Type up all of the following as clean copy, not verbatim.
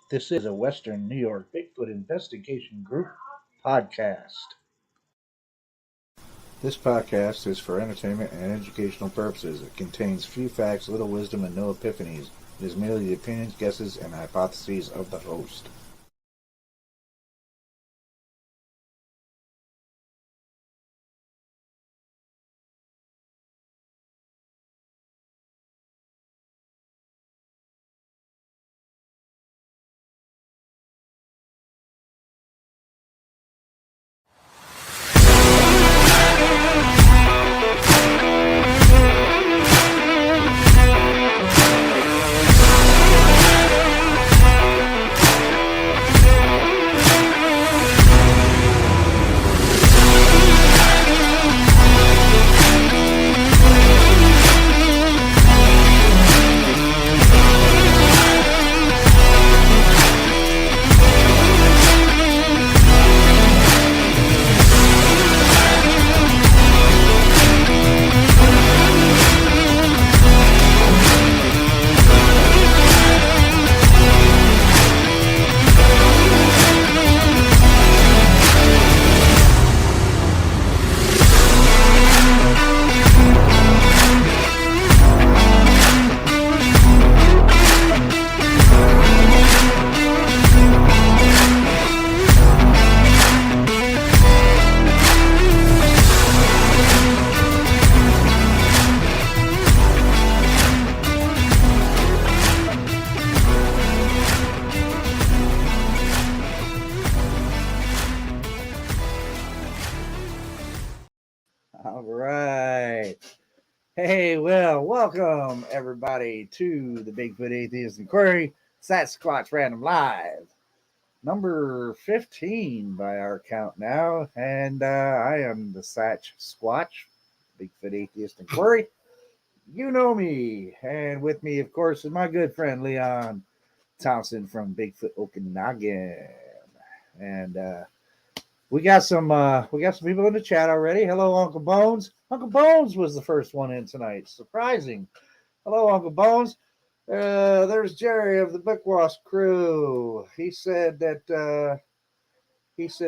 This is a Western New York Bigfoot Investigation Group podcast. This podcast is for entertainment and educational purposes. It contains few facts, little wisdom, and no epiphanies. It is merely the opinions, guesses, and hypotheses of the host. All right. Hey, well, welcome everybody to the Bigfoot Atheist Inquiry Sasquatch Random Live, number 15 by our count now. And I am the Satch Squatch, Bigfoot Atheist Inquiry. You know me. And with me, of course, is my good friend Leon Thompson from Bigfoot Okanagan. And we got some people in the chat already. Hello, Uncle Bones. Uncle Bones was the first one in tonight. Surprising. Hello, Uncle Bones. There's Jerry of the Bookwash crew. He said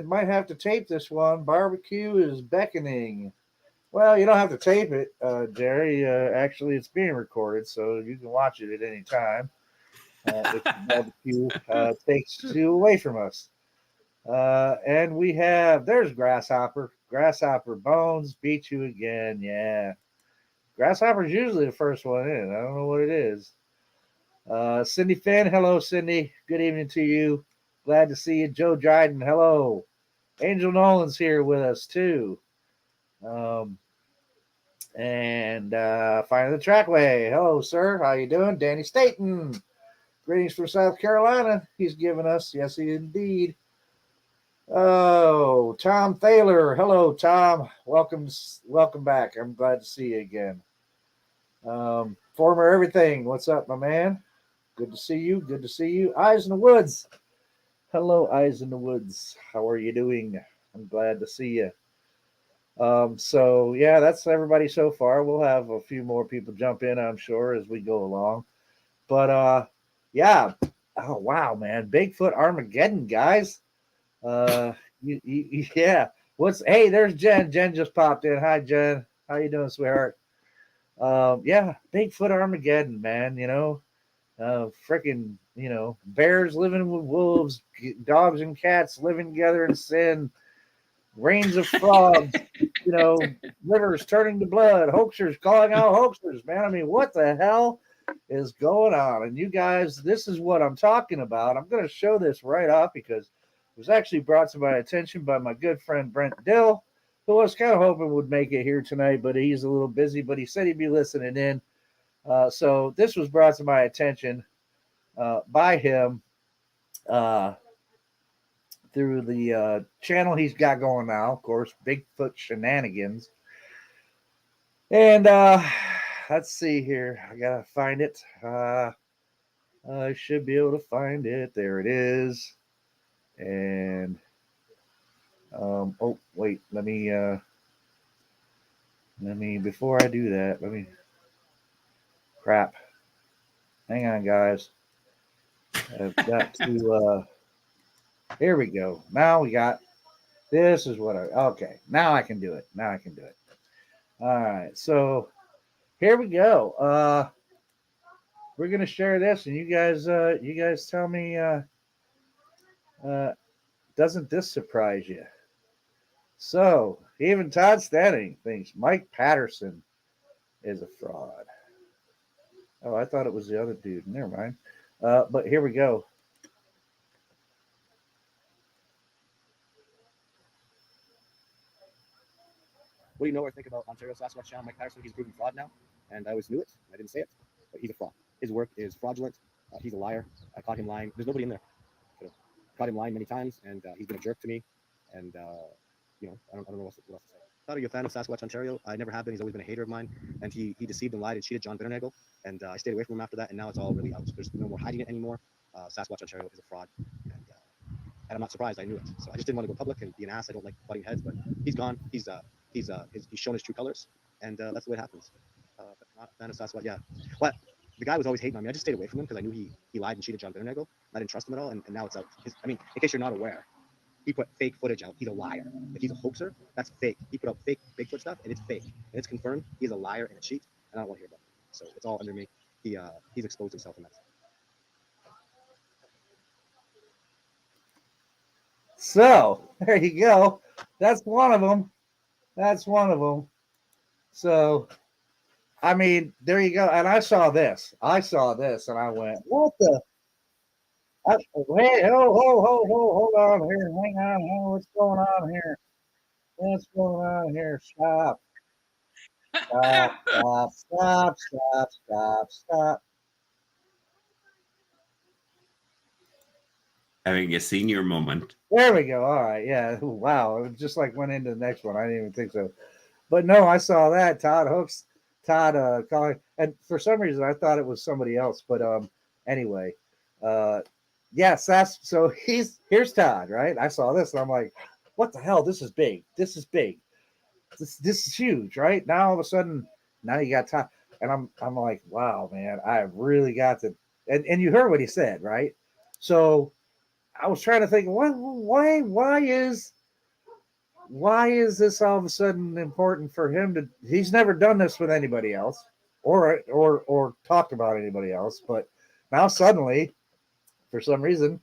might have to tape this one. Barbecue is beckoning. Well, you don't have to tape it, Jerry. Actually, it's being recorded, so you can watch it at any time. If the barbecue takes you away from us. And we have, there's Grasshopper. Grasshopper Bones beat you again. Yeah. Grasshopper's usually the first one in. I don't know what it is. Cindy Finn. Hello, Cindy. Good evening to you. Glad to see you. Joe Dryden. Hello. Angel Nolan's here with us, too. And Finding the Trackway. Hello, sir. How you doing? Danny Staten. Greetings from South Carolina. He's given us, yes, he indeed. Oh, Tom Thaler. Hello, Tom. Welcome back. I'm glad to see you again. Former everything. What's up, my man? Good to see you. Eyes in the Woods. Hello, Eyes in the Woods. How are you doing? I'm glad to see you. So yeah, that's everybody so far. We'll have a few more people jump in, I'm sure, as we go along. But yeah. Oh wow, man. Bigfoot Armageddon, guys. Yeah. Hey, there's Jen. Jen just popped in. Hi, Jen. How you doing, sweetheart? Yeah, Bigfoot Armageddon, man. Freaking, bears living with wolves, dogs and cats living together in sin, rains of frogs, rivers turning to blood, hoaxers calling out hoaxers, man. I mean, what the hell is going on? And you guys, this is what I'm talking about. I'm going to show this right off because it was actually brought to my attention by my good friend Brent Dill, who I was kind of hoping would make it here tonight, but he's a little busy, but he said he'd be listening in. So this was brought to my attention by him through the channel he's got going now, of course, Bigfoot Shenanigans. And let's see here. I got to find it. I should be able to find it. There it is. And oh wait, let me before I do that, crap. Hang on, guys. I've got to. Here we go. Now we got. This is what I. Okay. Now I can do it. Now I can do it. All right. So here we go. We're gonna share this, and you guys tell me. Uh, doesn't this surprise you? So even Todd Stanning thinks Mike Patterson is a fraud. Oh, I thought it was the other dude. Never mind. But here we go. What do you know or think about Ontario Sasquatch channel Mike Patterson? He's a proven fraud now, and I always knew it. I didn't say it, but he's a fraud. His work is fraudulent. He's a liar. I caught him lying. There's nobody in there. Caught him lying many times, and he's been a jerk to me. And I don't know what else to say. Thought are you a fan of Sasquatch Ontario? I never have been. He's always been a hater of mine, and he deceived and lied and cheated John Bitternagel, and I stayed away from him after that. And now it's all really out. There's no more hiding it anymore. Sasquatch Ontario is a fraud, and I'm not surprised. I knew it, so I just didn't want to go public and be an ass. I don't like butting heads, but he's gone. He's shown his true colors, and that's the way it happens. Not a fan of Sasquatch. Yeah, but the guy was always hating on me. I just stayed away from him because I knew he lied and cheated John Bitternagel. I didn't trust him at all, and now it's out. In case you're not aware, he put fake footage out. He's a liar. If he's a hoaxer, that's fake. He put out fake Bigfoot stuff, and it's fake, and it's confirmed. He's a liar and a cheat, and I don't want to hear about it. So it's all under me. He's exposed himself in that. So there you go. That's one of them. That's one of them. So, I mean, there you go. And I saw this. And I went, "What the? Wait, hold on here. Hang on here. What's going on here? What's going on here? Stop. Stop. Having a senior moment. There we go. All right. Yeah. Wow. It just like went into the next one. I didn't even think so. But no, I saw that. Todd calling. And for some reason, I thought it was somebody else. But anyway. Yes, here's Todd, right? I saw this and I'm like, what the hell? This is big. This is huge, right? Now all of a sudden, now you got Todd. And I'm like, wow, man, I really got to and you heard what he said, right? So I was trying to think, why is this all of a sudden important for him to? He's never done this with anybody else, or talked about anybody else, but now suddenly, for some reason,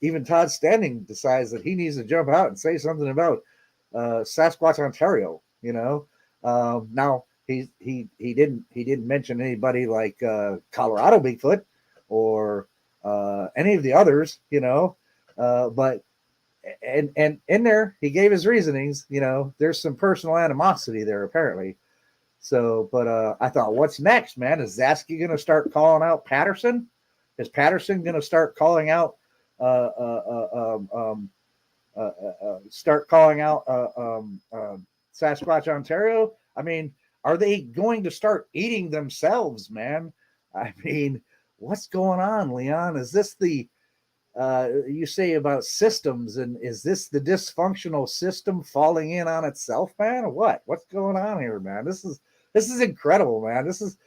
even Todd Standing decides that he needs to jump out and say something about Sasquatch Ontario. Now he didn't mention anybody like Colorado Bigfoot or any of the others, but and in there he gave his reasonings. There's some personal animosity there apparently. So, but I thought, what's next, man? Is Zasky going to start calling out Patterson? Is Patterson going to start calling out Sasquatch Ontario? I mean, are they going to start eating themselves, man? I mean, what's going on, Leon? Is this the you say about systems, and is this the dysfunctional system falling in on itself, man, or what? What's going on here, man? This is incredible, man. This is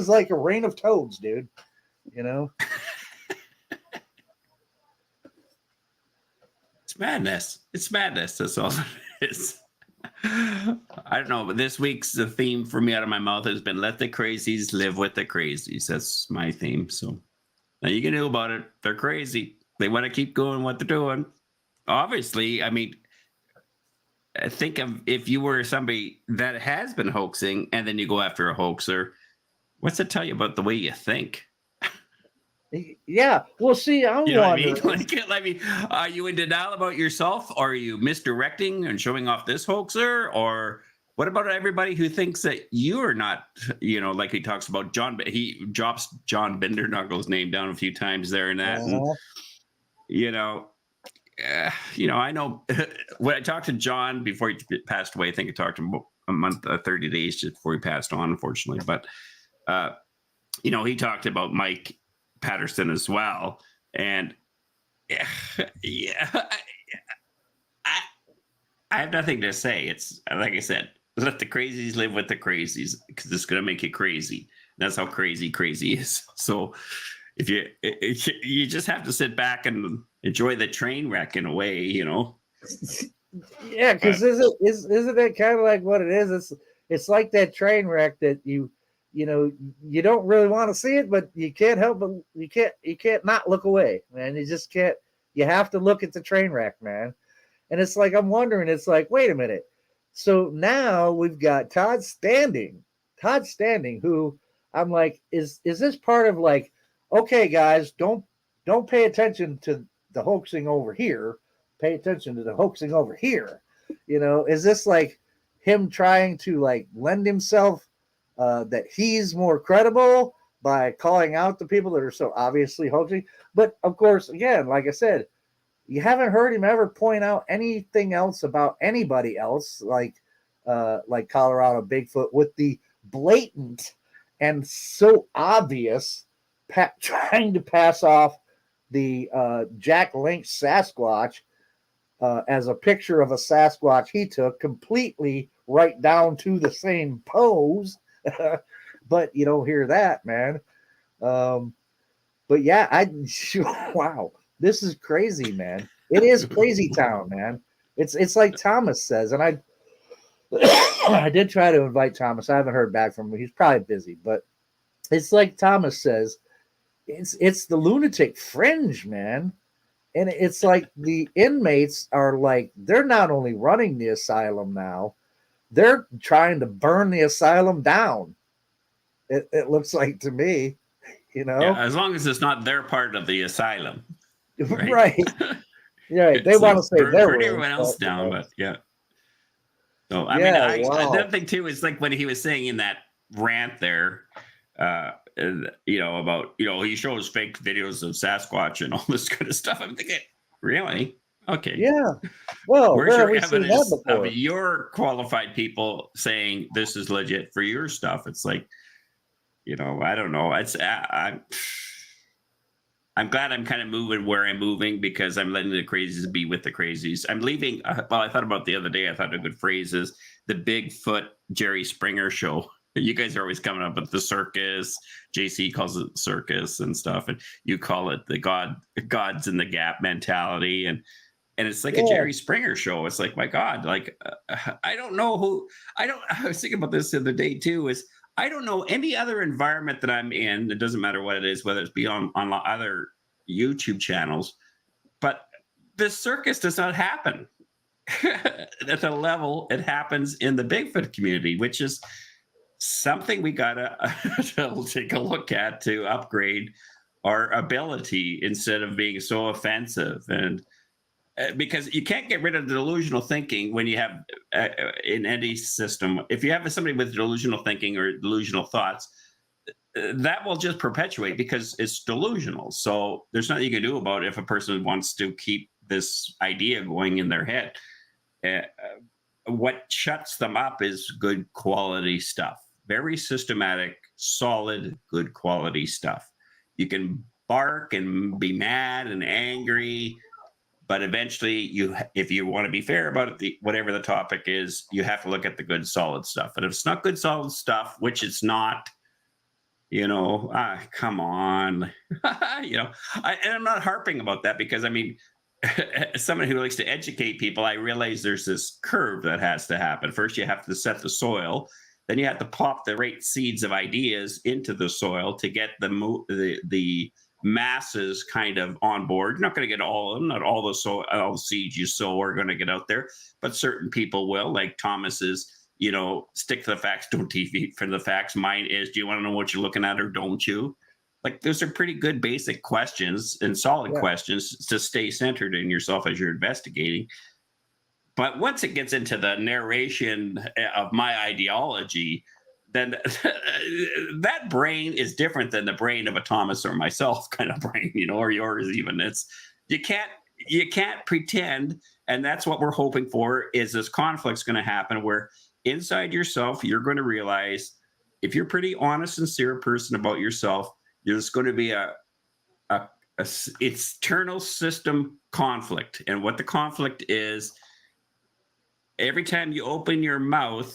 like a rain of toads, dude. It's madness. That's all it is. I don't know, but this week's the theme for me out of my mouth has been let the crazies live with the crazies. That's my theme. So now you can do about it. They're crazy. They want to keep going what they're doing. Obviously, I mean, think of if you were somebody that has been hoaxing and then you go after a hoaxer, what's it tell you about the way you think? Yeah. Well, see, I'm wondering. Are you in denial about yourself? Or are you misdirecting and showing off this hoaxer? Or what about everybody who thinks that you are not, like he talks about John, he drops John Bindernuggle's name down a few times there and that. And, I know when I talked to John before he passed away, I think I talked to him a month, 30 days just before he passed on, unfortunately. But, he talked about Mike Patterson as well. And I have nothing to say. It's like I said, let the crazies live with the crazies because it's going to make it crazy. That's how crazy is. So, if you you just have to sit back and enjoy the train wreck in a way, you know. Yeah, because isn't it kind of like what it is? It's like that train wreck that you know you don't really want to see it, but you can't help but you can't not look away, man. You just can't. You have to look at the train wreck, man. And it's like I'm wondering. It's like, wait a minute. So now we've got Todd Standing, who I'm like, is this part of like, okay, guys, don't pay attention to the hoaxing over here. Pay attention to the hoaxing over here. You know, is this like him trying to like lend himself that he's more credible by calling out the people that are so obviously hoaxing? But of course, again, like I said, you haven't heard him ever point out anything else about anybody else, like Colorado Bigfoot, with the blatant and so obvious trying to pass off the Jack Lynch Sasquatch as a picture of a Sasquatch he took, completely right down to the same pose. But you don't hear that, man. But yeah, wow, this is crazy, man. It is crazy town, man. It's like Thomas says, and I did try to invite Thomas. I haven't heard back from him. He's probably busy, but it's like Thomas says, it's the lunatic fringe, man. And it's like the inmates are like, they're not only running the asylum now, they're trying to burn the asylum down. It looks like to me, you know. Yeah, as long as it's not their part of the asylum. Right. Right. Right. They It's want like to say their burn room, everyone else but, down, you know. but yeah. So I Yeah, mean, wow. another thing too is like when he was saying in that rant there, you know, about, you know, he shows fake videos of Sasquatch and all this kind of stuff. I'm thinking, really? Okay. Yeah. Well, Where's where have your we seen that evidence before? of your qualified people saying this is legit for your stuff? It's like, you know, I don't know. I'm glad I'm kind of moving where I'm moving because I'm letting the crazies be with the crazies. I'm leaving. Well, I thought about the other day. I thought a good phrase is the Bigfoot Jerry Springer show. You guys are always coming up with the circus. JC calls it circus and stuff, and you call it the gods in the gap mentality, and it's like a Jerry Springer show. It's like, my God, like I don't know who. I was thinking about this the other day too. Is I don't know any other environment that I'm in. It doesn't matter what it is, whether it's beyond on other YouTube channels, but the circus does not happen at the level it happens in the Bigfoot community, which is something we gotta take a look at to upgrade our ability instead of being so offensive. And because you can't get rid of the delusional thinking when you have in any system. If you have somebody with delusional thinking or delusional thoughts, that will just perpetuate because it's delusional. So there's nothing you can do about it if a person wants to keep this idea going in their head. What shuts them up is good quality stuff. Very systematic, solid, good quality stuff. You can bark and be mad and angry, but eventually, if you want to be fair about it, whatever the topic is, you have to look at the good, solid stuff. And if it's not good, solid stuff, which it's not, you know, come on, you know, and I'm not harping about that because, I mean, as someone who likes to educate people, I realize there's this curve that has to happen. First, you have to set the soil. Then you have to pop the right seeds of ideas into the soil to get the masses kind of on board. You're not going to get all of them. Not all the seeds you sow are going to get out there, but certain people will. Like Thomas's, you know, stick to the facts, don't deviate from the facts. Mine is, do you want to know what you're looking at or don't you? Like, those are pretty good basic questions and solid questions to stay centered in yourself as you're investigating. But once it gets into the narration of my ideology, then that brain is different than the brain of a Thomas or myself kind of brain, you know, or yours even. It's you can't pretend, and that's what we're hoping for. Is this conflict's going to happen where inside yourself you're going to realize, if you're a pretty honest, sincere person about yourself, there's going to be a external system conflict, and what the conflict is. Every time you open your mouth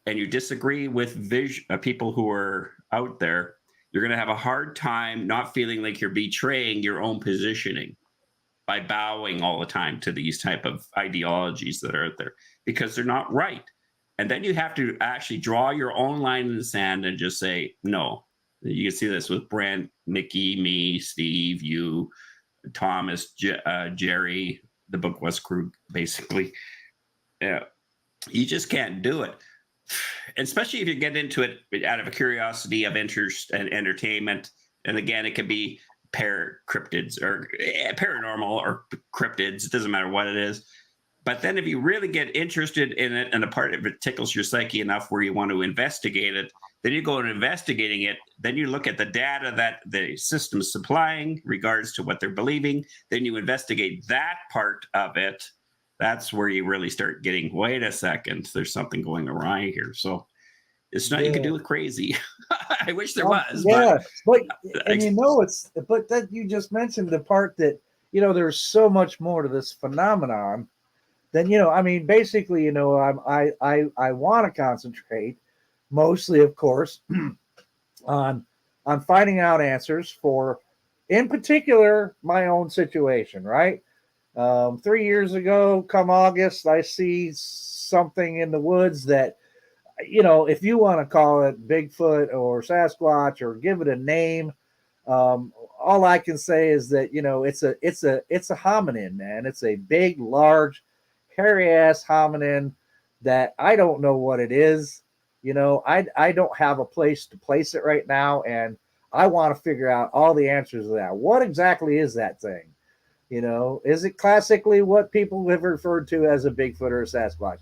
and you disagree with people who are out there, you're going to have a hard time not feeling like you're betraying your own positioning by bowing all the time to these type of ideologies that are out there, because they're not right. And then you have to actually draw your own line in the sand and just say no. You can see this with Brent, Nikki, me, Steve, you, Thomas, Jerry, the Book West crew, basically. Yeah, you just can't do it. Especially if you get into it out of a curiosity, of interest and entertainment. And again, it could be cryptids or paranormal or cryptids. It doesn't matter what it is. But then if you really get interested in it and a part of it tickles your psyche enough where you want to investigate it, then you go and investigating it. Then you look at the data that the system's supplying regards to what they're believing. Then you investigate that part of it. That's where you really start getting, wait a second, there's something going awry here. So it's not, you can do it crazy. I wish there was. Yeah, but and but that you just mentioned the part that, there's so much more to this phenomenon than, I mean, basically, I want to concentrate mostly, of course, on finding out answers for, in particular, my own situation, right? 3 years ago, come August, I see something in the woods that, if you want to call it Bigfoot or Sasquatch or give it a name, all I can say is that, it's a hominin, man. It's a big, large, hairy ass hominin that I don't know what it is. I don't have a place to place it right now, and I want to figure out all the answers to that. What exactly is that thing? Is it classically what people have referred to as a Bigfoot or a Sasquatch?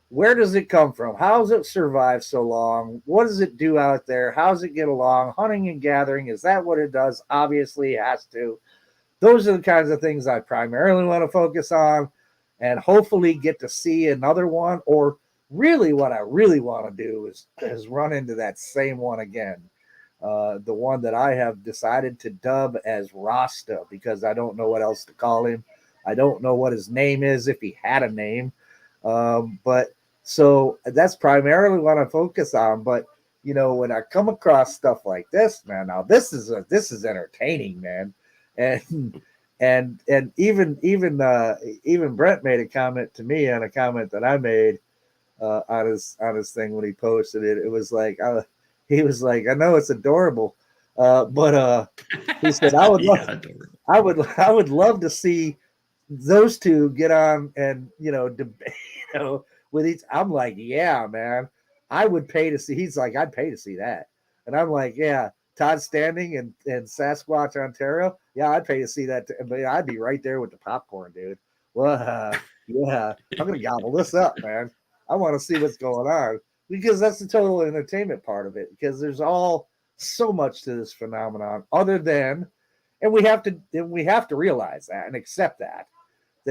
Where does it come from? How does it survive so long? What does it do out there? How does it get along? Hunting and gathering, is that what it does? Obviously, it has to. Those are the kinds of things I primarily want to focus on, and hopefully get to see another one. Or really what I really want to do is run into that same one again. The one that I have decided to dub as Rasta, because I don't know what else to call him. I don't know what his name is, if he had a name. But so that's primarily what I focus on. But when I come across stuff like this, man, now this is entertaining, man. And even Brent made a comment to me on a comment that I made on his thing when he posted it. It was like, he was like, I know it's adorable, but he said, I would love to see those two get on and debate, with each. I'm like, yeah, man, I would pay to see. He's like, I'd pay to see that, and I'm like, yeah, Todd Standing and Sasquatch, Ontario, yeah, I'd pay to see that. But I'd be right there with the popcorn, dude. Well, yeah, I'm gonna gobble this up, man. I want to see what's going on, because that's the total entertainment part of it. Because there's so much to this phenomenon, other than, and we have to realize that and accept that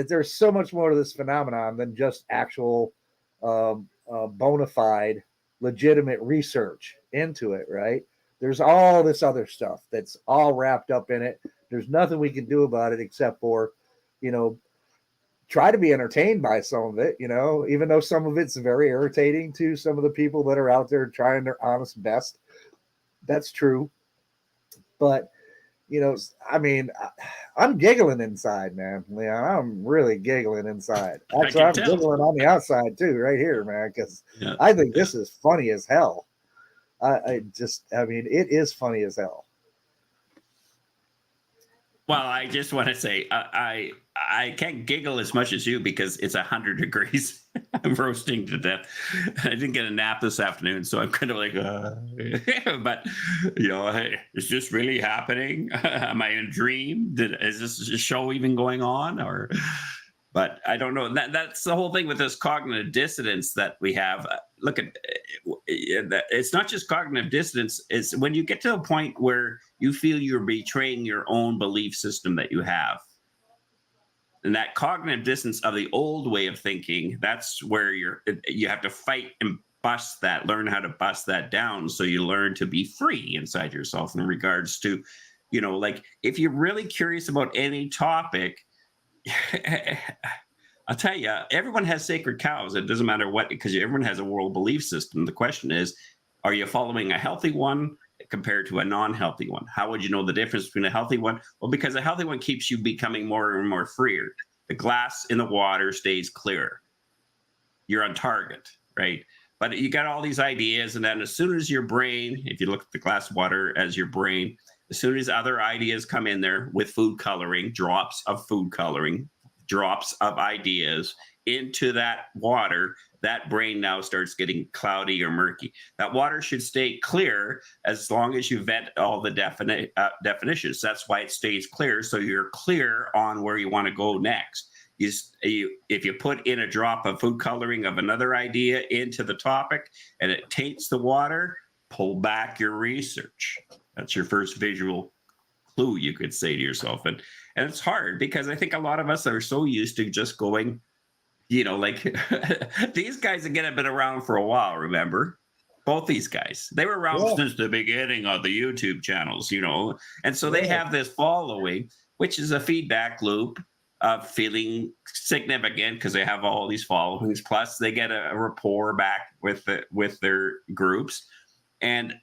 there's so much more to this phenomenon than just actual bona fide, legitimate research into it, right? There's all this other stuff that's all wrapped up in it. There's nothing we can do about it except for, try to be entertained by some of it, even though some of it's very irritating to some of the people that are out there trying their honest best. That's true. But, I mean, I'm giggling inside, man. Leon, I'm really giggling inside. Actually, I'm giggling on the outside too, right here, man, because I think this is funny as hell. I mean, it is funny as hell. Well, I just want to say I can't giggle as much as you because it's 100 degrees. I'm roasting to death. I didn't get a nap this afternoon, so I'm kind of like, but hey, is this really happening? Am I in a dream? Is this show even going on? But I don't know. That's the whole thing with this cognitive dissonance that we have. Look at it's not just cognitive dissonance. It's when you get to a point where you feel you're betraying your own belief system that you have. And that cognitive dissonance of the old way of thinking, that's where you have to fight and bust that, learn how to bust that down. So you learn to be free inside yourself in regards to, like if you're really curious about any topic, I'll tell you, everyone has sacred cows. It doesn't matter what, because everyone has a world belief system. The question is, are you following a healthy one, compared to a non-healthy one? How would you know the difference between a healthy one? Well, because a healthy one keeps you becoming more and more freer. The glass in the water stays clear. You're on target, right? But you got all these ideas, and then as soon as your brain, if you look at the glass of water as your brain, as soon as other ideas come in there with food coloring, drops of food coloring, drops of ideas into that water, that brain now starts getting cloudy or murky. That water should stay clear as long as you vet all the definitions. That's why it stays clear, so you're clear on where you want to go next. If you put in a drop of food coloring of another idea into the topic and it taints the water, pull back your research. That's your first visual clue, you could say to yourself. And it's hard because I think a lot of us are so used to just going, like these guys again have been around for a while, remember? Both these guys. They were around since the beginning of the YouTube channels, and so they have this following, which is a feedback loop of feeling significant because they have all these followings. Plus, they get a rapport back with their groups, and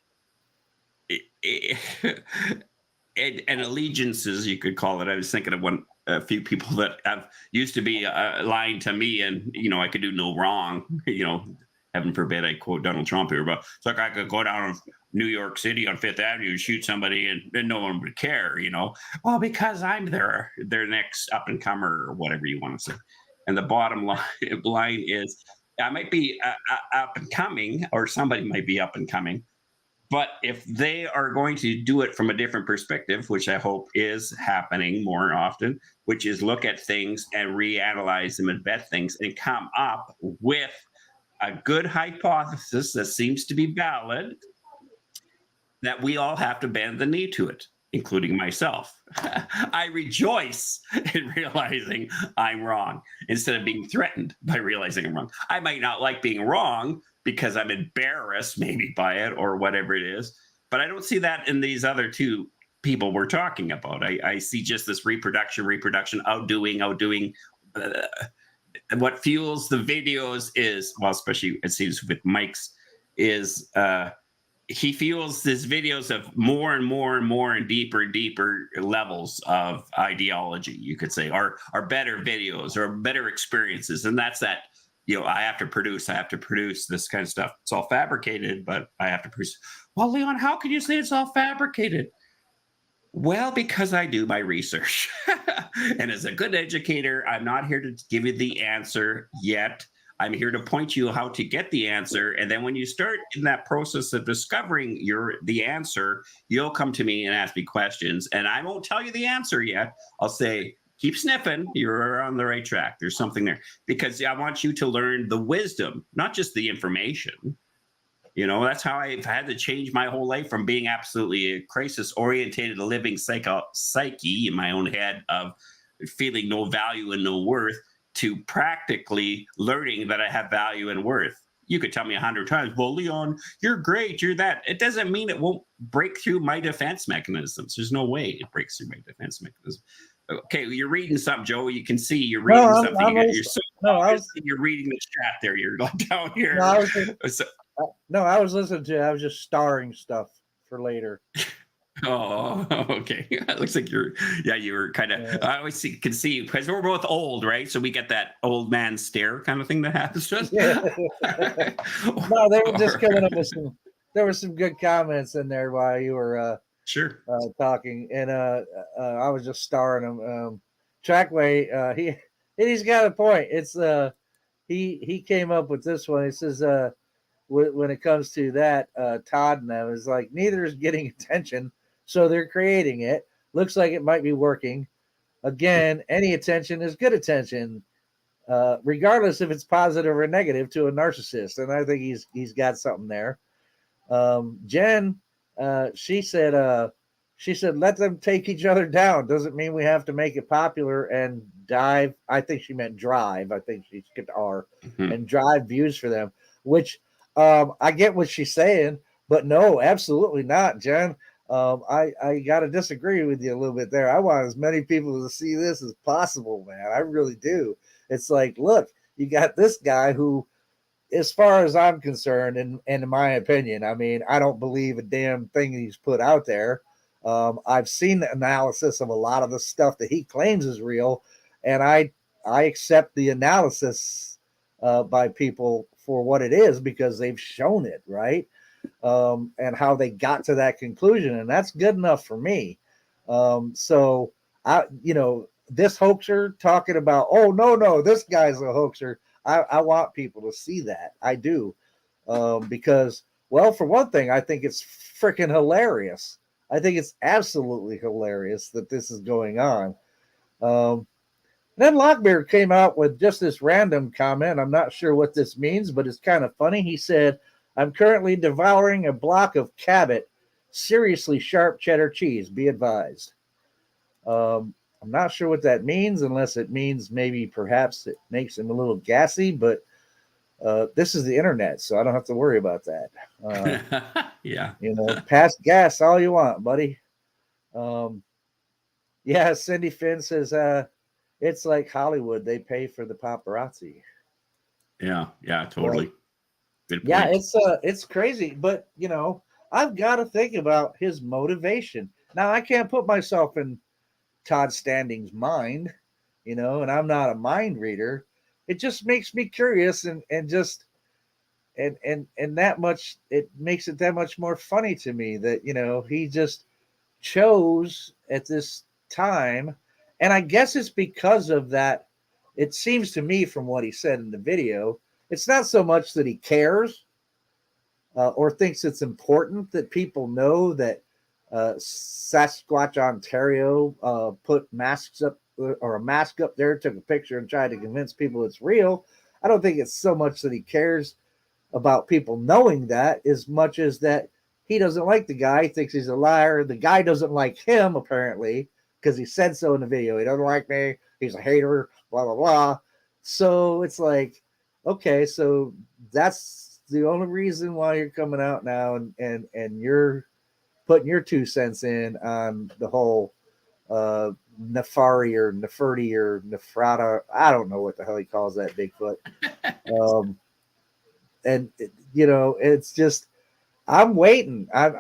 and allegiances, you could call it. I was thinking of a few people that have used to be lying to me, and I could do no wrong. Heaven forbid I quote Donald Trump here, but it's like I could go down to New York City on Fifth Avenue and shoot somebody, and no one would care. Well, because I'm their next up and comer or whatever you want to say. And the bottom line is, I might be up and coming, or somebody might be up and coming. But if they are going to do it from a different perspective, which I hope is happening more often, which is look at things and reanalyze them and vet things and come up with a good hypothesis that seems to be valid, that we all have to bend the knee to it, including myself. I rejoice in realizing I'm wrong instead of being threatened by realizing I'm wrong. I might not like being wrong because I'm embarrassed maybe by it or whatever it is, but I don't see that in these other two people we're talking about. I see just this reproduction, outdoing. What fuels the videos is, well, especially it seems with Mike's, is he fuels his videos of more and more and deeper levels of ideology, you could say, are better videos or better experiences. And that's that, I have to produce this kind of stuff. It's all fabricated, but I have to produce. Well, Leon, how can you say it's all fabricated? Well, because I do my research. And as a good educator, I'm not here to give you the answer yet. I'm here to point you how to get the answer. And then when you start in that process of discovering the answer, you'll come to me and ask me questions. And I won't tell you the answer yet. I'll say, keep sniffing. You're on the right track. There's something there. Because I want you to learn the wisdom, not just the information. That's how I've had to change my whole life from being absolutely a crisis-oriented living psyche in my own head of feeling no value and no worth to practically learning that I have value and worth. You could tell me 100 times, well, Leon, you're great, you're that. It doesn't mean it won't break through my defense mechanisms. There's no way it breaks through my defense mechanism. Okay, you're reading something, Joe. You can see you're reading something. You're reading the chat there. You're down here. I was listening to it. I was just starring stuff for later. Oh, okay. It looks like you were kind of. Yeah. I always can see because we're both old, right? So we get that old man stare kind of thing that happens to us. Yeah. No, they were just coming up with some. There were some good comments in there while you were sure talking, and I was just starring him. Trackway, he's got a point. It's he came up with this one. He says when it comes to that, Todd and them is like neither is getting attention, so they're creating it. Looks like it might be working. Again, any attention is good attention, regardless if it's positive or negative to a narcissist. And I think he's got something there. Jen, she said, let them take each other down. Doesn't mean we have to make it popular and dive. I think she meant drive. I think she skipped R and drive views for them, which I get what she's saying, but no, absolutely not, Jen. I got to disagree with you a little bit there. I want as many people to see this as possible, man. I really do. It's like, look, you got this guy who as far as I'm concerned, and in my opinion, I mean, I don't believe a damn thing he's put out there. I've seen the analysis of a lot of the stuff that he claims is real, and I accept the analysis by people for what it is because they've shown it, right? And how they got to that conclusion, and that's good enough for me. So this hoaxer talking about, oh no, this guy's a hoaxer. I want people to see that. I do, because, well, for one thing, I think it's freaking hilarious. I think it's absolutely hilarious that this is going on. Then Lockbeard came out with just this random comment. I'm not sure what this means, but it's kind of funny. He said, I'm currently devouring a block of Cabot, seriously sharp cheddar cheese, be advised. I'm not sure what that means, unless it means maybe perhaps it makes him a little gassy, but this is the internet, so I don't have to worry about that. Yeah. Pass gas all you want, buddy. Yeah, Cindy Finn says, it's like Hollywood. They pay for the paparazzi. Yeah, totally. Good point. Yeah, it's crazy, but I've got to think about his motivation. Now, I can't put myself in Todd Standing's mind, and I'm not a mind reader. It just makes me curious, and that much, it makes it that much more funny to me that he just chose at this time. And I guess it's because of that. It seems to me from what he said in the video, it's not so much that he cares or thinks it's important that people know that Sasquatch Ontario put masks up, or a mask up there, took a picture and tried to convince people it's real. I don't think it's so much that he cares about people knowing that as much as that he doesn't like the guy. He thinks he's a liar. The guy doesn't like him, apparently, because he said so in the video. He doesn't like me. He's a hater, blah, blah, blah. So it's like, okay, so that's the only reason why you're coming out now and you're putting your 2 cents in on the whole Nefari or Neferti or Nefrata. I don't know what the hell he calls that Bigfoot. And it's just, I'm waiting. I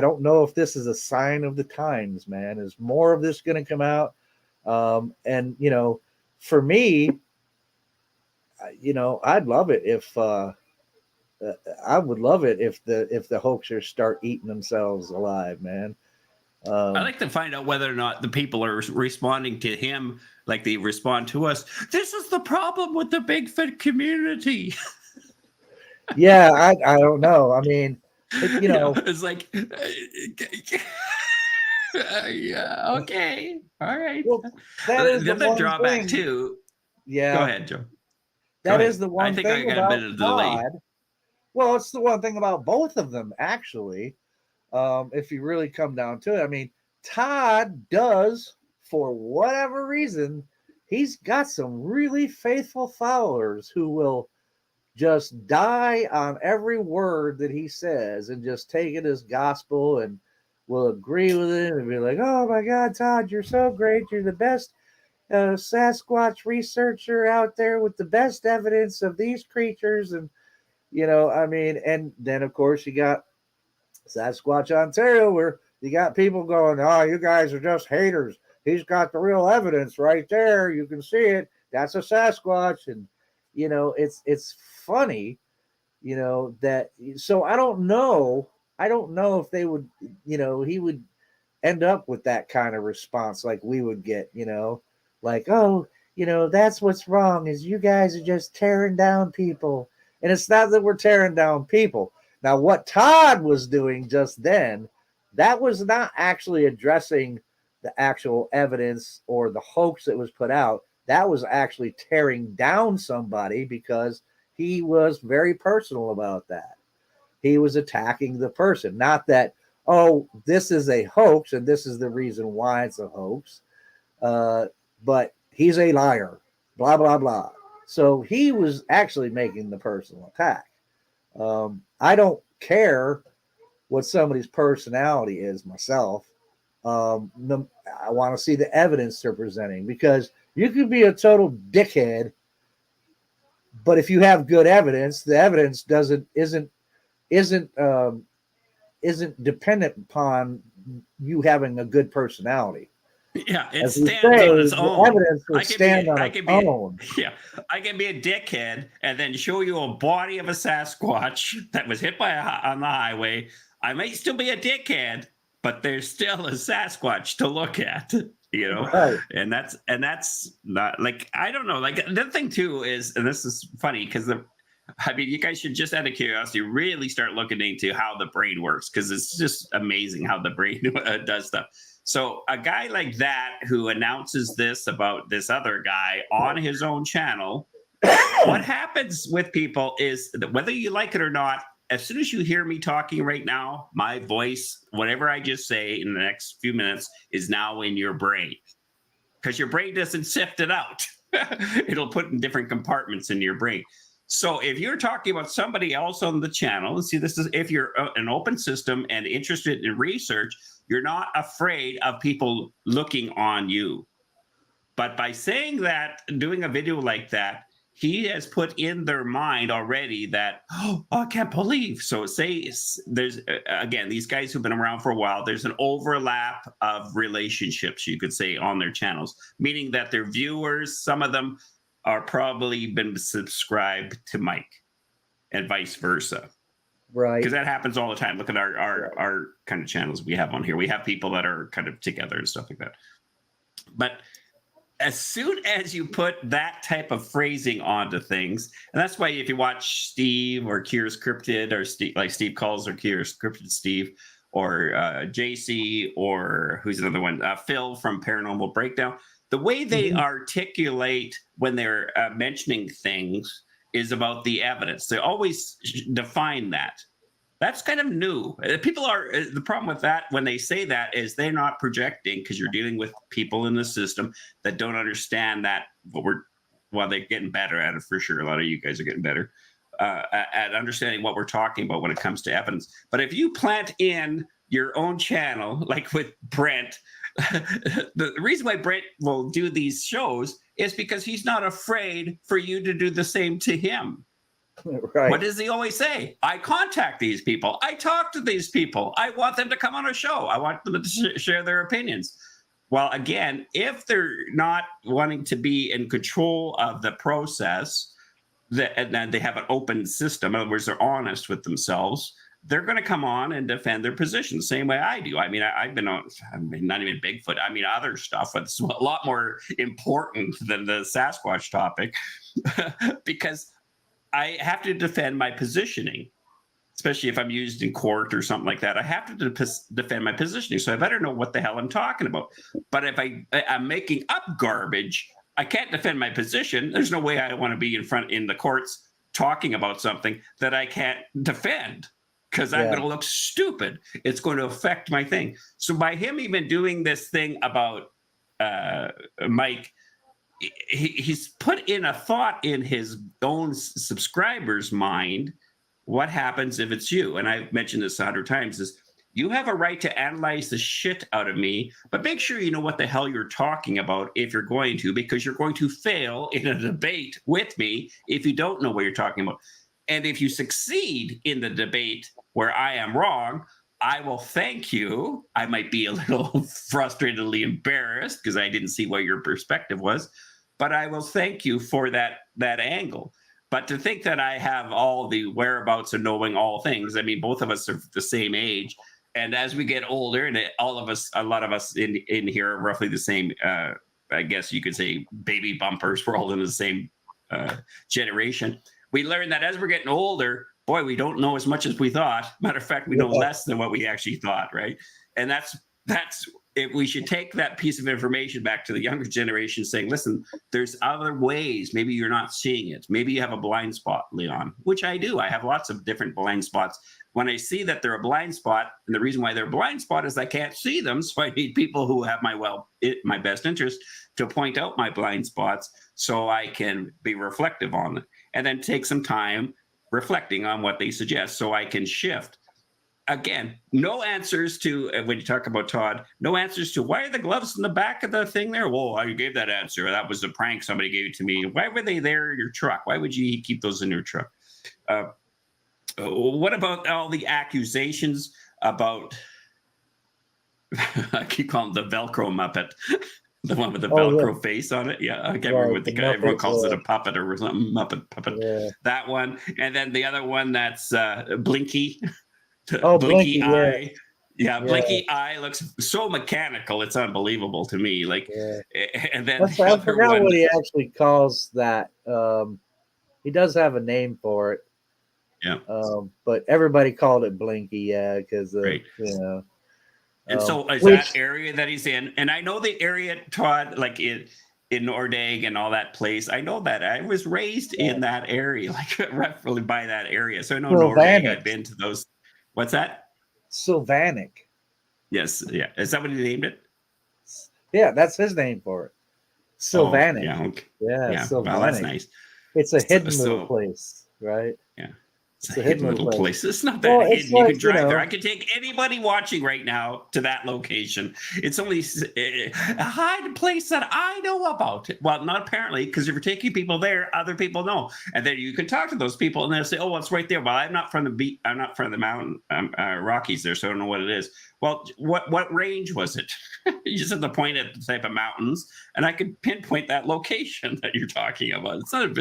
don't know if this is a sign of the times, man. Is more of this going to come out? And for me, I'd love it if I would love it if the hoaxers start eating themselves alive, man. I'd like to find out whether or not the people are responding to him like they respond to us. This is the problem with the Bigfoot community. Yeah, I don't know. I mean, it's like, yeah, okay, all right. Well, that is the other drawback thing. too. Yeah, go ahead, Joe. That is the one I think thing I got about a bit of delay. Todd. Well, it's the one thing about both of them, actually. If you really come down to it, I mean, Todd does, for whatever reason, he's got some really faithful followers who will just die on every word that he says and just take it as gospel and will agree with it and be like, oh my God, Todd, you're so great. You're the best Sasquatch researcher out there with the best evidence of these creatures. And, I mean, and then of course you got Sasquatch Ontario, where you got people going, oh, you guys are just haters. He's got the real evidence right there. You can see it. That's a Sasquatch. And, it's funny, that, so I don't know if they would, he would end up with that kind of response like we would get, like, oh, that's what's wrong is you guys are just tearing down people. And it's not that we're tearing down people. Now, what Todd was doing just then, that was not actually addressing the actual evidence or the hoax that was put out. That was actually tearing down somebody because he was very personal about that. He was attacking the person, not that, oh, this is a hoax and this is the reason why it's a hoax. But he's a liar, blah, blah, blah. So he was actually making the personal attack. I don't care what somebody's personality is myself. I want to see the evidence they're presenting, because you could be a total dickhead, But if you have good evidence, the evidence isn't dependent upon you having a good personality. Yeah, it As we stands say, on its the own. evidence will stand on I its can be, own. yeah, I can be a dickhead and then show you a body of a Sasquatch that was hit on the highway. I might still be a dickhead, but there's still a Sasquatch to look at, you know. Right. And that's not like, I don't know. Like the thing too is, and this is funny because I mean, you guys should just out of curiosity really start looking into how the brain works, because it's just amazing how the brain does stuff. So a guy like that who announces this about this other guy on his own channel, what happens with people is that whether you like it or not, as soon as you hear me talking right now, my voice, whatever I just say in the next few minutes, is now in your brain, because your brain doesn't sift it out. It'll put in different compartments in your brain. So if you're talking about somebody else on the channel, see, this is if you're an open system and interested in research, you're not afraid of people looking on you. But by saying that, doing a video like that, he has put in their mind already that, oh, I can't believe. So say there's, again, these guys who've been around for a while, there's an overlap of relationships, you could say, on their channels, meaning that their viewers, some of them are probably been subscribed to Mike and vice versa. Right. Because that happens all the time. Look at our kind of channels we have on here. We have people that are kind of together and stuff like that. But as soon as you put that type of phrasing onto things, and that's why if you watch Steve or Curious Cryptid, or Steve, like Steve calls, or Curious Cryptid Steve, or JC, or who's another one, Phil from Paranormal Breakdown, the way they articulate when they're mentioning things is about the evidence. They always define that. That's kind of new. People are, the problem with that when they say that is they're not projecting, because you're dealing with people in the system that don't understand that well, they're getting better at it for sure. A lot of you guys are getting better at understanding what we're talking about when it comes to evidence. But if you plant in your own channel, like with Brent, the reason why Brent will do these shows is because he's not afraid for you to do the same to him. Right. What does he always say? I contact these people. I talk to these people. I want them to come on a show. I want them to share their opinions. Well, again, if they're not wanting to be in control of the process, and then they have an open system, in other words, they're honest with themselves, they're going to come on and defend their position the same way I do. I mean, I've been on, I mean, not even Bigfoot. I mean, other stuff that's a lot more important than the Sasquatch topic, because I have to defend my positioning, especially if I'm used in court or something like that. I have to defend my positioning, so I better know what the hell I'm talking about. But if I'm making up garbage, I can't defend my position. There's no way I want to be in the courts talking about something that I can't defend, because I'm going to look stupid. It's going to affect my thing. So by him even doing this thing about Mike, he's put in a thought in his own subscribers' mind. What happens if it's you? And I've mentioned this 100 times, is you have a right to analyze the shit out of me, but make sure you know what the hell you're talking about if you're going to, because you're going to fail in a debate with me if you don't know what you're talking about. And if you succeed in the debate where I am wrong, I will thank you. I might be a little frustratedly embarrassed because I didn't see what your perspective was, but I will thank you for that angle. But to think that I have all the whereabouts of knowing all things, I mean, both of us are the same age. And as we get older, and all of us, a lot of us in here are roughly the same, I guess you could say baby bumpers, we're all in the same generation. We learn that as we're getting older, boy, we don't know as much as we thought. Matter of fact, we know less than what we actually thought, right? And that's if we should take that piece of information back to the younger generation, saying, listen, there's other ways. Maybe you're not seeing it. Maybe you have a blind spot, Leon, which I do. I have lots of different blind spots. When I see that they're a blind spot, and the reason why they're a blind spot is I can't see them, so I need people who have my best interest to point out my blind spots so I can be reflective on it, and then take some time reflecting on what they suggest so I can shift. again, no answers to when you talk about Todd. No answers to why are the gloves in the back of the thing there? Well, I gave that answer. That was a prank somebody gave to me. Why were they there in your truck? Why would you keep those in your truck? What about all the accusations about? I keep calling it the Velcro Muppet. The one with the Velcro face on it. Yeah, I can't remember what the guy, everyone calls it a puppet or something. Muppet puppet. Yeah. That one. And then the other one that's Blinky. Blinky Eye. Yeah, Blinky Eye looks so mechanical. It's unbelievable to me. Like, and then I forgot what he actually calls that. He does have a name for it. Yeah. But everybody called it Blinky. Yeah, because right. you know. And so is that area that he's in, and I know the area, Todd, like in Nordeg and all that place. I know that I was raised in that area, like roughly by that area. So I know Nordeg. I've been to those. What's that? Sylvanic. Yes. Yeah. Is that what he named it? Yeah, that's his name for it. Sylvanic. Oh, yeah. Okay. Yeah. Well, that's nice. It's a hidden little place, right? Yeah. It's a hidden little place. It's not that hidden. Like, you can drive there. I can take anybody watching right now to that location. It's only a hidden place that I know about. Well, not apparently, because if you're taking people there, other people know. And then you can talk to those people and they'll say, oh, well, it's right there. Well, I'm not from the beach. I'm not from the mountain Rockies there, so I don't know what it is. Well, what range was it? You just have to point at the type of mountains, and I could pinpoint that location that you're talking about. It's not,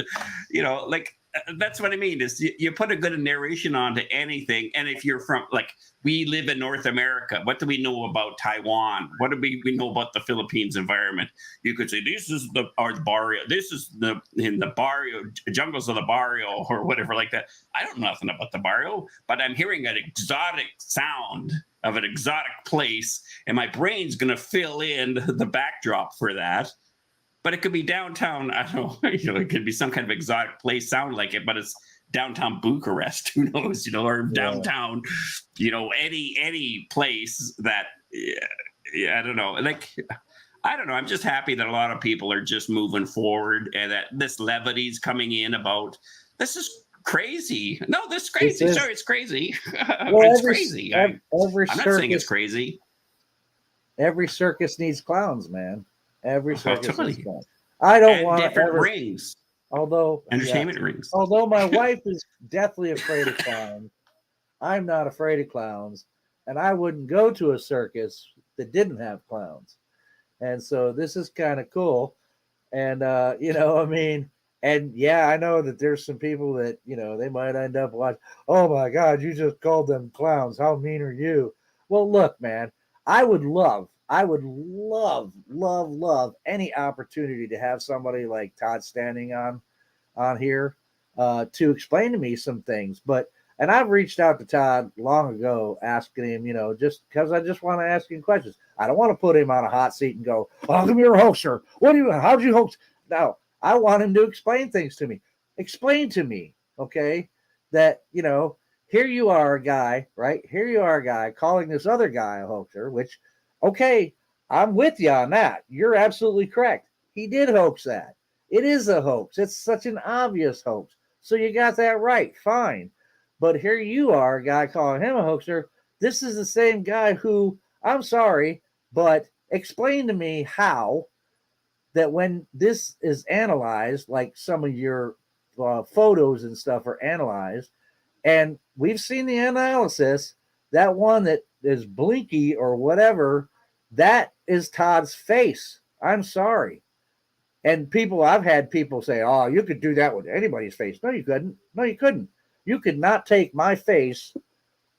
like, that's what I mean is you put a good narration onto anything. And if you're from, like, we live in North America, what do we know about Taiwan? What do we know about the Philippines environment? You could say, this is the barrio. This is in the barrio, jungles of the barrio or whatever like that. I don't know nothing about the barrio, but I'm hearing an exotic sound of an exotic place. And my brain's going to fill in the backdrop for that. But it could be downtown. I don't know. It could be some kind of exotic place, sound like it, but it's downtown Bucharest. Who knows? Or downtown. Any place that. I don't know. Like, I don't know. I'm just happy that a lot of people are just moving forward, and that this levity's coming in about this is crazy. No, this is crazy. Sorry, it's crazy. It's crazy. I'm not saying it's crazy. Every circus needs clowns, man. Every circus needs clowns. I don't want different rings. Although entertainment rings. Although my wife is deathly afraid of clowns, I'm not afraid of clowns, and I wouldn't go to a circus that didn't have clowns. And so this is kind of cool. And I know that there's some people that, they might end up watching, oh my God, you just called them clowns. How mean are you? Well, look, man, I would love any opportunity to have somebody like Todd standing on here to explain to me some things. And I've reached out to Todd long ago, asking him, just because I just want to ask him questions. I don't want to put him on a hot seat and go, oh, come here, hoaxer. How'd you hoax? No, I want him to explain things to me. Explain to me, okay, that, here you are a guy, right? Here you are a guy calling this other guy a hoaxer, which, okay, I'm with you on that. You're absolutely correct. He did hoax that. It is a hoax. It's such an obvious hoax. So you got that right. Fine. But here you are, a guy calling him a hoaxer. This is the same guy who, I'm sorry, but explain to me how that when this is analyzed, like some of your photos and stuff are analyzed, and we've seen the analysis, that one that is blinky or whatever, that is Todd's face. I'm sorry. And I've had people say, oh, you could do that with anybody's face. No, you couldn't. No, you couldn't. You could not take my face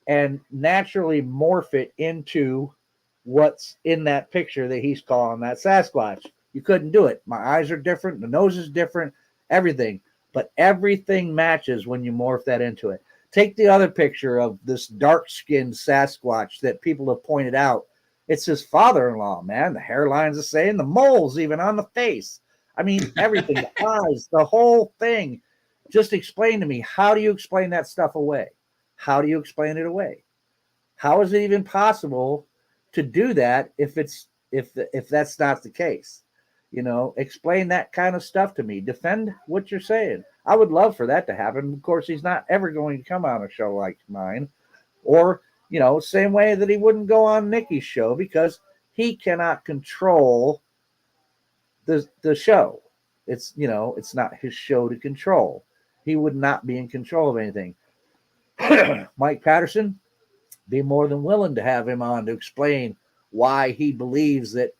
and naturally morph it into what's in that picture that he's calling that Sasquatch. You couldn't do it. My eyes are different. The nose is different. Everything. But everything matches when you morph that into it. Take the other picture of this dark-skinned Sasquatch that people have pointed out. It's his father-in-law, man. The hairline's the same. The moles even on the face. I mean, everything. The eyes, the whole thing. Just explain to me, how do you explain that stuff away? How do you explain it away? How is it even possible to do that if that's not the case? Explain that kind of stuff to me. Defend what you're saying. I would love for that to happen. Of course, he's not ever going to come on a show like mine. Or, same way that he wouldn't go on Nikki's show because he cannot control the show. It's it's not his show to control. He would not be in control of anything. Mike Patterson, be more than willing to have him on to explain why he believes that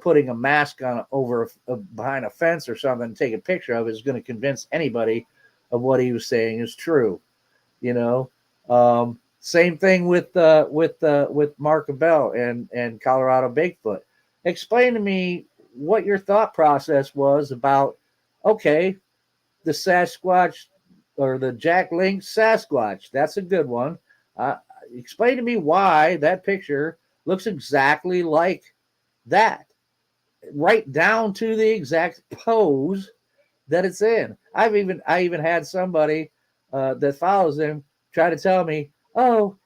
putting a mask on over behind a fence or something and take a picture of it is going to convince anybody of what he was saying is true. Same thing with Mark Bell and Colorado Bigfoot. Explain to me what your thought process was about, okay, the Sasquatch or the Jack Link Sasquatch. That's a good one. Explain to me why that picture looks exactly like that, right down to the exact pose that it's in. I even had somebody that follows him try to tell me, oh,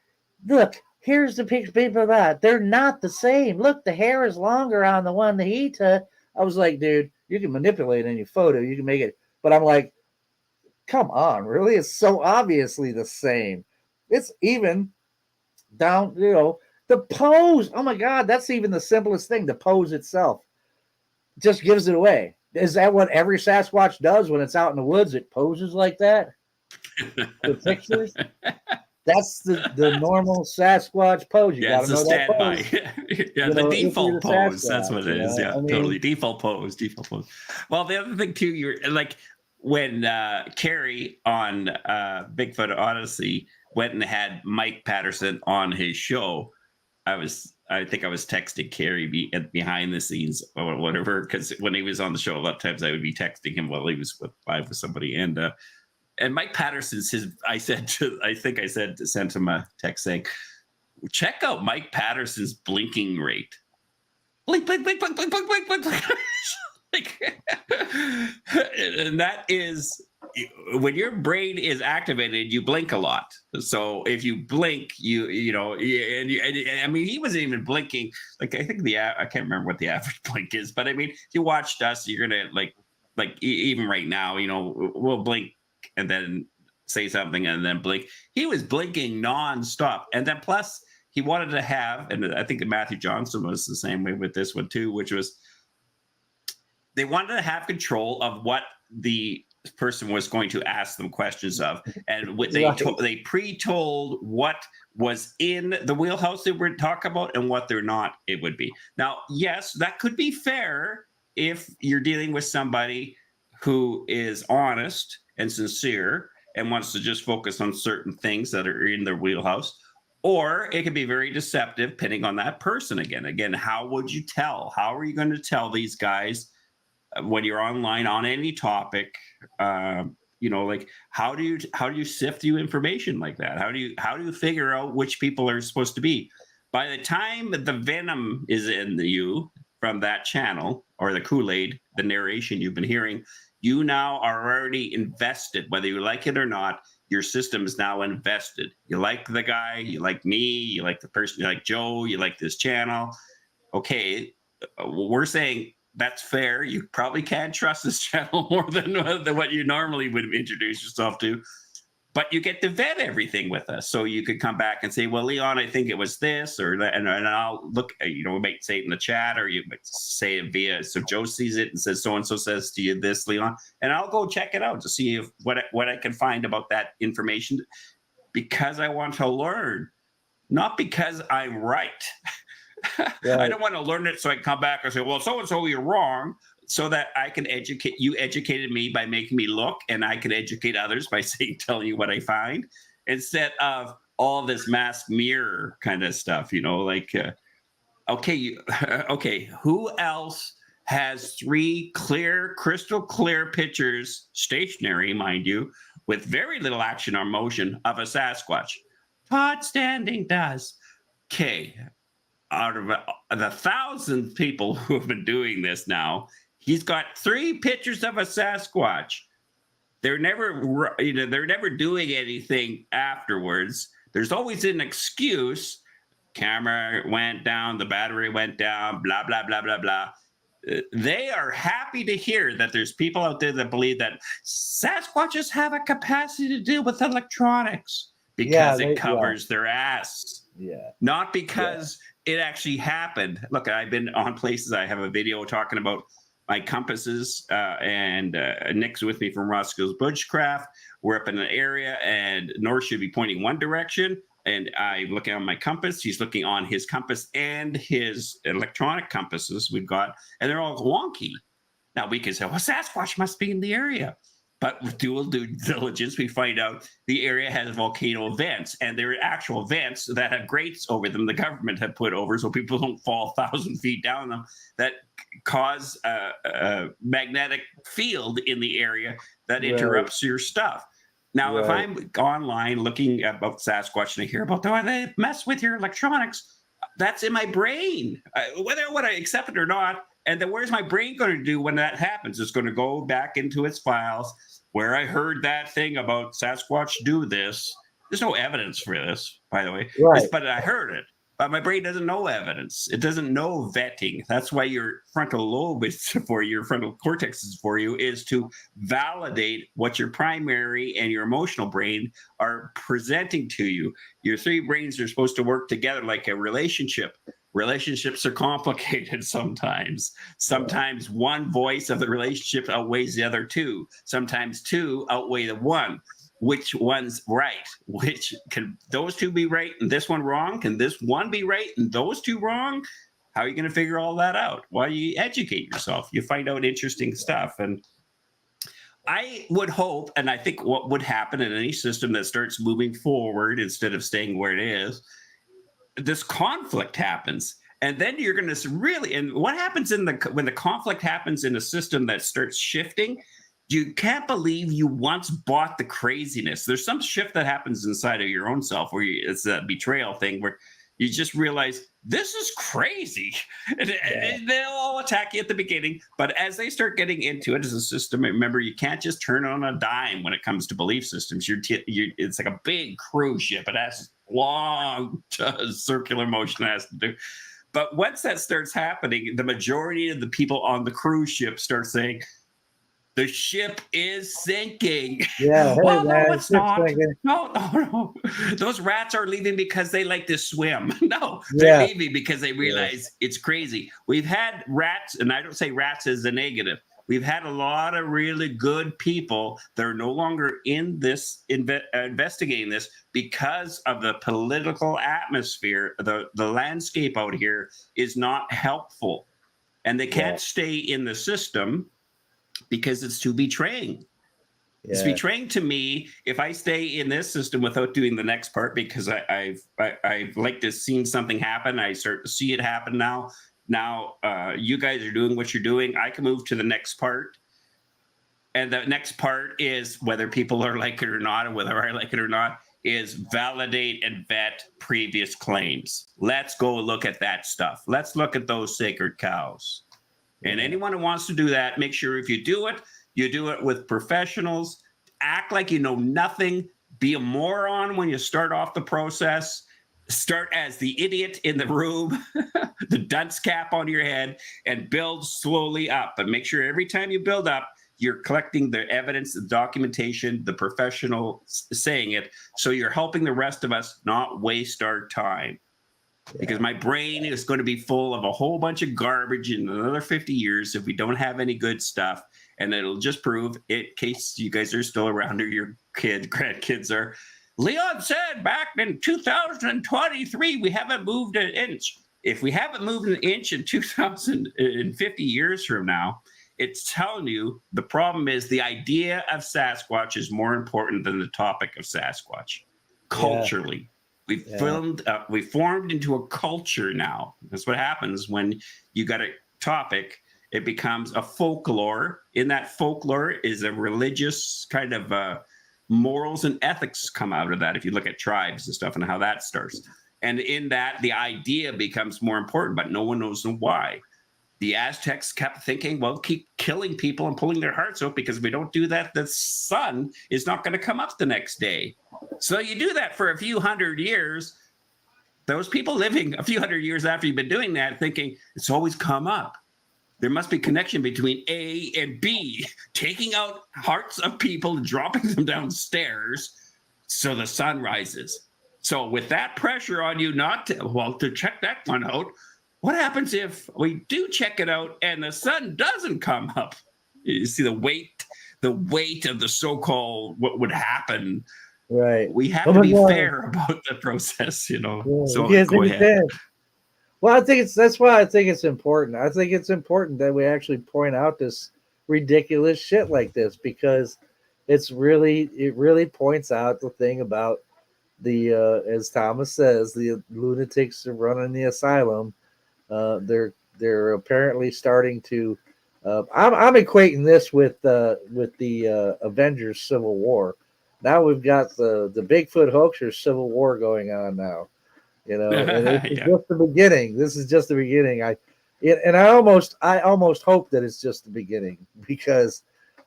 look, here's the picture of that. They're not the same. Look, the hair is longer on the one that he took. I was like, dude, you can manipulate any photo. You can make it. But I'm like, come on, really? It's so obviously the same. It's even down, the pose. Oh my God, that's even the simplest thing. The pose itself just gives it away. Is that what every Sasquatch does when it's out in the woods? It poses like that? The pictures? That's the normal Sasquatch pose. You got to know that pose. The default pose. That's what it is. Yeah, totally. Default pose. Well, the other thing too, you're like when Carrie on Bigfoot Odyssey went and had Mike Patterson on his show. I think I was texting Carrie behind the scenes or whatever, because when he was on the show, a lot of times I would be texting him while he was live with somebody. And Mike Patterson's I think I said to send him a text saying, check out Mike Patterson's blinking rate. Blink, blink, blink, blink, blink, blink, blink, blink, blink. And that is, when your brain is activated, you blink a lot. So if you blink, I mean, he wasn't even blinking. Like, I think I can't remember what the average blink is, but I mean, if you watched us, you're gonna like even right now, we'll blink and then say something and then blink. He was blinking nonstop, and then plus he wanted to have, and I think Matthew Johnson was the same way with this one too, which was they wanted to have control of what the person was going to ask them questions of, and they pre-told what was in the wheelhouse they were talking about and what they're not. It would be. Now, yes, that could be fair if you're dealing with somebody who is honest and sincere and wants to just focus on certain things that are in their wheelhouse, or it can be very deceptive depending on that person. Again, how would you tell? How are you going to tell these guys when you're online on any topic? Like how do you sift through information like that? How do you figure out which people are supposed to be? By the time the venom is in you from that channel, or the Kool-Aid, the narration you've been hearing, you now are already invested, whether you like it or not. Your system is now invested. You like the guy, you like me, you like the person, you like Joe, you like this channel. Okay, we're saying that's fair. You probably can't trust this channel more than what you normally would introduce yourself to. But you get to vet everything with us. So you could come back and say, well, Leon, I think it was this or that. And I'll look, we might say it in the chat, or you might say it via, so Joe sees it and says, so-and-so says to you this, Leon. And I'll go check it out to see what I can find about that information, because I want to learn, not because I'm right. Right. I don't want to learn it so I can come back and say, well, so-and-so, you're wrong. So that I can educate you. Educated me by making me look, and I can educate others by telling you what I find, instead of all this mask mirror kind of stuff. Okay, who else has 3 crystal clear pictures, stationary, mind you, with very little action or motion of a Sasquatch? Todd Standing does. Okay, out of the 1,000 people who have been doing this now, he's got 3 pictures of a Sasquatch. They're never doing anything afterwards. There's always an excuse. Camera went down, the battery went down, blah, blah, blah, blah, blah. They are happy to hear that there's people out there that believe that Sasquatches have a capacity to deal with electronics because it covers their ass. Yeah. Not because it actually happened. Look, I've been on places. I have a video talking about my compasses, and Nick's with me from Roscoe's Bushcraft. We're up in an area, and North should be pointing one direction, and I'm looking on my compass. He's looking on his compass and his electronic compasses we've got, and they're all wonky. Now we can say, well, Sasquatch must be in the area. But with due diligence, we find out the area has volcano vents, and there are actual vents that have grates over them the government have put over so people don't fall 1,000 feet down them, that cause a magnetic field in the area that interrupts your stuff. Now, if I'm online looking about Sasquatch and I hear about, oh, they mess with your electronics, that's in my brain. Whether I accept it or not, and then where's my brain going to do when that happens? It's going to go back into its files where I heard that thing about Sasquatch do this. There's no evidence for this, by the way. Right. But I heard it. But my brain doesn't know evidence. It doesn't know vetting. That's why your frontal lobe is for you, your frontal cortex is for you, is to validate what your primary and your emotional brain are presenting to you. Your three brains are supposed to work together like a relationship. Relationships are complicated sometimes. Sometimes one voice of the relationship outweighs the other two. Sometimes two outweigh the one. Which one's right? Which can those two be right and this one wrong? Can this one be right and those two wrong? How are you going to figure all that out? Well, you educate yourself. You find out interesting stuff. And I would hope, and I think what would happen in any system that starts moving forward instead of staying where it is, this conflict happens. And then you're going to really, and what happens when the conflict happens in a system that starts shifting, you can't believe you once bought the craziness. There's some shift that happens inside of your own self where it's a betrayal thing where you just realize this is crazy. And they'll all attack you at the beginning. But as they start getting into it as a system, remember, you can't just turn on a dime when it comes to belief systems. It's like a big cruise ship. It has long circular motion it has to do. But once that starts happening, the majority of the people on the cruise ship start saying, the ship is sinking. Yeah. Hey, well, man, no, it's not. sinking. No. Those rats are leaving because they like to swim. No, they're leaving because they realize it's crazy. We've had rats, and I don't say rats as a negative. We've had a lot of really good people that are no longer in this investigating this because of the political atmosphere. The landscape out here is not helpful, and they can't stay in the system because it's too betraying. Yeah. It's betraying to me if I stay in this system without doing the next part, because I've like to see something happen. I start to see it happen now. Now you guys are doing what you're doing. I can move to the next part. And the next part is, whether people are like it or not, and whether I like it or not, is validate and vet previous claims. Let's go look at that stuff. Let's look at those sacred cows. And anyone who wants to do that, make sure if you do it with professionals. Act like you know nothing. Be a moron when you start off the process. Start as the idiot in the room, the dunce cap on your head, and build slowly up. And make sure every time you build up, you're collecting the evidence, the documentation, the professional saying it. So you're helping the rest of us not waste our time. Because my brain is going to be full of a whole bunch of garbage in another 50 years if we don't have any good stuff. And it'll just prove it, in case you guys are still around or your grandkids are. Leon said back in 2023, we haven't moved an inch. If we haven't moved an inch in 2050 years from now, it's telling you the problem is the idea of Sasquatch is more important than the topic of Sasquatch culturally. We formed into a culture now. That's what happens when you got a topic. It becomes a folklore. In that folklore is a religious kind of morals and ethics come out of that. If you look at tribes and stuff and how that starts. And in that, the idea becomes more important, but no one knows why. The Aztecs kept thinking, well, keep killing people and pulling their hearts out, because if we don't do that, the sun is not going to come up the next day. So you do that for a few hundred years. Those people living a few hundred years after you've been doing that thinking it's always come up. There must be connection between A and B, taking out hearts of people and dropping them downstairs so the sun rises. So with that pressure on you not to check that one out, what happens if we do check it out and the sun doesn't come up? You see the weight of the so-called what would happen. Right. We have Oh to my be God. fair about the process, Yeah, So you can't go think ahead. it. Well, that's why I think it's important. I think it's important that we actually point out this ridiculous shit like this, because it really points out the thing about the as Thomas says, the lunatics are running the asylum. They're apparently starting to. I'm equating this with the Avengers Civil War. Now we've got the Bigfoot hoaxer Civil War going on now. And this is Yeah. just the beginning. This is just the beginning. I almost hope that it's just the beginning, because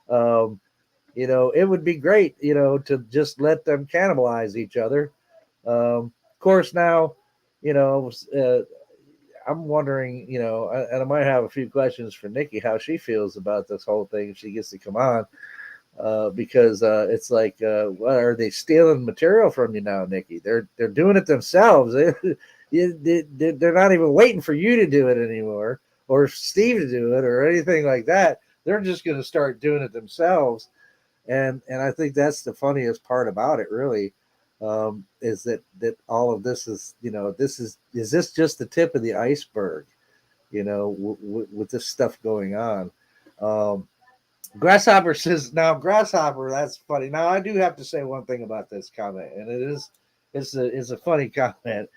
it would be great, to just let them cannibalize each other. Of course, now, you know, uh, I'm wondering, and I might have a few questions for Nikki, how she feels about this whole thing if she gets to come on, because it's like, what are they stealing material from you now, Nikki? They're doing it themselves. They're not even waiting for you to do it anymore, or Steve to do it, or anything like that. They're just going to start doing it themselves, and I think that's the funniest part about it, really, is that all of this is, is this just the tip of the iceberg, with this stuff going on. Um, Grasshopper says, now Grasshopper, that's funny. Now I do have to say one thing about this comment, and it's a funny comment.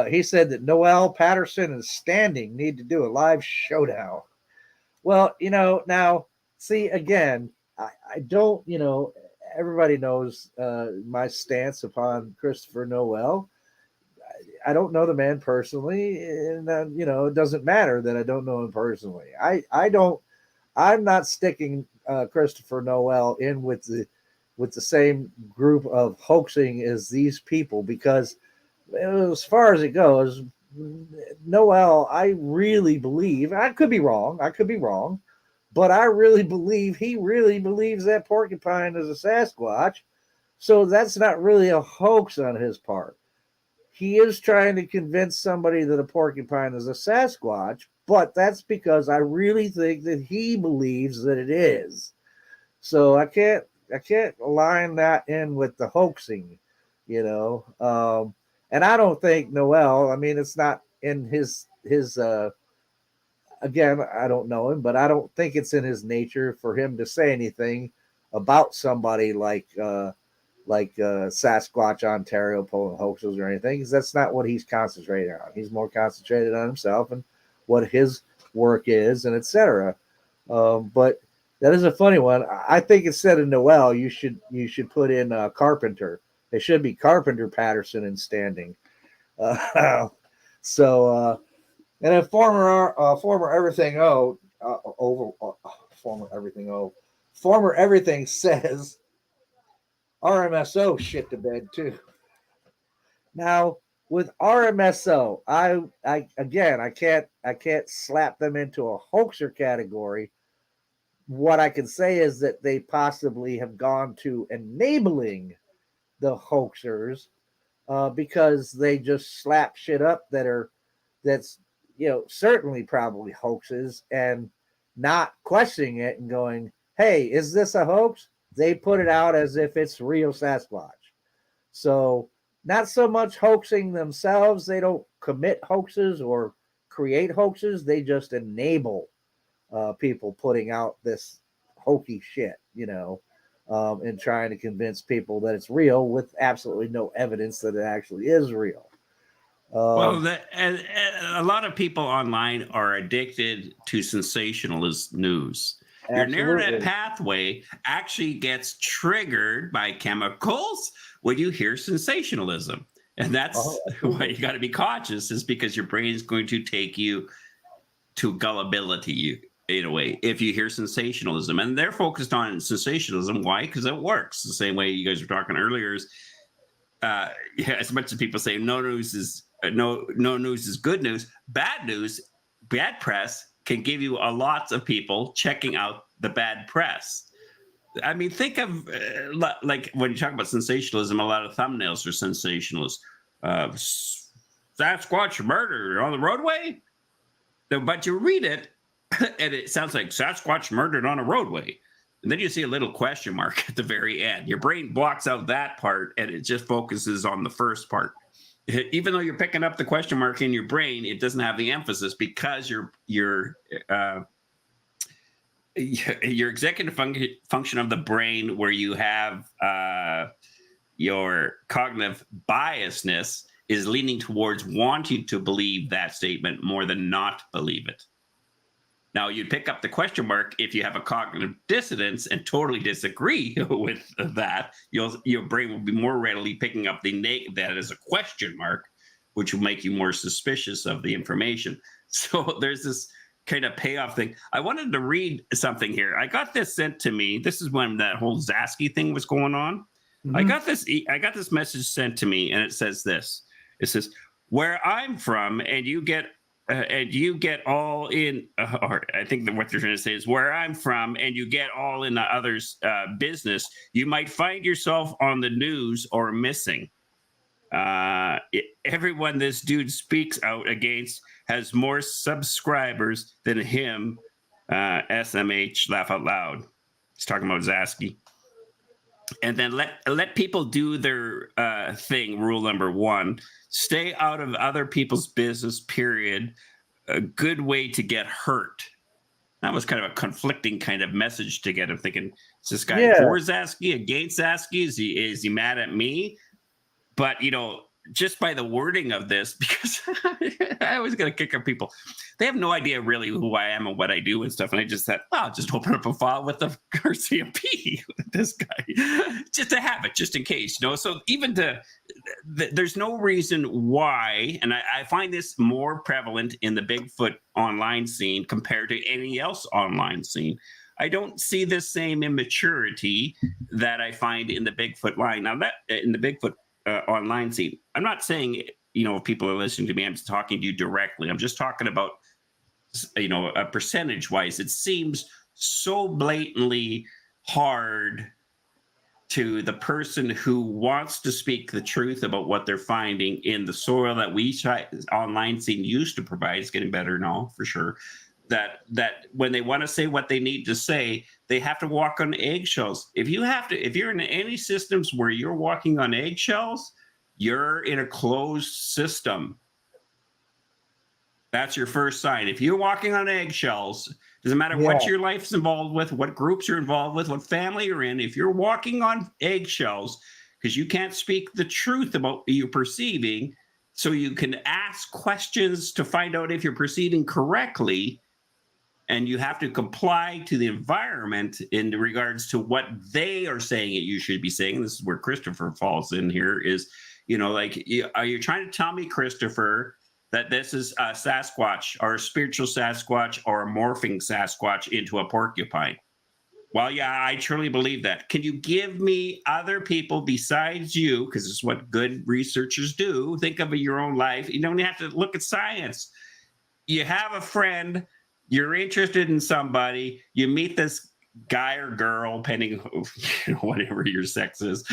He said that Noel, Patterson, and Standing need to do a live showdown. Well, now, see, again, I don't, everybody knows my stance upon Christopher Noel. I don't know the man personally, and it doesn't matter that I don't know him personally. I'm not sticking Christopher Noel in with the same group of hoaxing as these people, because as far as it goes, Noel, I really believe, I could be wrong, but I really believe he really believes that porcupine is a Sasquatch. So that's not really a hoax on his part. He is trying to convince somebody that a porcupine is a Sasquatch, but that's because I really think that he believes that it is. So I can't align that in with the hoaxing, and I don't think Noel. I mean, it's not in his. Again, I don't know him, but I don't think it's in his nature for him to say anything about somebody like Sasquatch Ontario pulling hoaxes or anything, because that's not what he's concentrating on. He's more concentrated on himself and what his work is, and etc. But that is a funny one. I think instead of Noel, you should put in Carpenter. It should be Carpenter, Patterson, and Standing. So and then former everything former everything says RMSO shit to bed too. Now with RMSO, I can't slap them into a hoaxer category. What I can say is that they possibly have gone to enabling the hoaxers, because they just slap shit up that's certainly probably hoaxes, and not questioning it and going, hey, is this a hoax? They put it out as if it's real Sasquatch. So not so much hoaxing themselves. They don't commit hoaxes or create hoaxes. They just enable people putting out this hokey shit, and trying to convince people that it's real with absolutely no evidence that it actually is real. Well, a lot of people online are addicted to sensationalist news. Your neural Absolutely. pathway actually gets triggered by chemicals when you hear sensationalism. And that's why you got to be cautious, is because your brain is going to take you to gullibility in a way if you hear sensationalism. And they're focused on sensationalism. Why? Because it works. The same way you guys were talking earlier is, as much as people say no news is good news, bad press can give you a lots of people checking out the bad press. I mean, think of like when you talk about sensationalism, a lot of thumbnails are sensationalist. Sasquatch murder on the roadway. But you read it, and it sounds like Sasquatch murdered on a roadway. And then you see a little question mark at the very end. Your brain blocks out that part, and it just focuses on the first part. Even though you're picking up the question mark in your brain, it doesn't have the emphasis because your executive function of the brain, where you have your cognitive biasness, is leaning towards wanting to believe that statement more than not believe it. Now, you'd pick up the question mark if you have a cognitive dissonance and totally disagree with that. Your brain will be more readily picking up that as a question mark, which will make you more suspicious of the information. So there's this kind of payoff thing. I wanted to read something here. I got this sent to me. This is when that whole Zasky thing was going on. Mm-hmm. I got this message sent to me, and it says this. It says, "Where I'm from, and you get all in." Or I think that what they're trying to say is, "Where I'm from, and you get all in the others' business, you might find yourself on the news or missing. Everyone this dude speaks out against has more subscribers than him." SMH, laugh out loud. He's talking about Zasky. And then let people do their thing. Rule number 1: stay out of other people's business, period. A good way to get hurt. That was kind of a conflicting kind of message to get. I'm thinking, is this guy for Zasky, against Zasky? Is he mad at me? But, just by the wording of this, because I always got to kick up people. They have no idea really who I am and what I do and stuff. And I just said, I'll just open up a file with the RCMP with this guy, just to have it, just in case, So even there's no reason why, and I find this more prevalent in the Bigfoot online scene compared to any else online scene. I don't see the same immaturity that I find in the Bigfoot line. Now, that in the Bigfoot online scene, I'm not saying, if people are listening to me, I'm just talking to you directly. I'm just talking about, a percentage wise. It seems so blatantly hard to the person who wants to speak the truth about what they're finding in the soil that online scene used to provide. It's getting better now, for sure. That when they want to say what they need to say, they have to walk on eggshells. If you're in any systems where you're walking on eggshells, you're in a closed system. That's your first sign. If you're walking on eggshells, doesn't matter what your life's involved with, what groups you're involved with, what family you're in, if you're walking on eggshells, because you can't speak the truth about what you're perceiving, so you can ask questions to find out if you're perceiving correctly, and you have to comply to the environment in regards to what they are saying that you should be saying. This is where Christopher falls in here is, are you trying to tell me, Christopher, that this is a Sasquatch or a spiritual Sasquatch or a morphing Sasquatch into a porcupine? Well, yeah, I truly believe that. Can you give me other people besides you? Because it's what good researchers do. Think of your own life. You don't have to look at science. You have a friend. You're interested in somebody. You meet this guy or girl, depending whatever your sex is,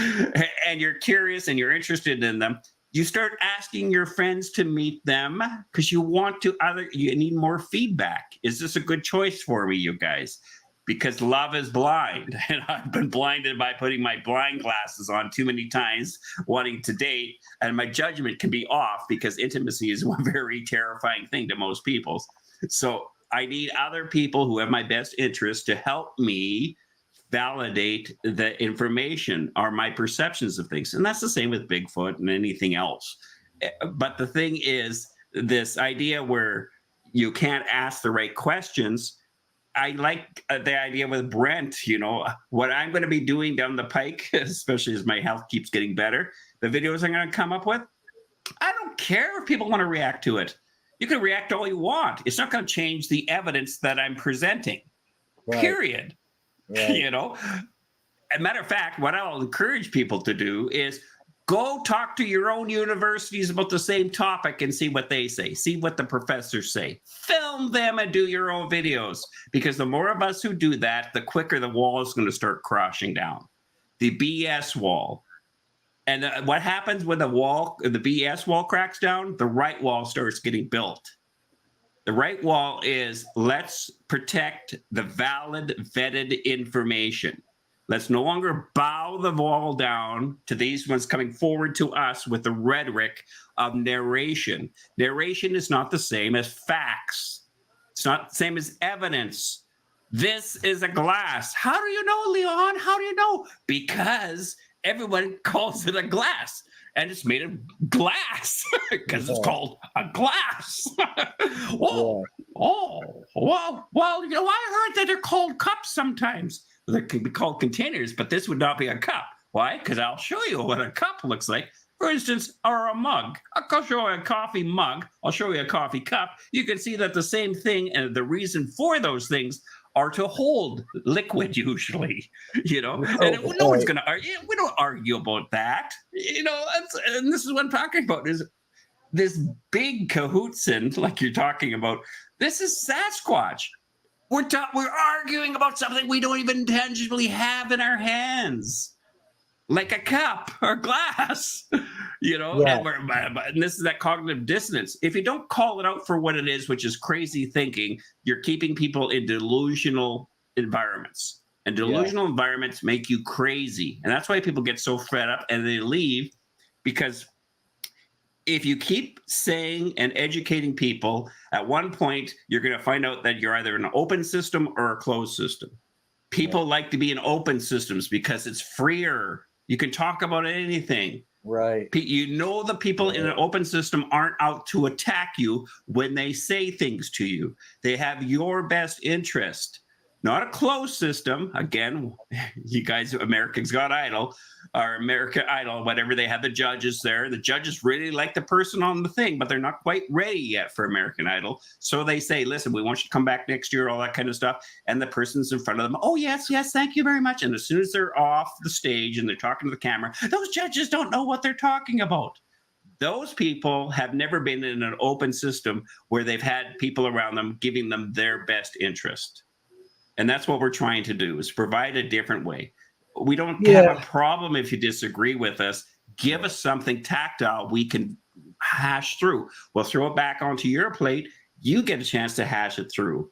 and you're curious and you're interested in them. You start asking your friends to meet them because you need more feedback. Is this a good choice for me, you guys? Because love is blind, and I've been blinded by putting my blind glasses on too many times, wanting to date, and my judgment can be off because intimacy is a very terrifying thing to most people. So I need other people who have my best interest to help me validate the information or my perceptions of things. And that's the same with Bigfoot and anything else. But the thing is, this idea where you can't ask the right questions, I like the idea with Brent, what I'm going to be doing down the pike, especially as my health keeps getting better, the videos I'm going to come up with, I don't care if people want to react to it. You can react all you want. It's not going to change the evidence that I'm presenting, period. Right. As a matter of fact, what I'll encourage people to do is Go talk to your own universities about the same topic and see what they say. See what the professors say. Film them and do your own videos. Because the more of us who do that, the quicker the wall is going to start crashing down. The BS wall. And what happens when the BS wall cracks down? The right wall starts getting built. The right wall is, let's protect the valid, vetted information. Let's no longer bow the wall down to these ones coming forward to us with the rhetoric of narration. Narration is not the same as facts. It's not the same as evidence. This is a glass. How do you know, Leon? How do you know? Because everyone calls it a glass. And it's made of glass because it's called a glass. Well, you know, I heard that they're called cups sometimes. They can be called containers, but this would not be a cup. Why? Because I'll show you what a cup looks like. For instance, or a mug. I'll show you a coffee mug. I'll show you a coffee cup. You can see that the same thing, and the reason for those things are to hold liquid usually, you know, and no one's going to argue. We don't argue about that, you know, and this is what I'm talking about is this big cahootsin, like you're talking about. This is Sasquatch. We're arguing about something we don't even tangibly have in our hands, like a cup or glass, you know, and this is that cognitive dissonance. If you don't call it out for what it is, which is crazy thinking, you're keeping people in delusional environments, and delusional environments make you crazy. And that's why people get so fed up and they leave, because if you keep saying and educating people, at one point, you're going to find out that you're either an open system or a closed system. People like to be in open systems because it's freer. You can talk about anything. Right. You know, the people in an open system aren't out to attack you when they say things to you. They have your best interest, not a closed system. Again, you guys, Americans Got Idol, or American Idol, whatever, they have the judges there. The judges really like the person on the thing, but they're not quite ready yet for American Idol. So they say, listen, we want you to come back next year, all that kind of stuff. And the person's in front of them. Oh, yes, thank you very much. And as soon as they're off the stage and they're talking to the camera, those judges don't know what they're talking about. Those people have never been in an open system where they've had people around them giving them their best interest. And that's what we're trying to do, is provide a different way. We don't have a problem if you disagree with us. Give us something tactile we can hash through. We'll throw it back onto your plate. You get a chance to hash it through.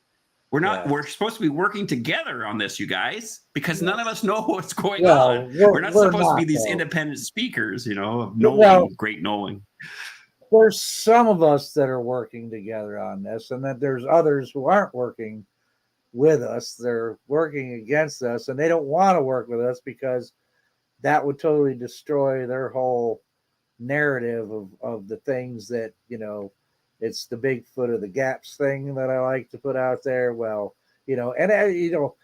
We're supposed to be working together on this, you guys, because none of us know what's going on. We're not supposed to be these independent speakers, you know, of knowing, great knowing. There's some of us that are working together on this, and that there's others who aren't working with us. They're working against us, and they don't want to work with us because that would totally destroy their whole narrative of the things that, you know, it's the Bigfoot of the gaps thing that I like to put out there. Well, you know, and you know,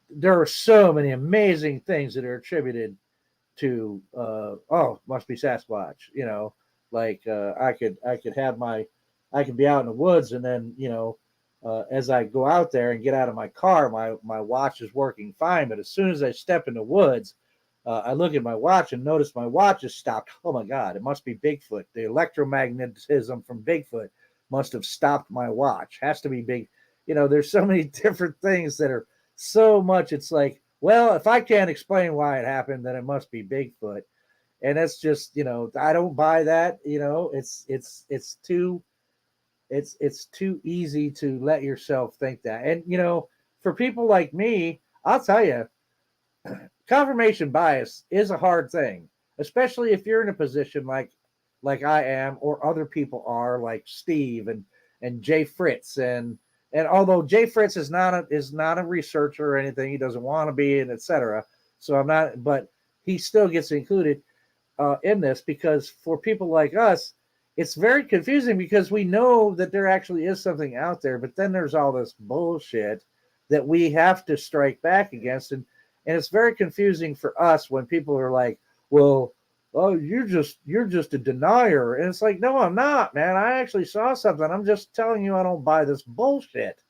there are so many amazing things that are attributed to must be Sasquatch, you know, like I could be out in the woods, and then, you know, as I go out there and get out of my car, my watch is working fine. But as soon as I step in the woods, I look at my watch and notice my watch has stopped. Oh my God, it must be Bigfoot. The electromagnetism from Bigfoot must have stopped my watch. Has to be big. You know, there's so many different things that are so much. It's like, well, if I can't explain why it happened, then it must be Bigfoot. And that's just, you know, I don't buy that. You know, it's too easy to let yourself think that. And, you know, for people like me, I'll tell you, confirmation bias is a hard thing, especially if you're in a position like I am, or other people are, like Steve and Jay Fritz. And although Jay Fritz is not a researcher or anything, he doesn't want to be, and etc. So I'm not, but he still gets included in this, because for people like us, it's very confusing because we know that there actually is something out there, but then there's all this bullshit that we have to strike back against. And it's very confusing for us when people are like, well, oh, you're just a denier. And it's like, no, I'm not, man. I actually saw something. I'm just telling you I don't buy this bullshit.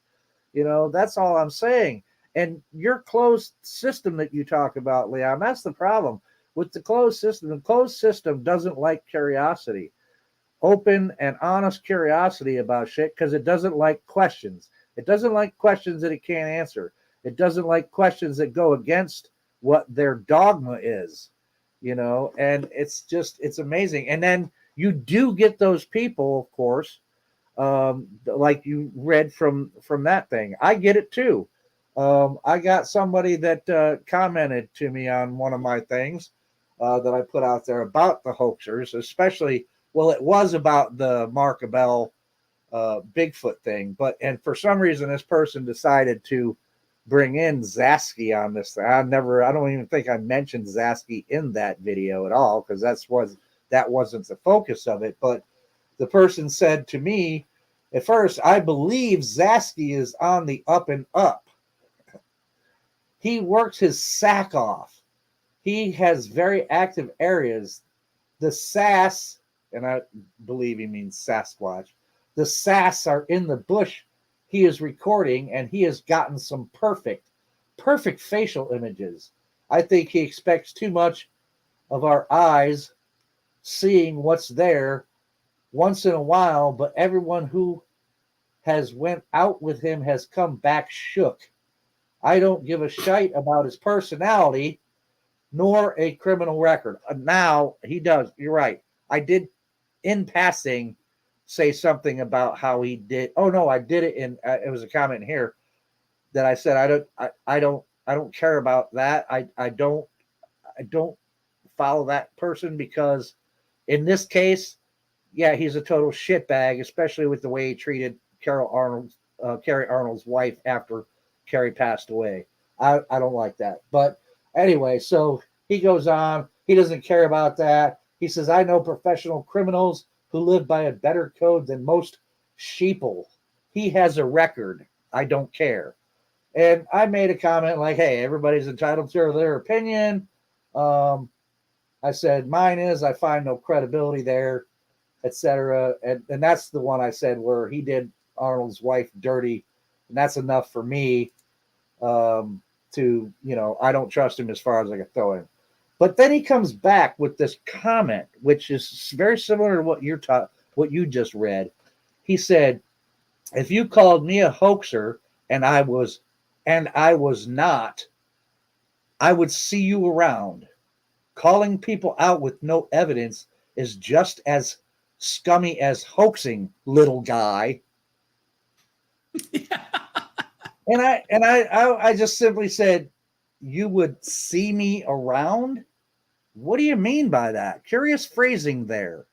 You know, that's all I'm saying. And your closed system that you talk about, Leon, that's the problem. with the closed system. The closed system doesn't like curiosity, open and honest curiosity about shit, because it doesn't like questions. It doesn't like questions that it can't answer. It doesn't like questions that go against what their dogma is, and it's amazing. And then you do get those people, of course, like you read from that thing. I get it too. I got somebody that commented to me on one of my things that I put out there about the hoaxers, especially. Well, it was about the Mark Abel Bigfoot thing, and for some reason, this person decided to bring in Zasky on this thing. I don't even think I mentioned Zasky in that video at all, because that wasn't the focus of it. But the person said to me, at first, I believe Zasky is on the up and up. He works his sack off. He has very active areas. The sass, and I believe he means Sasquatch, the sass are in the bush he is recording, and he has gotten some perfect facial images. I think he expects too much of our eyes seeing what's there once in a while, but everyone who has went out with him has come back shook. I don't give a shite about his personality nor a criminal record. Now he does. You're right. I did in passing say something about how he did. Oh no, I did it in. It was a comment here that I said I don't care about that. I don't follow that person, because in this case, yeah, he's a total shitbag, especially with the way he treated Carrie Arnold's wife after Carrie passed away. I don't like that. But anyway, so he goes on. He doesn't care about that. He says, I know professional criminals who live by a better code than most sheeple. He has a record. I don't care. And I made a comment like, hey, everybody's entitled to their opinion. I said, mine is, I find no credibility there, etc. And that's the one I said where he did Arnold's wife dirty. And that's enough for me to, I don't trust him as far as I can throw him. But then he comes back with this comment, which is very similar to what you just read. He said, if you called me a hoaxer and I was not, I would see you around. Calling people out with no evidence is just as scummy as hoaxing, little guy. And I just simply said, you would see me around? What do you mean by that? Curious phrasing there.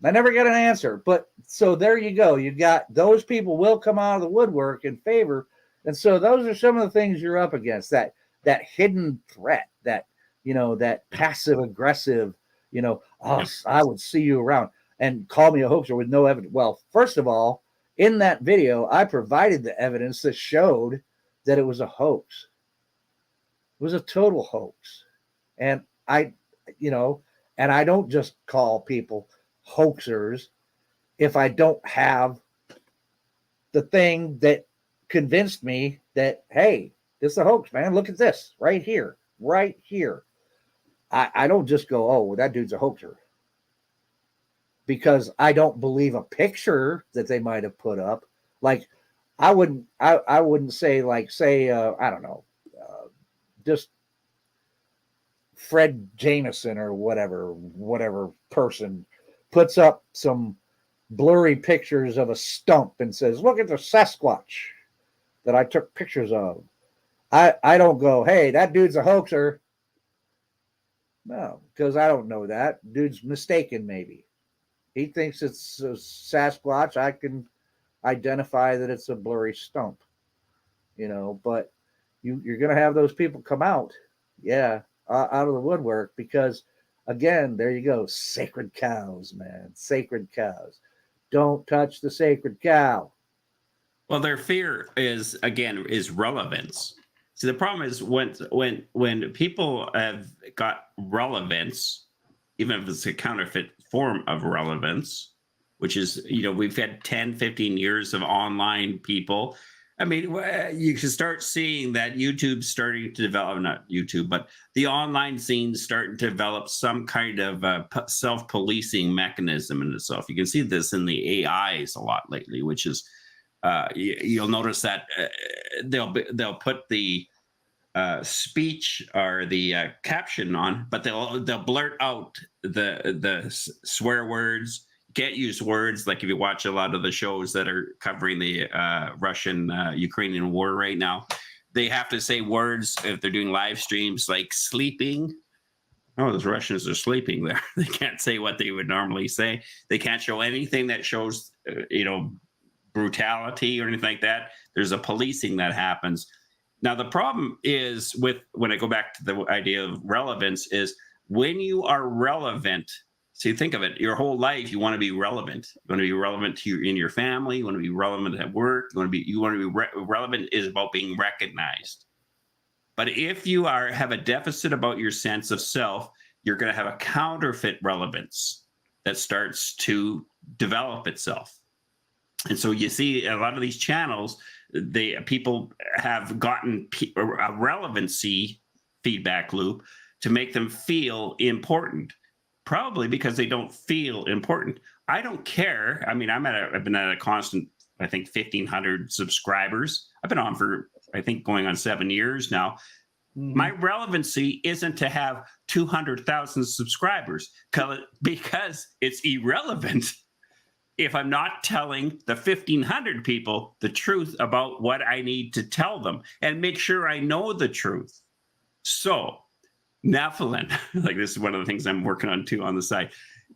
I never got an answer, but so there you go. You got those people will come out of the woodwork in favor. And so those are some of the things you're up against, that hidden threat, that passive aggressive, I would see you around and call me a hoaxer with no evidence. Well, first of all, in that video, I provided the evidence that showed that it was a hoax. It was a total hoax. And I don't just call people hoaxers if I don't have the thing that convinced me that, hey, this is a hoax, man. Look at this right here. I don't just go, oh, well, that dude's a hoaxer, because I don't believe a picture that they might have put up. Like, I wouldn't say, like, say, I don't know, just Fred Jameson or whatever person puts up some blurry pictures of a stump and says, look at the Sasquatch that I took pictures of. I don't go, hey, that dude's a hoaxer. No, because I don't know that. Dude's mistaken, maybe. He thinks it's a Sasquatch. I can identify that it's a blurry stump. But you're going to have those people come out. Yeah. Out of the woodwork, because again, there you go. Sacred cows, man. Sacred cows. Don't touch the sacred cow. Well, their fear is relevance. See, the problem is when people have got relevance, even if it's a counterfeit form of relevance, which is, we've had 10, 15 years of online people. I mean, you can start seeing that YouTube's starting to develop, not YouTube, but the online scene's starting to develop some kind of self-policing mechanism in itself. You can see this in the AIs a lot lately, which is, you'll notice that they'll put the speech or the caption on, but they'll blurt out the swear words. Can't use words like if you watch a lot of the shows that are covering the Russian Ukrainian war right now, they have to say words if they're doing live streams like sleeping. Oh, those Russians are sleeping there. They can't say what they would normally say. They can't show anything that shows brutality or anything like that. There's a policing that happens. Now the problem is with, when I go back to the idea of relevance, is when you are relevant. So you think of it, your whole life, you want to be relevant. You want to be relevant to in your family. You want to be relevant at work. You want to be relevant is about being recognized. But if you have a deficit about your sense of self, you're going to have a counterfeit relevance that starts to develop itself. And so you see a lot of these channels, people have gotten a relevancy feedback loop to make them feel important. Probably because they don't feel important. I don't care. I mean, I've been at a constant, I think, 1,500 subscribers. I've been on for, I think, going on 7 years now. Mm-hmm. My relevancy isn't to have 200,000 subscribers because it's irrelevant if I'm not telling the 1,500 people the truth about what I need to tell them and make sure I know the truth. So, Nephilim, like this is one of the things I'm working on too on the side.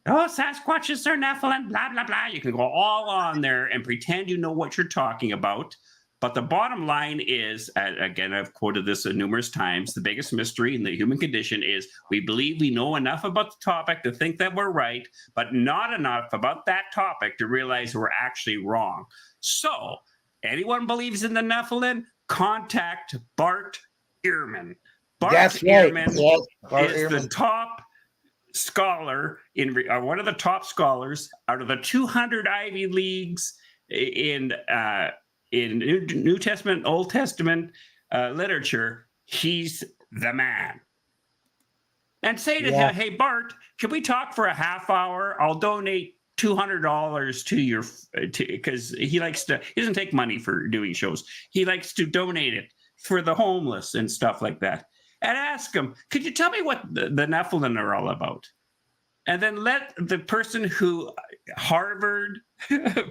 Oh, Sasquatches are Nephilim, blah, blah, blah. You can go all on there and pretend you know what you're talking about. But the bottom line is, again, I've quoted this numerous times, the biggest mystery in the human condition is we believe we know enough about the topic to think that we're right, but not enough about that topic to realize we're actually wrong. So, anyone believes in the Nephilim, contact Bart Ehrman. Bart Ehrman is the top scholar one of the top scholars out of the 200 Ivy Leagues in New Testament, Old Testament literature. He's the man. And say to him, "Hey Bart, can we talk for a half hour? I'll donate $200 to your because he doesn't take money for doing shows. He likes to donate it for the homeless and stuff like that." And ask him, could you tell me what the Nephilim are all about? And then let the person who Harvard,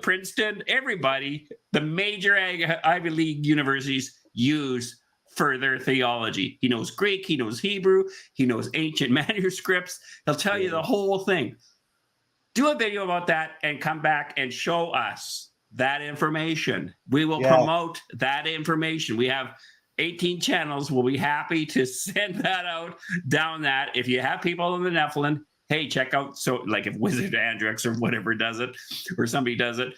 Princeton, everybody, the major Ivy League universities use for their theology. He knows Greek, he knows Hebrew, he knows ancient manuscripts. He'll tell you the whole thing. Do a video about that and come back and show us that information. We will promote that information. We have 18 channels. We'll be happy to send that out down that. If you have people in the Nephilim, hey, check out, so like if Wizard Andrex or whatever does it, or somebody does it,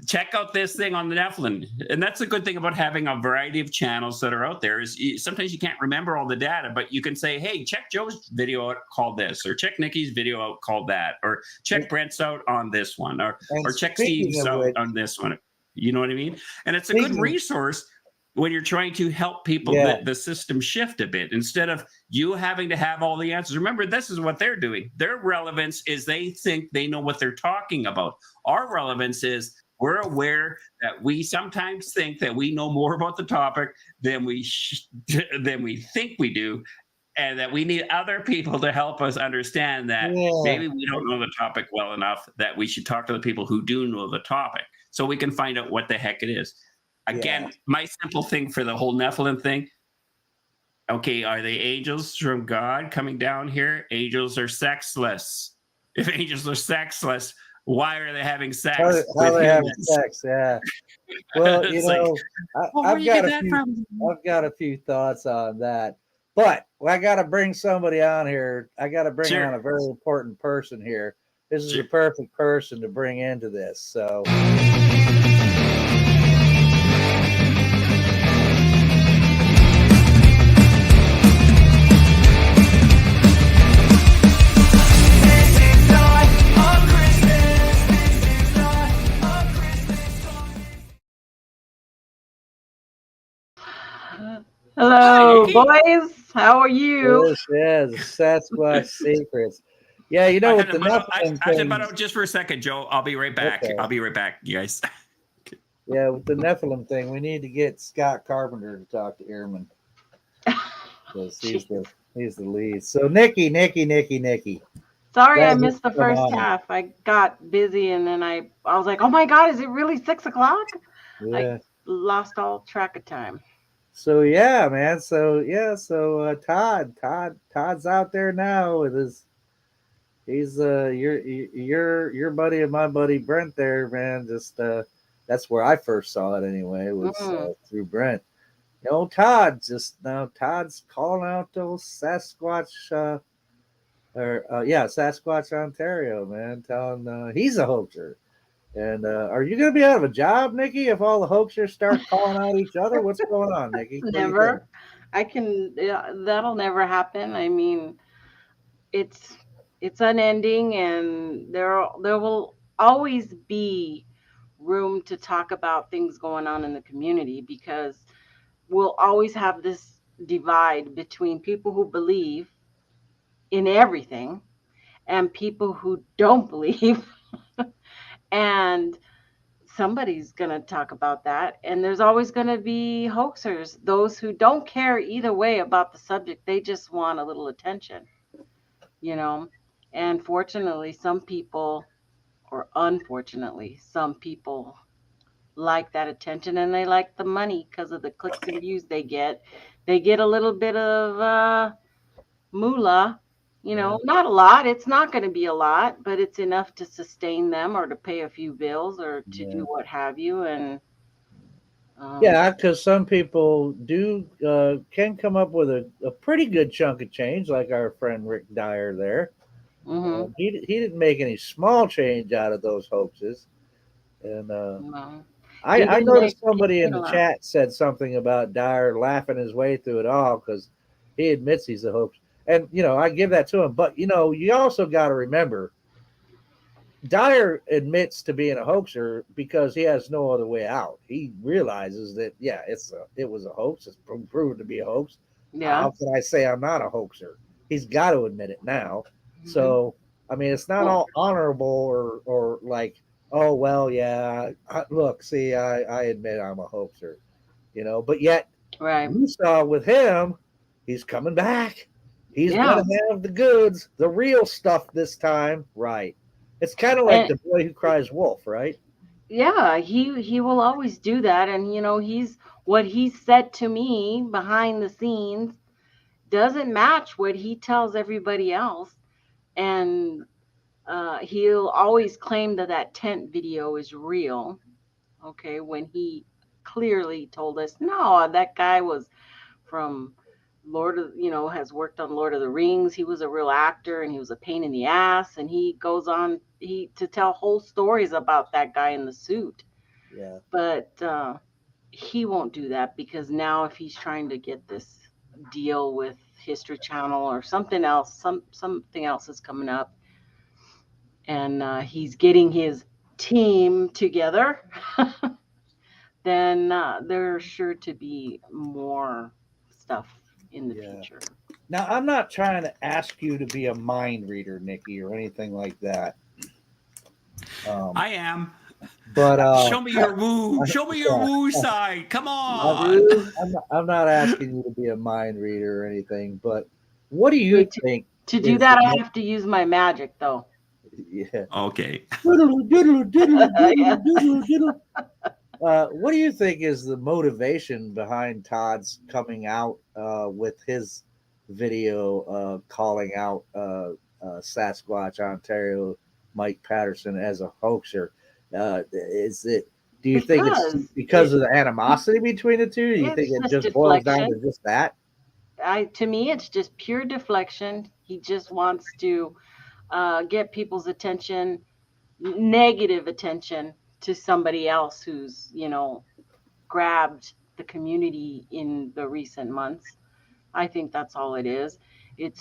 check out this thing on the Nephilim. And that's a good thing about having a variety of channels that are out there is sometimes you can't remember all the data, but you can say, hey, check Joe's video out called this, or check Nikki's video out called that, or check Brent's out on this one, or check Steve's out on this one. You know what I mean? And it's a good resource when you're trying to help people, the system shift a bit, instead of you having to have all the answers. Remember, this is what they're doing. Their relevance is they think they know what they're talking about. Our relevance is we're aware that we sometimes think that we know more about the topic than we think we do, and that we need other people to help us understand that maybe we don't know the topic well enough, that we should talk to the people who do know the topic so we can find out what the heck it is. Again, my simple thing for the whole Nephilim thing, okay, are they angels from God coming down here? Angels are sexless. If angels are sexless, why are they having sex? How are they having sex? Yeah. Well, I've got a few thoughts on that, but I got to bring somebody on here. I got to bring on a very important person here. This is the perfect person to bring into this. So. Hello, Nikki. boys. How are you? This is Sasquatch Secrets. Yeah, you I know, had with to the butt out, Nephilim I had to butt out things, just for a second, Joe. I'll be right back. okay. I'll be right back, you guys. Yeah, with the Nephilim thing, we need to get Scott Carpenter to talk to Ehrman because Jeez. he's the lead. So Nikki, Sorry, I glad you missed the come first on. half. I got busy, and then I was like, "Oh my God, is it really 6 o'clock?" I Yeah. lost all track of time. So yeah, man. Todd's out there now with his. He's your buddy and my buddy Brent there, man. Just that's where I first saw it anyway. Was Mm. through Brent. You know, Todd just now. Todd's calling out those Sasquatch. Sasquatch Ontario, man, telling he's a hoaxer. And are you going to be out of a job, Nikki, if all the hoaxers start calling out each other? What's going on, Nikki? What do you think? Never. Yeah, that'll never happen. I mean, it's it's unending, and there will always be room to talk about things going on in the community because we'll always have this divide between people who believe in everything and people who don't believe. And somebody's going to talk about that. And there's always going to be hoaxers, those who don't care either way about the subject. They just want a little attention, you know. And fortunately, some people, or unfortunately, some people like that attention and they like the money because of the clicks and views they get. They get a little bit of moolah, Yeah, not a lot. It's not going to be a lot, but it's enough to sustain them or to pay a few bills or to do yeah, what have you. And um, yeah. Because some people do can come up with a pretty good chunk of change, like our friend Rick Dyer there. mhm, He didn't make any small change out of those hoaxes, and well, he I didn't noticed make somebody in a the lot. chat said something about Dyer laughing his way through it all because he admits he's a hoax. And, I give that to him. But, you also got to remember Dyer admits to being a hoaxer because he has no other way out. He realizes that, yeah, it was a hoax. It's proven to be a hoax. Yeah. How can I say I'm not a hoaxer? He's got to admit it now. Mhm. So, I mean, it's not Well, all honorable or like, oh, well, yeah, look, see, I admit I'm a hoaxer, but yet right. you saw with him, he's coming back. He's going Yeah. to have the goods, the real stuff this time. Right. It's kind of like And the boy who cries wolf, right? yeah, he will always do that. And he's what he said to me behind the scenes doesn't match what he tells everybody else. And he'll always claim that that tent video is real. Okay, when he clearly told us, no, that guy was from has worked on Lord of the Rings. He was a real actor and he was a pain in the ass. And he goes on to tell whole stories about that guy in the suit. Yeah. But he won't do that because now if he's trying to get this deal with History Channel or something else, something else is coming up, and he's getting his team together, then there's sure to be more stuff in the Yeah. future. Now, I'm not trying to ask you to be a mind reader, Nikki, or anything like that. I am. But Show me your woo. Show me your yeah, woo side. Come I'm, on. I'm not asking you to be a mind reader or anything. But what do you Wait, think to do is that, I the have to use my magic, though. Okay. Yeah. What do you think is the motivation behind Todd's coming out with his video calling out Sasquatch Ontario Mike Patterson as a hoaxer? Is it? Do you think it's Because because of the animosity between the two? Do you think it's it just just boils down to deflection. just that? To me, it's just pure deflection. He just wants to get people's attention, negative attention, to somebody else who's, grabbed the community in the recent months. I think that's all it is.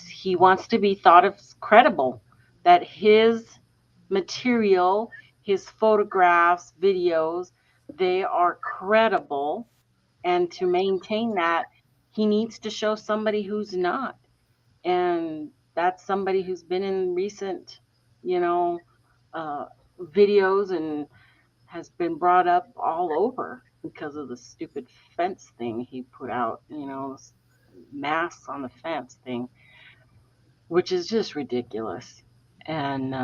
He wants to be thought of as credible, that his material, his photographs, videos, they are credible, And to maintain that, he needs to show somebody who's not. And that's somebody who's been in recent, you know, videos and has been brought up all over because of the stupid fence thing he put out, masks on the fence thing, which is just ridiculous. And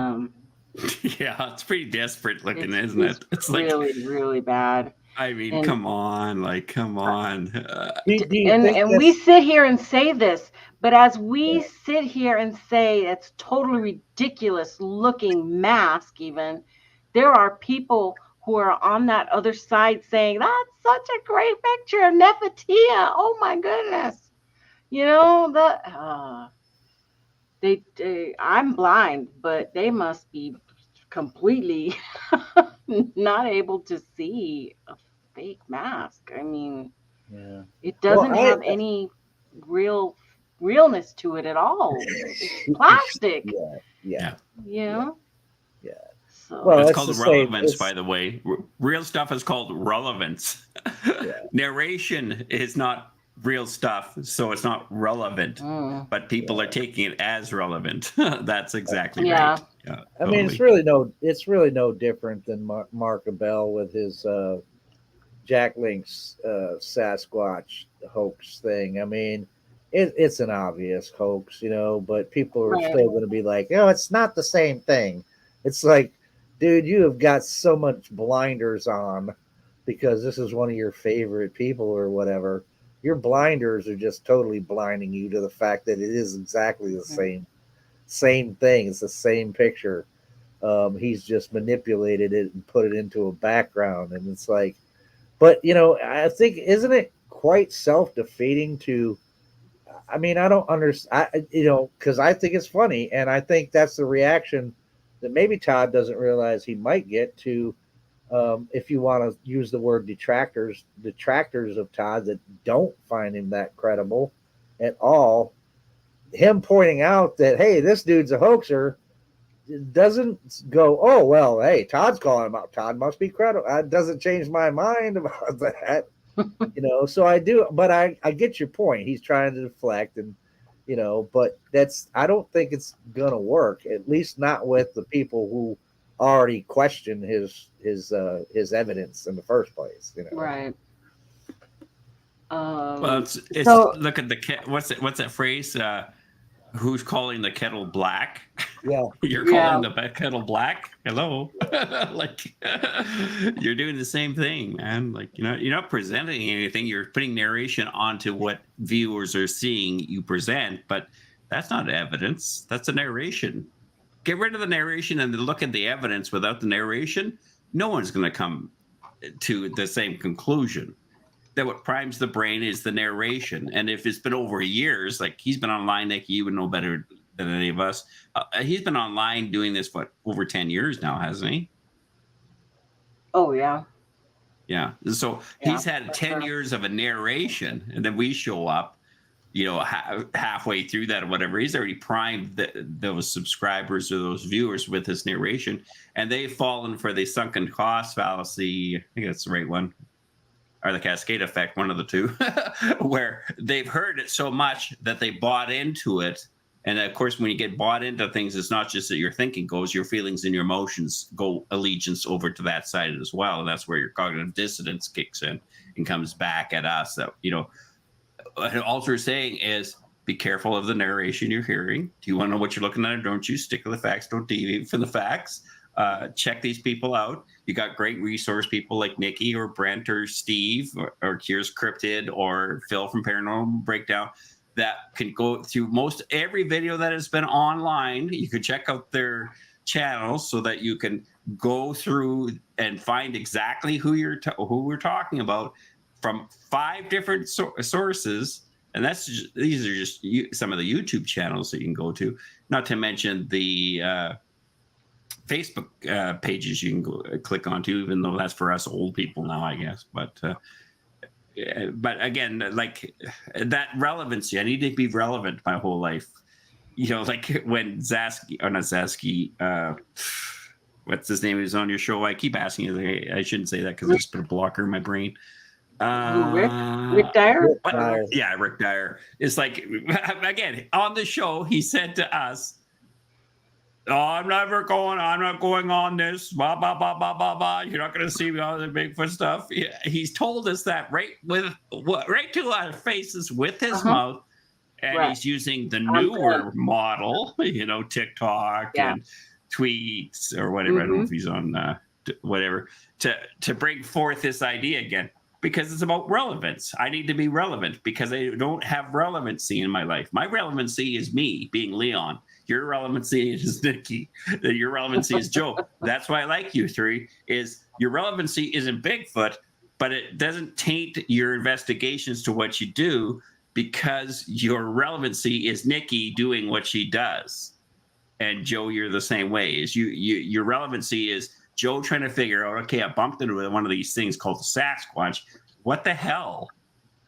Yeah, it's pretty desperate looking, isn't it's it? It's really, really bad. I mean, And come on, come on. Do you think and we sit here and say this, but as we sit here and say it's totally ridiculous looking mask, even there are people who are on that other side saying that's such a great picture of Nefertia. Oh my goodness, I'm blind, but they must be completely not able to see a fake mask. I mean, yeah. it doesn't have any realness to it at all. It's plastic. Yeah. Yeah. So Well, it's called relevance, by the way. Real stuff is called relevance. Narration is not real stuff, so it's not relevant. But people are taking it as relevant. That's exactly right. Yeah, I mean, it's really no different than Mark Abell with his Jack Link's Sasquatch hoax thing. I mean, it's an obvious hoax, but people are still going to be like, it's not the same thing. It's like, dude, you have got so much blinders on because this is one of your favorite people or whatever. Your blinders are just totally blinding you to the fact that it is exactly the same thing. It's the same picture. He's just manipulated it and put it into a background. And it's like, but, I think, isn't it quite self-defeating to, I mean, I don't understand, because I think it's funny. And I think that's the reaction that maybe Todd doesn't realize he might get to, if you want to use the word detractors of Todd that don't find him that credible at all. Him pointing out that, hey, this dude's a hoaxer, doesn't go, oh, well, hey, Todd's calling him out. Todd must be credible. That doesn't change my mind about that. So I do, but I get your point. He's trying to deflect and, but I don't think it's going to work, at least not with the people who already question his evidence in the first place, Right. Well, it's so, look at what's that phrase? Who's calling the kettle black? Yeah, you're calling the kettle black. Hello, like you're doing the same thing, man. Like you're not presenting anything. You're putting narration onto what viewers are seeing you present, but that's not evidence. That's a narration. Get rid of the narration and look at the evidence without the narration. No one's going to come to the same conclusion. That what primes the brain is the narration. And if it's been over years, like he's been online, Nick, you would know better than any of us. He's been online doing this, over 10 years now, hasn't he? Oh, yeah. Yeah. So he's had 10 years of a narration, and then we show up, halfway through that or whatever. He's already primed those subscribers or those viewers with his narration, and they've fallen for the sunken cost fallacy. I think that's the right one. Or the cascade effect, one of the two, where they've heard it so much that they bought into it. And of course, when you get bought into things, it's not just that your thinking goes, your feelings and your emotions go allegiance over to that side as well. And that's where your cognitive dissonance kicks in and comes back at us. That, what Alter's saying is, be careful of the narration you're hearing. Do you want to know what you're looking at? Don't you stick to the facts? Don't deviate from the facts. Check these people out. You got great resource people like Nikki or Brent or Steve or Curious Cryptid or Phil from Paranormal Breakdown that can go through most every video that has been online. You can check out their channels so that you can go through and find exactly who we're talking about from 5 different sources. And these are just some of the YouTube channels that you can go to, not to mention the Facebook pages you can go click onto, even though that's for us old people now, I guess. But again, like that relevancy, I need to be relevant my whole life. Like when what's his name is on your show? I keep asking you. I shouldn't say that because I just put a blocker in my brain. Who, Rick Dyer? Rick Dyer. Yeah, Rick Dyer. It's like, again, on the show, he said to us, "Oh, I'm not going on this. Blah, blah, blah, blah, blah, blah. You're not going to see me on the Bigfoot stuff." He's told us that right to our faces with his mouth. And Right. he's using the newer model, TikTok and tweets or whatever. I don't know if he's on whatever, to bring forth this idea again, because it's about relevance. I need to be relevant because I don't have relevancy in my life. My relevancy is me being Leon. Your relevancy is Nikki. Your relevancy is Joe. That's why I like you three, is your relevancy isn't Bigfoot, but it doesn't taint your investigations to what you do, because your relevancy is Nikki doing what she does. And Joe, you're the same way. Is your relevancy is Joe trying to figure out, okay, I bumped into one of these things called the Sasquatch. What the hell?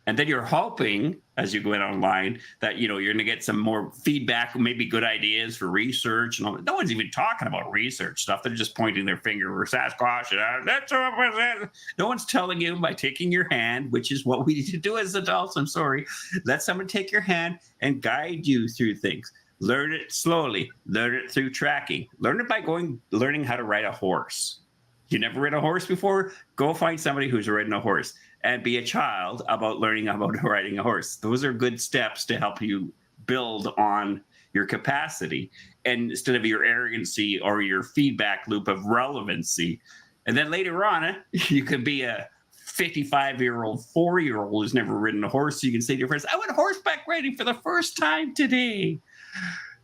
And then you're hoping, as you go in online, that you're going to get some more feedback, maybe good ideas for research. And all. No one's even talking about research stuff. They're just pointing their finger for Sasquatch. And that's what was it. No one's telling you by taking your hand, which is what we need to do as adults. I'm sorry. Let someone take your hand and guide you through things. Learn it slowly. Learn it through tracking. Learn it by learning how to ride a horse. You never ridden a horse before? Go find somebody who's ridden a horse and be a child about learning about riding a horse. Those are good steps to help you build on your capacity, and instead of your arrogancy or your feedback loop of relevancy. And then later on, you can be a 55-year-old, 4-year-old who's never ridden a horse. So you can say to your friends, I went horseback riding for the first time today.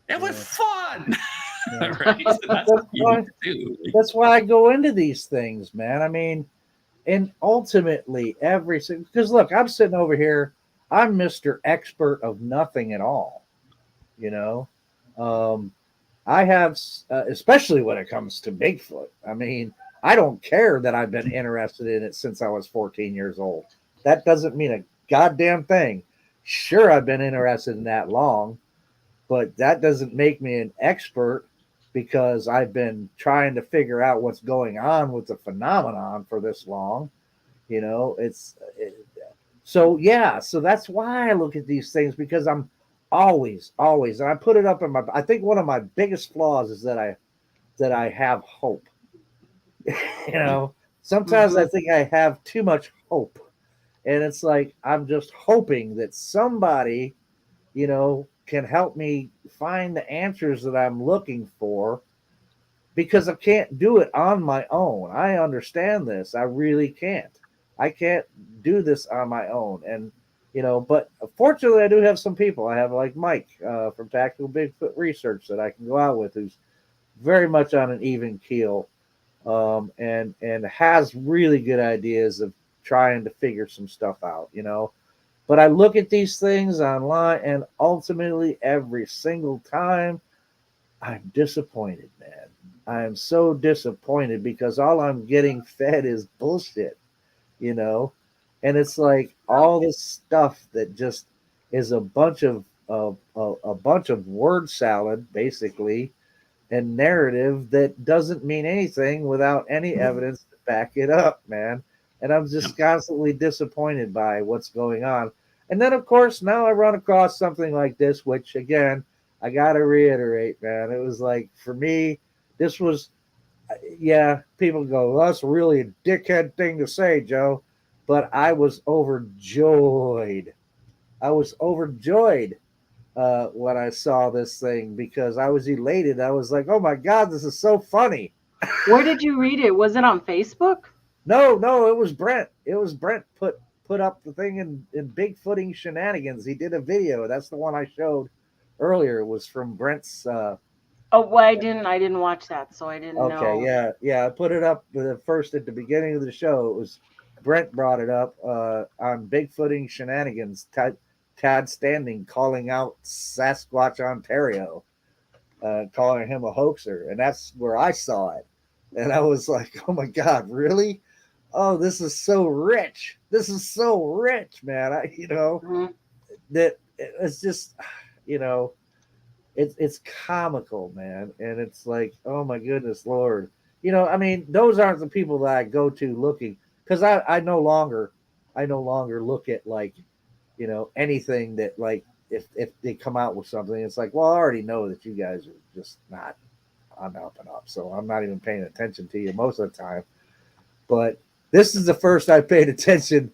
It was fun. Right? So that's why I go into these things, man. I mean, and ultimately because look, I'm sitting over here, I'm Mr. Expert of nothing at all. I have, especially when it comes to Bigfoot. I mean, I don't care that I've been interested in it since I was 14 years old. That doesn't mean a goddamn thing. Sure, I've been interested in that long, but that doesn't make me an expert, because I've been trying to figure out what's going on with the phenomenon for this long. So that's why I look at these things, because I'm always, and I put it up in I think one of my biggest flaws is that I have hope. Sometimes I think I have too much hope, and it's like, I'm just hoping that somebody, can help me find the answers that I'm looking for, because I can't do it on my own. I understand this. I really can't. I can't do this on my own. And, but fortunately I do have some people. I have like Mike from Tactical Bigfoot Research that I can go out with, who's very much on an even keel, and has really good ideas of trying to figure some stuff out, But I look at these things online, and ultimately every single time I'm disappointed, man. I am so disappointed, because all I'm getting fed is bullshit, And it's like all this stuff that just is a bunch of word salad, basically, and narrative that doesn't mean anything without any evidence to back it up, man. And I'm just constantly disappointed by what's going on. And then, of course, now I run across something like this, which, again, I got to reiterate, man. It was like, for me, this was, people go, well, that's really a dickhead thing to say, Joe. But I was overjoyed. When I saw this thing, because I was elated. I was like, oh, my God, this is so funny. Where did you read it? Was it on Facebook? No, it was Brent. It was Brent put up the thing in Bigfooting Shenanigans. He did a video. That's the one I showed earlier. It was from Brent's. I didn't watch that, so I didn't know. Okay, yeah. I put it up first at the beginning of the show. It was Brent brought it up on Bigfooting Shenanigans. Tad Standing calling out Sasquatch Ontario, calling him a hoaxer, and that's where I saw it. And I was like, oh my God, really? Oh, this is so rich. This is so rich, man. That it's just, it's comical, man. And it's like, oh my goodness, Lord. Those aren't the people that I go to looking, because I no longer I no longer look at like, anything that like if they come out with something, it's like, well, I already know that you guys are just not on the up and up, so I'm not even paying attention to you most of the time. But this is the first I paid attention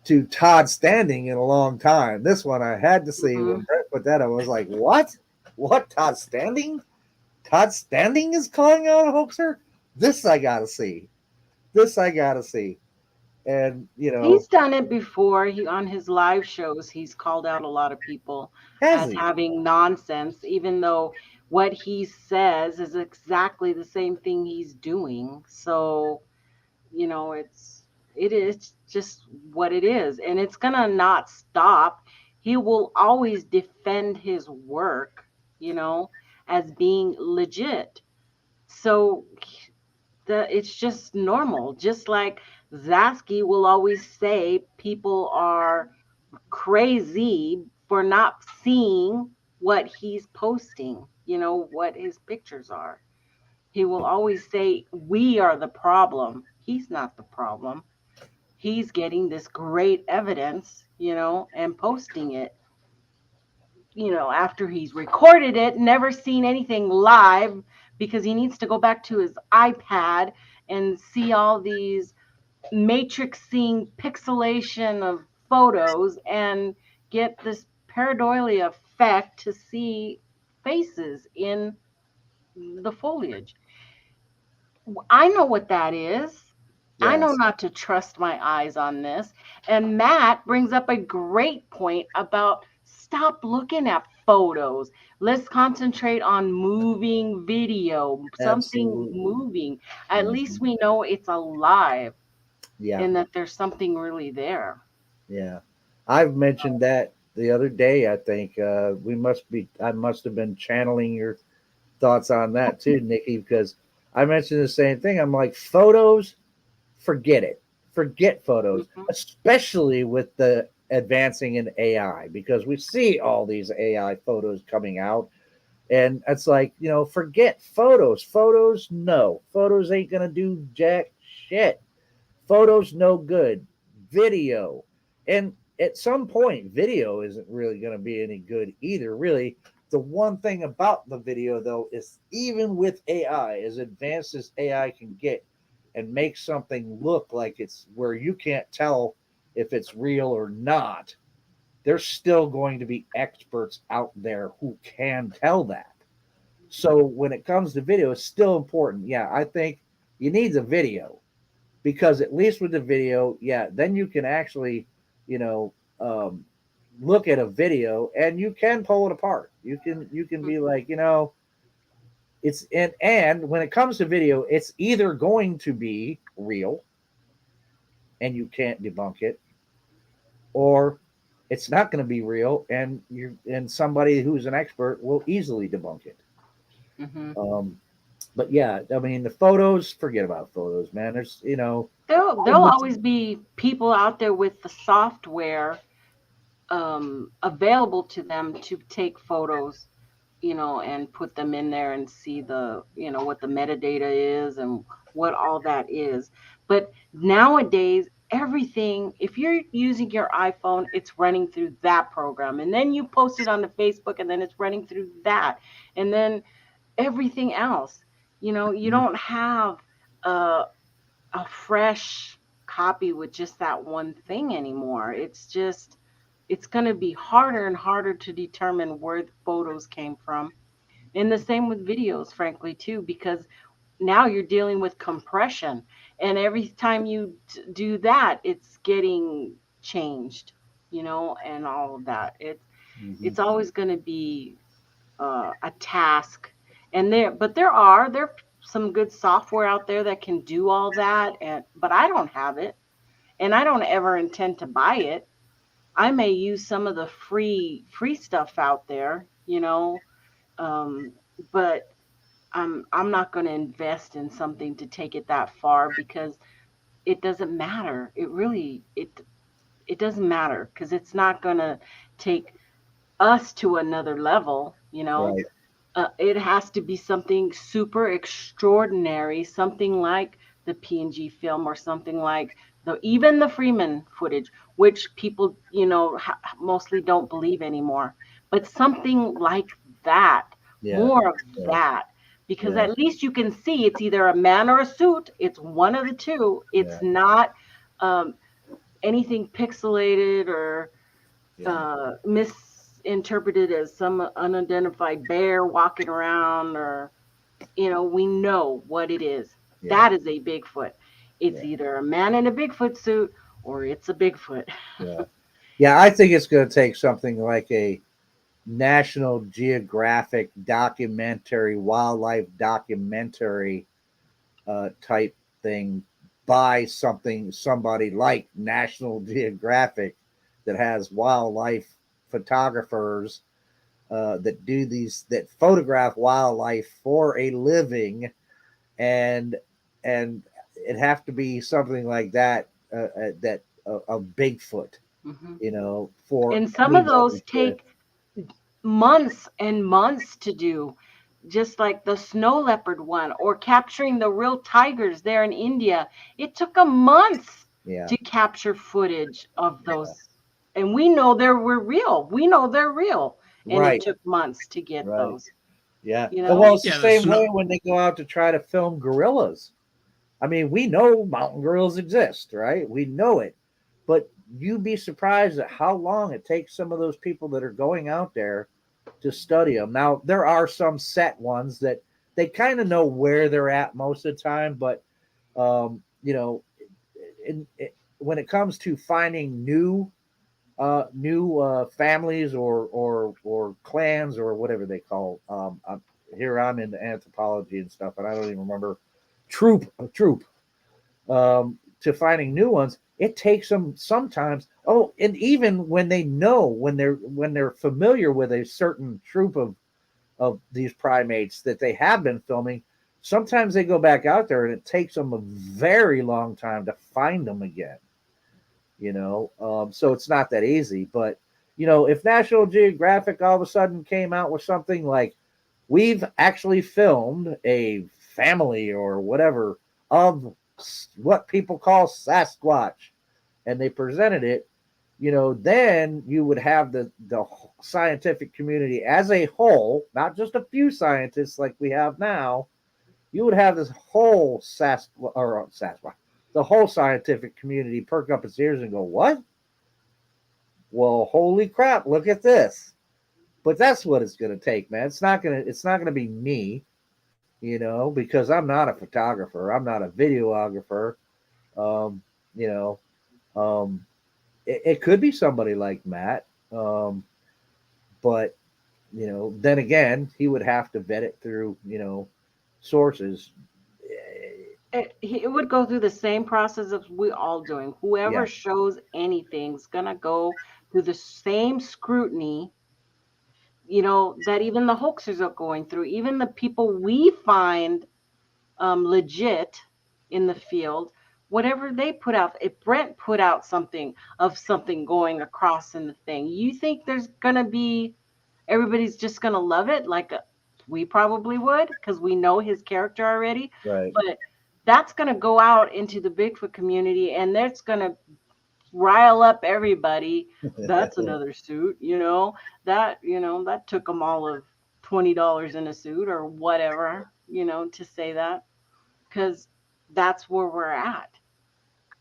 to Todd Standing in a long time. This one I had to see when Mhm. Brett put that. I was like, what? What Todd Standing? Todd Standing is calling out a hoaxer? This I gotta see. This I gotta see. And He's done it before. He on his live shows, he's called out a lot of people has as he? having nonsense, even though what he says is exactly the same thing he's doing. So, it is just what it is, and it's gonna not stop. He will always defend his work, as being legit. So it's just normal. Just like Zasky will always say people are crazy for not seeing what he's posting, what his pictures are. He will always say, we are the problem. He's not the problem. He's getting this great evidence, and posting it, after he's recorded it, never seen anything live because he needs to go back to his iPad and see all these matrixing pixelation of photos and get this pareidolia effect to see faces in the foliage. I know what that is. I know Yes, not to trust my eyes on this. And Matt brings up a great point about stop looking at photos. Let's concentrate on moving video, something absolutely. moving. At least Mhm. we know it's alive Yeah, and that there's something really there. yeah. I've mentioned that the other day. I think we must be. I must have been channeling your thoughts on that too, Nikki, because I mentioned the same thing. I'm like, photos, forget it. Forget photos, Mhm. especially with the advancing in AI, because we see all these AI photos coming out. And it's like, forget photos. Photos, no. Photos ain't going to do jack shit. Photos, no good. Video. And at some point, video isn't really going to be any good either, really. The one thing about the video, though, is even with AI, as advanced as AI can get, and make something look like it's where you can't tell if it's real or not, there's still going to be experts out there who can tell that. So when it comes to video, it's still important. Yeah, I think you need the video, because at least with the video, yeah, then you can actually, you know, um, look at a video and you can pull it apart. You can be like, it's and when it comes to video, it's either going to be real and you can't debunk it, or it's not going to be real and somebody who's an expert will easily debunk it. Mhm. Um, but yeah, I mean the photos, forget about photos, man. There's There'll always be people out there with the software available to them to take photos, and put them in there and see what the metadata is and what all that is. But nowadays, everything, if you're using your iPhone, it's running through that program. And then you post it on the Facebook and then it's running through that. And then everything else, you don't have a, a fresh copy with just that one thing anymore. It's going to be harder and harder to determine where the photos came from. And the same with videos, frankly, too, because now you're dealing with compression. And every time you do that, it's getting changed, and all of that. Mhm. It's always going to be a task. But there are some good software out there that can do all that. But I don't have it, and I don't ever intend to buy it. I may use some of the free stuff out there, um, but I'm not going to invest in something to take it that far because it doesn't matter. It doesn't matter because it's not going to take us to another level. Right. It has to be something super extraordinary, something like the PNG film or something like the Even the Freeman footage, which people, mostly don't believe anymore, but something like that, Yeah. more of Yeah. that, because Yeah. at least you can see it's either a man or a suit. It's one of the two. It's not anything pixelated or misinterpreted as some unidentified bear walking around, or we know what it is. Yeah. That is a Bigfoot. It's Yeah. either a man in a Bigfoot suit or it's a Bigfoot. Yeah. Yeah. I think it's going to take something like a National Geographic documentary, wildlife documentary type thing by somebody like National Geographic that has wildlife photographers that photograph wildlife for a living, and it have to be something like that that of Bigfoot, Hmm. for And some of anybody those take months and months to do, just like the snow leopard one, or capturing the real tigers there in India. It took a month yeah. to capture footage of those. And we know they were real. We know they're real. And it Right. took months to get Right. those. Yeah. You know? Well, it's the Yeah, the same way snow. when they go out to try to film gorillas. I mean, we know mountain gorillas exist, right? We know it. But you'd be surprised at how long it takes some of those people that are going out there to study them. Now, there are some set ones that they kind of know where they're at most of the time, but you know, when it comes to finding new families or clans or whatever they call. Here I'm into anthropology and stuff, and I don't even remember troop. To finding new ones, it takes them sometimes. Oh, and even when they know when they're familiar with a certain troop of these primates that they have been filming, sometimes they go back out there and it takes them a very long time to find them again. So it's not that easy. But if National Geographic all of a sudden came out with something like, we've actually filmed a family or whatever of what people call Sasquatch, and they presented it, then you would have the scientific community as a whole, not just a few scientists like we have now. You would have this whole Sasquatch, the whole scientific community perk up its ears and go, "What? Well, holy crap! Look at this!" But that's what it's going to take, man. It's not gonna be me, because I'm not a photographer. I'm not a videographer. Um, you know, um, it could be somebody like Matt, but then again, he would have to vet it through sources. It would go through the same process as we all doing. Whoever Yeah, shows anything's gonna go through the same scrutiny, that even the hoaxers are going through. Even the people we find legit in the field, whatever they put out, if Brent put out something of something going across in the thing, you think there's gonna be everybody's just gonna love it like we probably would, because we know his character already. right. But that's gonna go out into the Bigfoot community, and that's gonna rile up everybody. That's another suit, that took them all of $20 in a suit or whatever, to say that, because that's where we're at.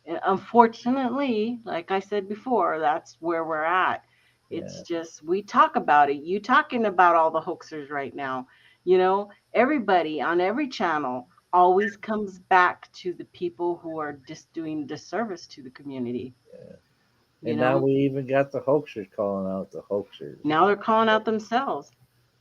And unfortunately, like I said before, that's where we're at. It's Yeah, just we talk about it. You talking about all the hoaxers right now. Everybody on every channel always comes back to the people who are just doing disservice to the community. You and now know, we even got the hoaxers calling out the hoaxers. now they're calling out themselves.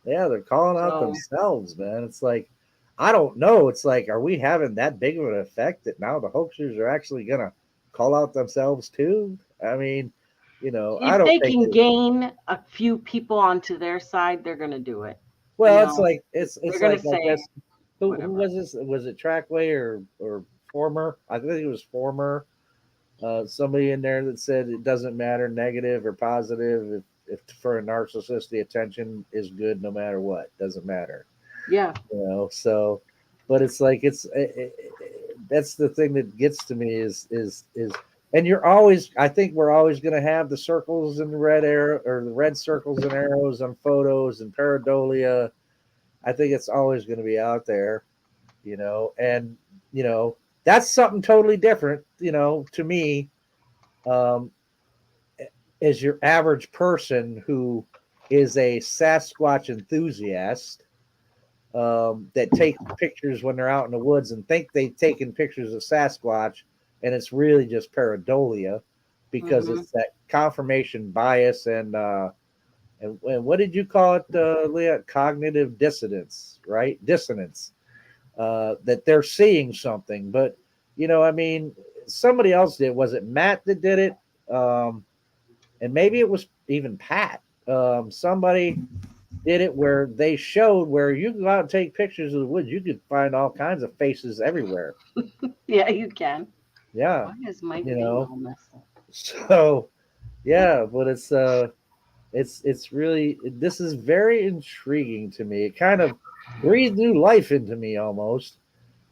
Yeah, they're calling out So themselves, man. It's like, I don't know. It's like, are we having that big of an effect that now the hoaxers are actually gonna call out themselves too? I mean, I if don't they think can that. gain a few people onto their side, they're gonna do it. Well, it's like They're it's gonna like, I say guess, who whatever. was this? Was it Trackway or Former? I think it was Former. Somebody in there that said it doesn't matter negative or positive, if for a narcissist the attention is good no matter what, doesn't matter. Yeah. So, but it's like that's the thing that gets to me is and you're always, I think we're always going to have the circles and the red arrow, or the red circles and arrows on photos and pareidolia. I think it's always going to be out there, and that's something totally different, to me, um, is your average person who is a Sasquatch enthusiast, that take pictures when they're out in the woods and think they've taken pictures of Sasquatch, and it's really just pareidolia, because Mhm. it's that confirmation bias and what did you call it, Leah? Cognitive dissonance, right? Dissonance. That they're seeing something, but I mean, somebody else did. Was it Matt that did it? And maybe it was even Pat. Somebody did it where they showed where you can go out and take pictures of the woods. You could find all kinds of faces everywhere. Yeah, you can. Yeah, Why is my you thing know. all messed up? So yeah, but it's really, this is very intriguing to me. It kind of breathed new life into me almost,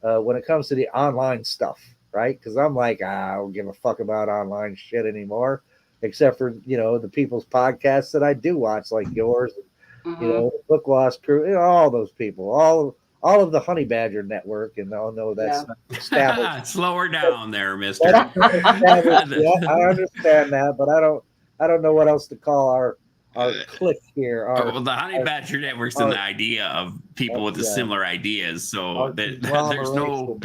when it comes to the online stuff, right? Because I'm like, I don't give a fuck about online shit anymore, except for the people's podcasts that I do watch, like yours, Mhm. the Book Lost Crew, all those people, all of the Honey Badger Network, and I know Yeah. that's not established. Slow her down there, mister. That's not established yet. I understand that, but I don't know what else to call our clique here. Well, the Honey Badger Network's an our, idea of people with the yeah, similar ideas, so our that conglomeration,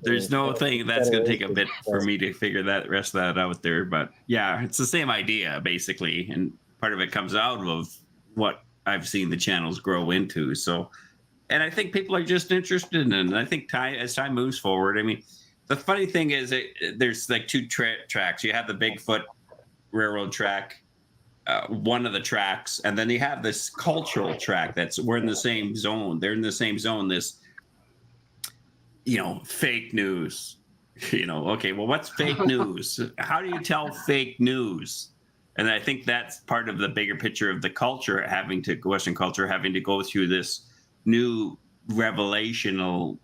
there's no thing that's going to take a bit for federation. me to figure that rest of that out there. But yeah, it's the same idea basically, and part of it comes out of what I've seen the channels grow into. So, and I think people are just interested in it. And I think as time moves forward, I mean, the funny thing is, there's like two tracks. You have the Bigfoot railroad track, one of the tracks, and then you have this cultural track that's we're in the same zone. They're in the same zone. This, fake news. Okay, well, what's fake news? How do you tell fake news? And I think that's part of the bigger picture of the culture Western culture having to go through this new revolutionary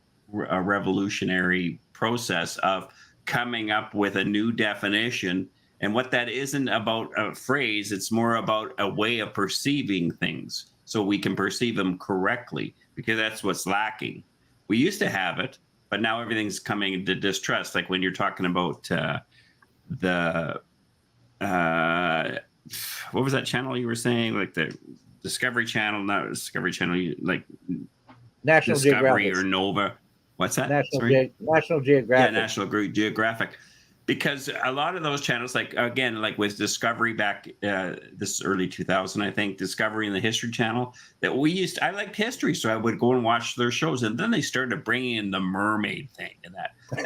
process of coming up with a new definition. And what that isn't about a phrase, it's more about a way of perceiving things so we can perceive them correctly, because that's what's lacking. We used to have it, but now everything's coming into distrust. Like when you're talking about the what was that channel you were saying? Like the Discovery Channel, not Discovery Channel, like National Discovery Geographic. or Nova. What's that? National Sorry. National Yeah, Geographic. National Geographic. Because a lot of those channels, like again, like with Discovery back this early 2000, I think, Discovery and the History Channel, that I liked history, so I would go and watch their shows, and then they started bringing in the mermaid thing and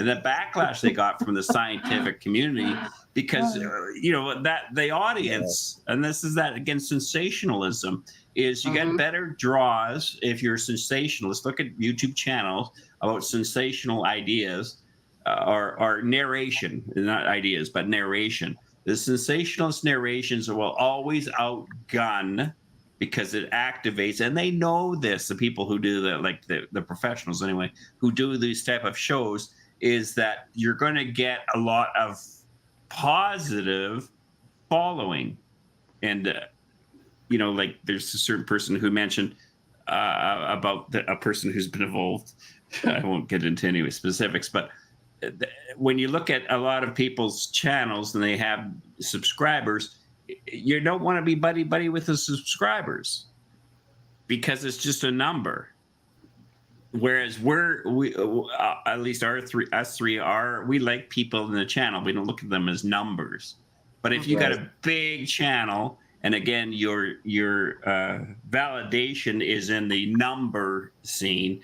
the backlash they got from the scientific community, because that the audience, and this is that again, sensationalism is, you get better draws if you're a sensationalist. Look at YouTube channels about sensational ideas. Or narration, not ideas, but narration. The sensationalist narrations will always outgun, because it activates, and they know this. The people who do the professionals anyway, who do these type of shows, is that you're going to get a lot of positive following, and like there's a certain person who mentioned about a person who's been involved. I won't get into any specifics, but when you look at a lot of people's channels and they have subscribers, you don't want to be buddy with the subscribers, because it's just a number. Whereas we at least us three are, we like people in the channel. We don't look at them as numbers. But if you got a big channel, and again, your validation is in the number scene,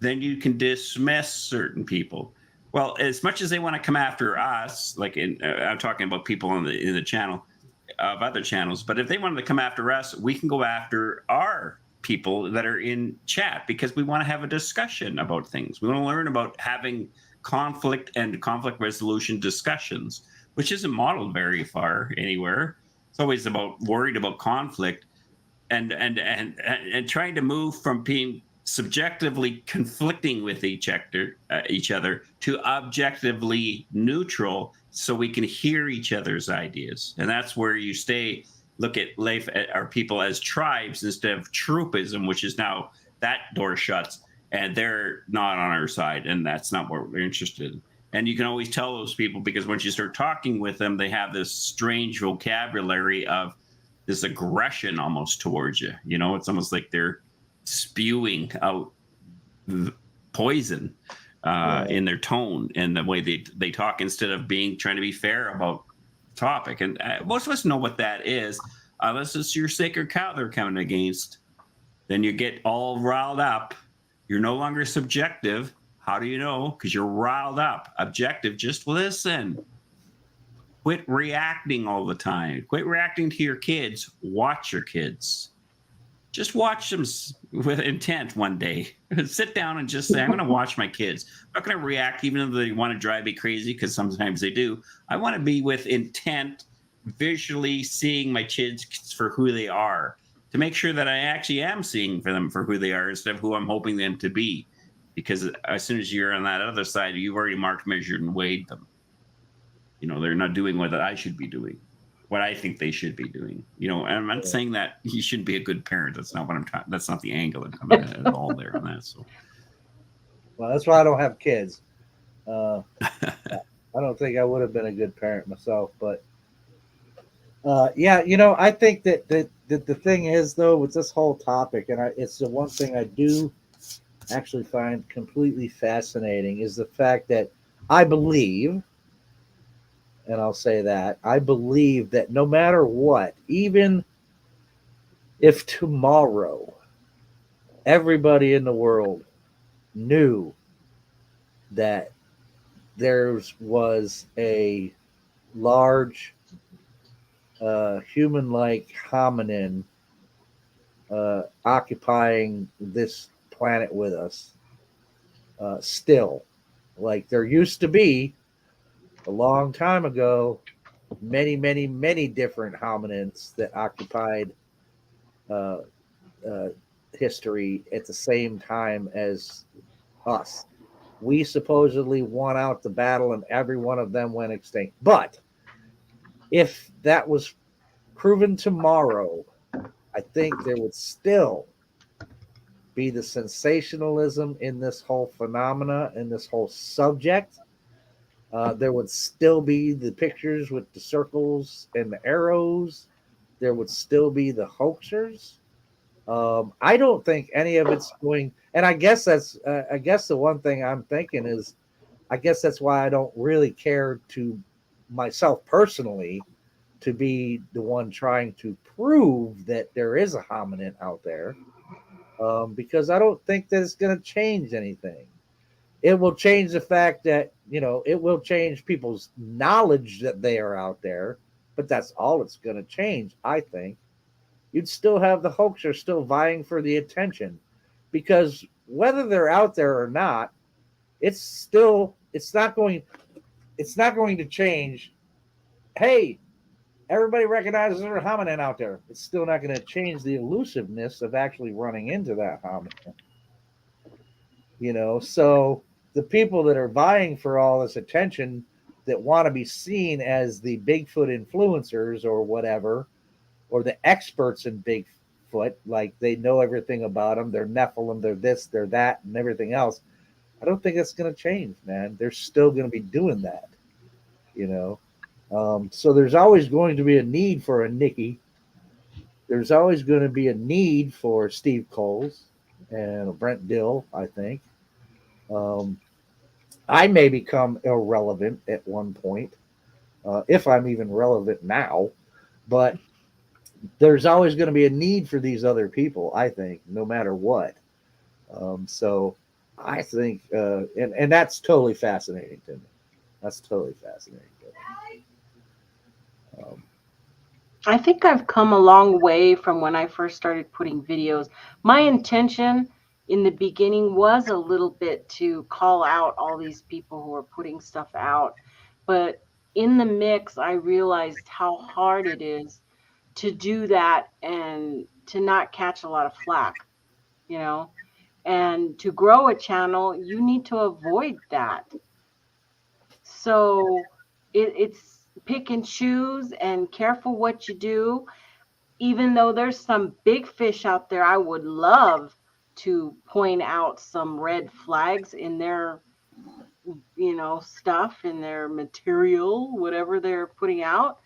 then you can dismiss certain people. Well, as much as they want to come after us, like I'm talking about people in the channel of other channels, but if they wanted to come after us, we can go after our people that are in chat, because we want to have a discussion about things. We want to learn about having conflict and conflict resolution discussions, which isn't modeled very far anywhere. It's always about worried about conflict and trying to move from being subjectively conflicting with each other to objectively neutral, so we can hear each other's ideas. And that's where you look at life at our people as tribes instead of troopism, which is now that door shuts and they're not on our side, and that's not what we're interested in. And you can always tell those people, because once you start talking with them, they have this strange vocabulary of this aggression almost towards you. It's almost like they're spewing out poison in their tone and the way they talk, instead of trying to be fair about the topic. And most of us know what that is, unless it's your sacred cow they're coming against. Then you get all riled up. You're no longer subjective. How do you know? Because you're riled up. Objective, just listen. Quit reacting all the time. Quit reacting to your kids. Watch your kids. Just watch them with intent one day. Sit down and just say, I'm going to watch my kids. I'm not going to react even though they want to drive me crazy, because sometimes they do. I want to be with intent, visually seeing my kids for who they are, to make sure that I actually am seeing them for who they are instead of who I'm hoping them to be. Because as soon as you're on that other side, you've already marked, measured, and weighed them. They're not doing what I should be doing, what I think they should be doing. And I'm not saying that you shouldn't be a good parent. That's not what I'm trying. That's not the angle I'm coming at all there on that. So, well, that's why I don't have kids. I don't think I would have been a good parent myself, but I think that the thing is, though, with this whole topic, and it's the one thing I do actually find completely fascinating, is the fact that I believe, and I'll say that, I believe that no matter what, even if tomorrow everybody in the world knew that there was a large human-like hominin occupying this planet with us, still, like there used to be a long time ago, many, many, many different hominins that occupied history at the same time as us. We supposedly won out the battle and every one of them went extinct. But if that was proven tomorrow, I think there would still be the sensationalism in this whole phenomena, in this whole subject. There would still be the pictures with the circles and the arrows. There would still be the hoaxers. I don't think any of it's going. And I guess the one thing I'm thinking is, I guess that's why I don't really care to myself personally to be the one trying to prove that there is a hominin out there, because I don't think that it's going to change anything. It will change the fact that, it will change people's knowledge that they are out there, but that's all it's going to change, I think. You'd still have the hoaxers still vying for the attention, because whether they're out there or not, it's not going to change. Hey, everybody recognizes there's a hominin out there. It's still not going to change the elusiveness of actually running into that hominin. So the people that are vying for all this attention, that want to be seen as the Bigfoot influencers or whatever, or the experts in Bigfoot, like they know everything about them, they're Nephilim, they're this, they're that, and everything else. I don't think that's going to change, man. They're still going to be doing that, So there's always going to be a need for a Nikki. There's always going to be a need for Steve Coles and a Brent Dill, I think. I may become irrelevant at one point, if I'm even relevant now, but there's always going to be a need for these other people, I think, no matter what. So I think, and that's totally fascinating to me. That's totally fascinating to me. I think I've come a long way from when I first started putting videos. My intention in the beginning was a little bit to call out all these people who are putting stuff out. But in the mix, I realized how hard it is to do that and to not catch a lot of flack, And to grow a channel, you need to avoid that. So it's pick and choose and careful what you do. Even though there's some big fish out there, I would love to point out some red flags in their, stuff, in their material, whatever they're putting out.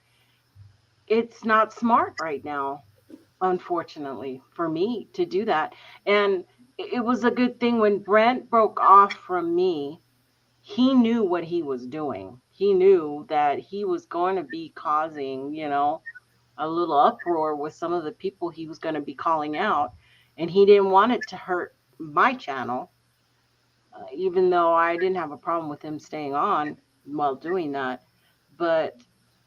It's not smart right now, unfortunately, for me to do that. And it was a good thing when Brent broke off from me. He knew what he was doing. He knew that he was going to be causing, a little uproar with some of the people he was going to be calling out. And he didn't want it to hurt my channel, even though I didn't have a problem with him staying on while doing that.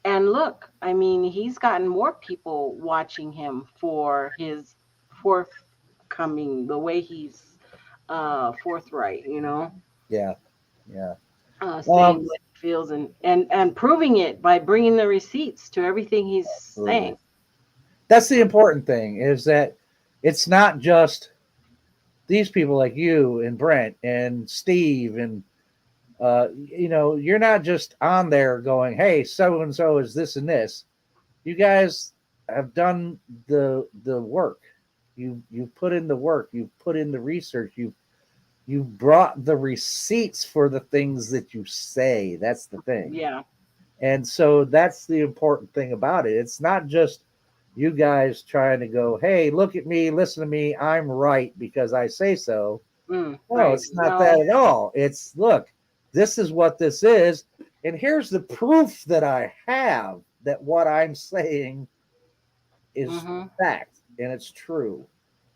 And look, I mean, he's gotten more people watching him for his forthcoming, the way he's forthright, Yeah. saying what he feels and proving it by bringing the receipts to everything he's saying. That's the important thing, is that it's not just these people like you and Brent and Steve and you're not just on there going, hey, so and so is this and this. You guys have done the work. You put in the work. You put in the research. You brought the receipts for the things that you say. That's the thing. Yeah. And so that's the important thing about it. It's not just you guys trying to go, hey, look at me, listen to me, I'm right because I say so. No, right. It's not that at all. It's, look, this is what this is, and here's the proof that I have that what I'm saying is fact and it's true.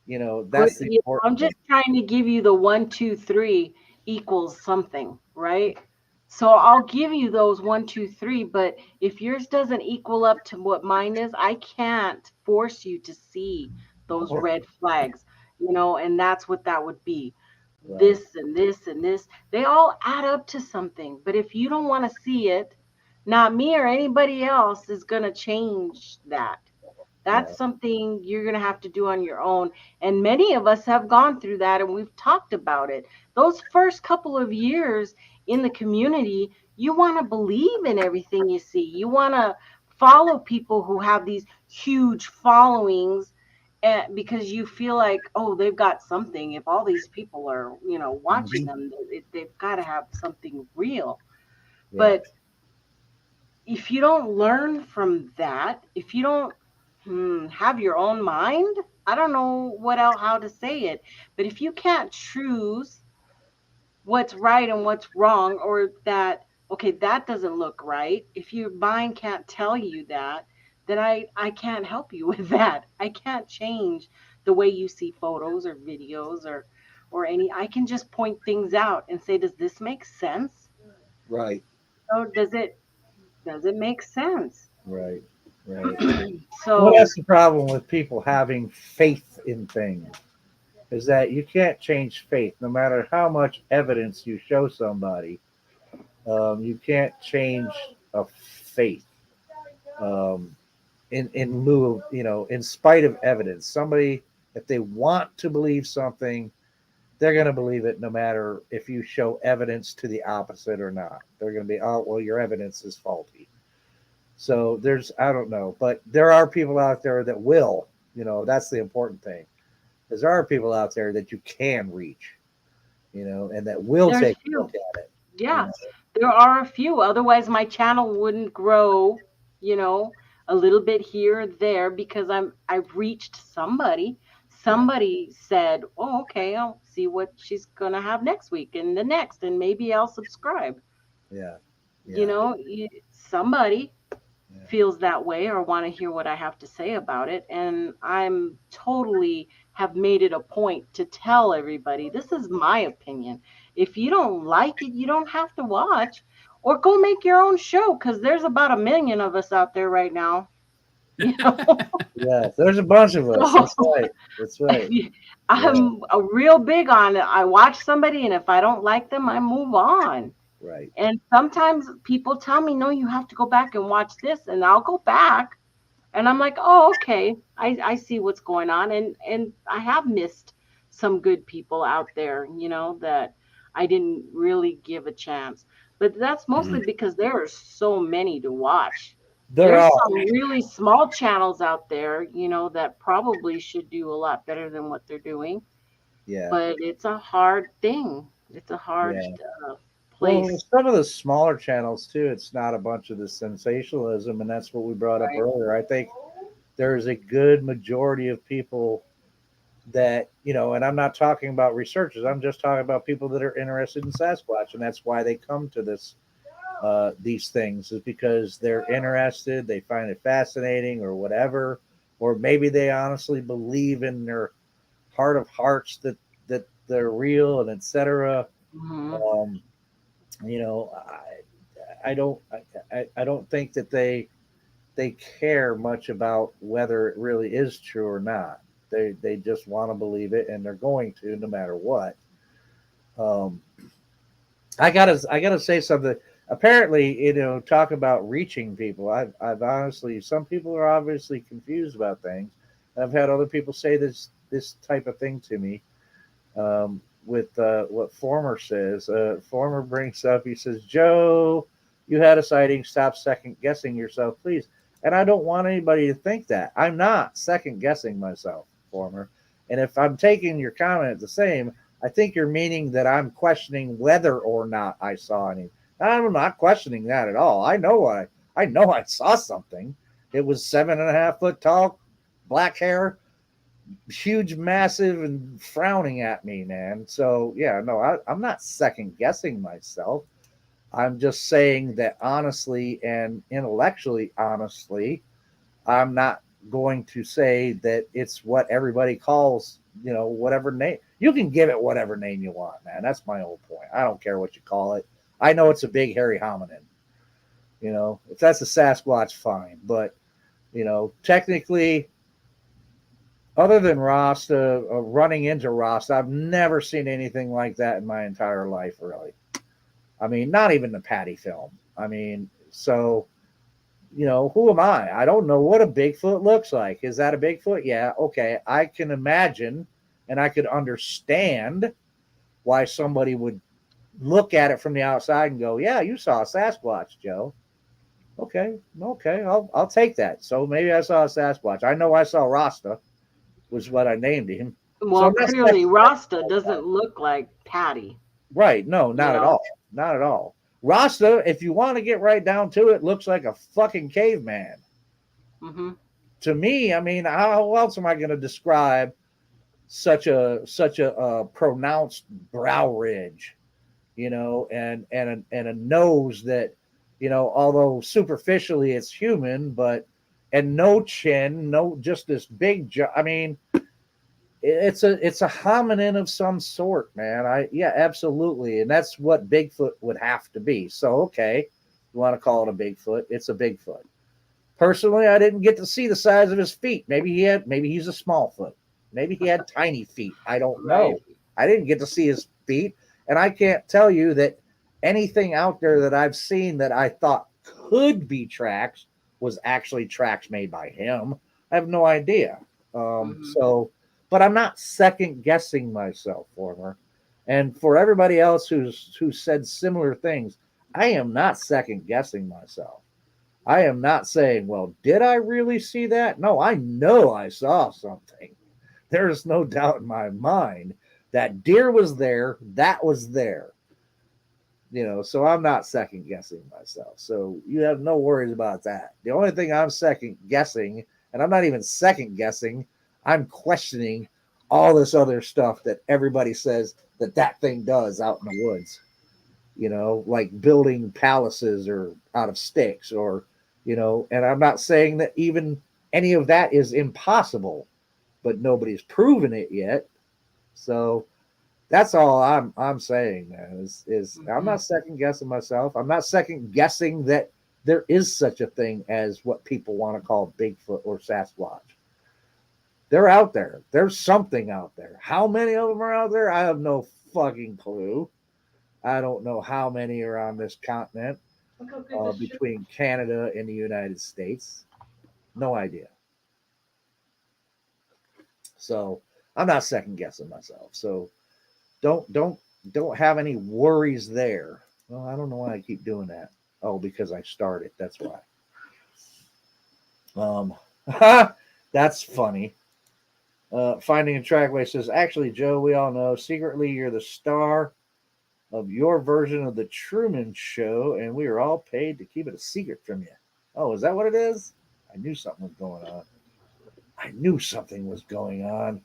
That's the important I'm just trying to give you the 1, 2, 3 equals something, right? So I'll give you those 1, 2, 3, but if yours doesn't equal up to what mine is, I can't force you to see those red flags, and that's what that would be. Right. This and this and this, they all add up to something. But if you don't want to see it, not me or anybody else is going to change that. That's something you're going to have to do on your own. And many of us have gone through that, and we've talked about it. Those first couple of years in the community, you want to believe in everything you see. You want to follow people who have these huge followings, because you feel like, oh, they've got something. If all these people are, watching them, they've got to have something real. Yeah. But if you don't learn from that, if you don't have your own mind, I don't know how to say it, but if you can't choose what's right and what's wrong, or that, okay, that doesn't look right, if your mind can't tell you that, then I can't help you with that. I can't change the way you see photos or videos or any. I can just point things out and say, does this make sense? Right. So does it make sense? Right. So well, that's the problem with people having faith in things, is that you can't change faith no matter how much evidence you show somebody. You can't change a faith. In lieu of, in spite of evidence, somebody, if they want to believe something, they're going to believe it no matter if you show evidence to the opposite or not. They're going to be, oh, well, your evidence is faulty. So I don't know, but there are people out there that will, that's the important thing, because there are people out there that you can reach, and that will take a look at it. Yeah, there are a few. Otherwise, my channel wouldn't grow, a little bit here or there, because I've reached somebody. Somebody said, oh, okay, I'll see what she's going to have next week and the next, and maybe I'll subscribe. Yeah. Somebody feels that way or want to hear what I have to say about it. And I'm totally have made it a point to tell everybody, this is my opinion. If you don't like it, you don't have to watch, or go make your own show, because there's about 1 million of us out there right now. Yeah, there's a bunch of us. That's right. I'm a real big on it. I watch somebody, and if I don't like them, I move on. Right. And sometimes people tell me, no, you have to go back and watch this, and I'll go back, and I'm like, oh, okay, I see what's going on, and I have missed some good people out there, that I didn't really give a chance. But that's mostly because there are so many to watch. There There's are. some really small channels out there, that probably should do a lot better than what they're doing. Yeah. But it's a hard thing. It's a hard Yeah. uh, Well, place. some of the smaller channels too, it's not a bunch of the sensationalism, and that's what we brought up Right. earlier. I think there's a good majority of people that, and I'm not talking about researchers, I'm just talking about people that are interested in Sasquatch, and that's why they come to these things, is because they're interested, they find it fascinating or whatever, or maybe they honestly believe in their heart of hearts that they're real and etc. Hmm. Um, you know, I don't think that they care much about whether it really is true or not. They just want to believe it, and they're going to no matter what. Um, I gotta say something. Apparently, talk about reaching people. I've honestly, some people are obviously confused about things. I've had other people say this type of thing to me. With what Former says, Former brings up. He says, "Joe, you had a sighting. Stop second guessing yourself, please." And I don't want anybody to think that. I'm not second guessing myself, Former. And if I'm taking your comment the same, I think you're meaning that I'm questioning whether or not I saw any. I'm not questioning that at all. I know I saw something. It was 7.5 foot tall, black hair, huge, massive, and frowning at me, man. So yeah, no, I'm not second guessing myself. I'm just saying that honestly and intellectually honestly, I'm not going to say that it's what everybody calls, whatever name. You can give it whatever name you want, man. That's my whole point. I don't care what you call it. I know it's a big hairy hominin. If that's a Sasquatch, fine. But, technically, other than Rasta, running into Rasta, I've never seen anything like that in my entire life, really. I mean, not even the Patty film. I mean, so, who am I? I don't know what a Bigfoot looks like. Is that a Bigfoot? Yeah, okay. I can imagine and I could understand why somebody would look at it from the outside and go, "Yeah, you saw a Sasquatch, Joe." Okay, okay, I'll take that. So maybe I saw a Sasquatch. I know I saw Rasta, was what I named him. So Well, that's clearly Rasta doesn't look like Patty, right. No, you not at know. all. Not at all. Rasta, if you want to get right down to it, looks like a fucking caveman. Hmm. To me, I mean, how else am I going to describe such a pronounced brow ridge, and a nose that, although superficially it's human, but and no chin, no, just this big jaw. I mean, it's a hominin of some sort, man. Yeah, absolutely, and that's what Bigfoot would have to be. So okay, you want to call it a Bigfoot? It's a Bigfoot. Personally, I didn't get to see the size of his feet. Maybe he's a small foot. Maybe he had tiny feet. I don't Right. know. I didn't get to see his feet, and I can't tell you that anything out there that I've seen that I thought could be tracks was actually tracks made by him. I have no idea. Hmm. But I'm not second guessing myself, Former. And for everybody else who said similar things, I am not second guessing myself. I am not saying, well, did I really see that? No, I know I saw something. There's no doubt in my mind that deer was there, that was there. So I'm not second guessing myself. So you have no worries about that. The only thing I'm second guessing, and I'm not even second guessing, I'm questioning all this other stuff that everybody says that thing does out in the woods, like building palaces or out of sticks or, and I'm not saying that even any of that is impossible, but nobody's proven it yet. So that's all I'm saying, man, is I'm Hmm. not second guessing myself. I'm not second guessing that there is such a thing as what people want to call Bigfoot or Sasquatch. They're out there. There's something out there. How many of them are out there? I have no fucking clue. I don't know how many are on this continent, between Canada and the United States. No idea. So I'm not second guessing myself. So don't have any worries there. Well, I don't know why I keep doing that. Oh, because I started. That's why. That's funny. Finding a Trackway says, actually, Joe, we all know secretly you're the star of your version of the Truman Show, and we are all paid to keep it a secret from you. Oh, is that what it is? I knew something was going on. I knew something was going on.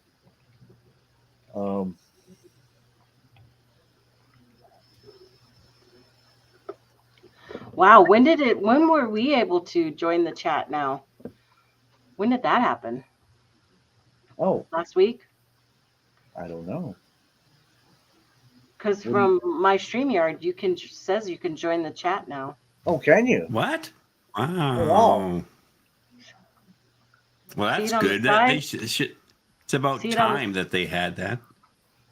Wow, when were we able to join the chat now? When did that happen? Oh, Last week? I don't know. Because from my StreamYard, says you can join the chat now. Oh, can you? What? Wow. Oh, wow. Well, that's See it on good. the That they side? should. It's about See it on the- time that they had that.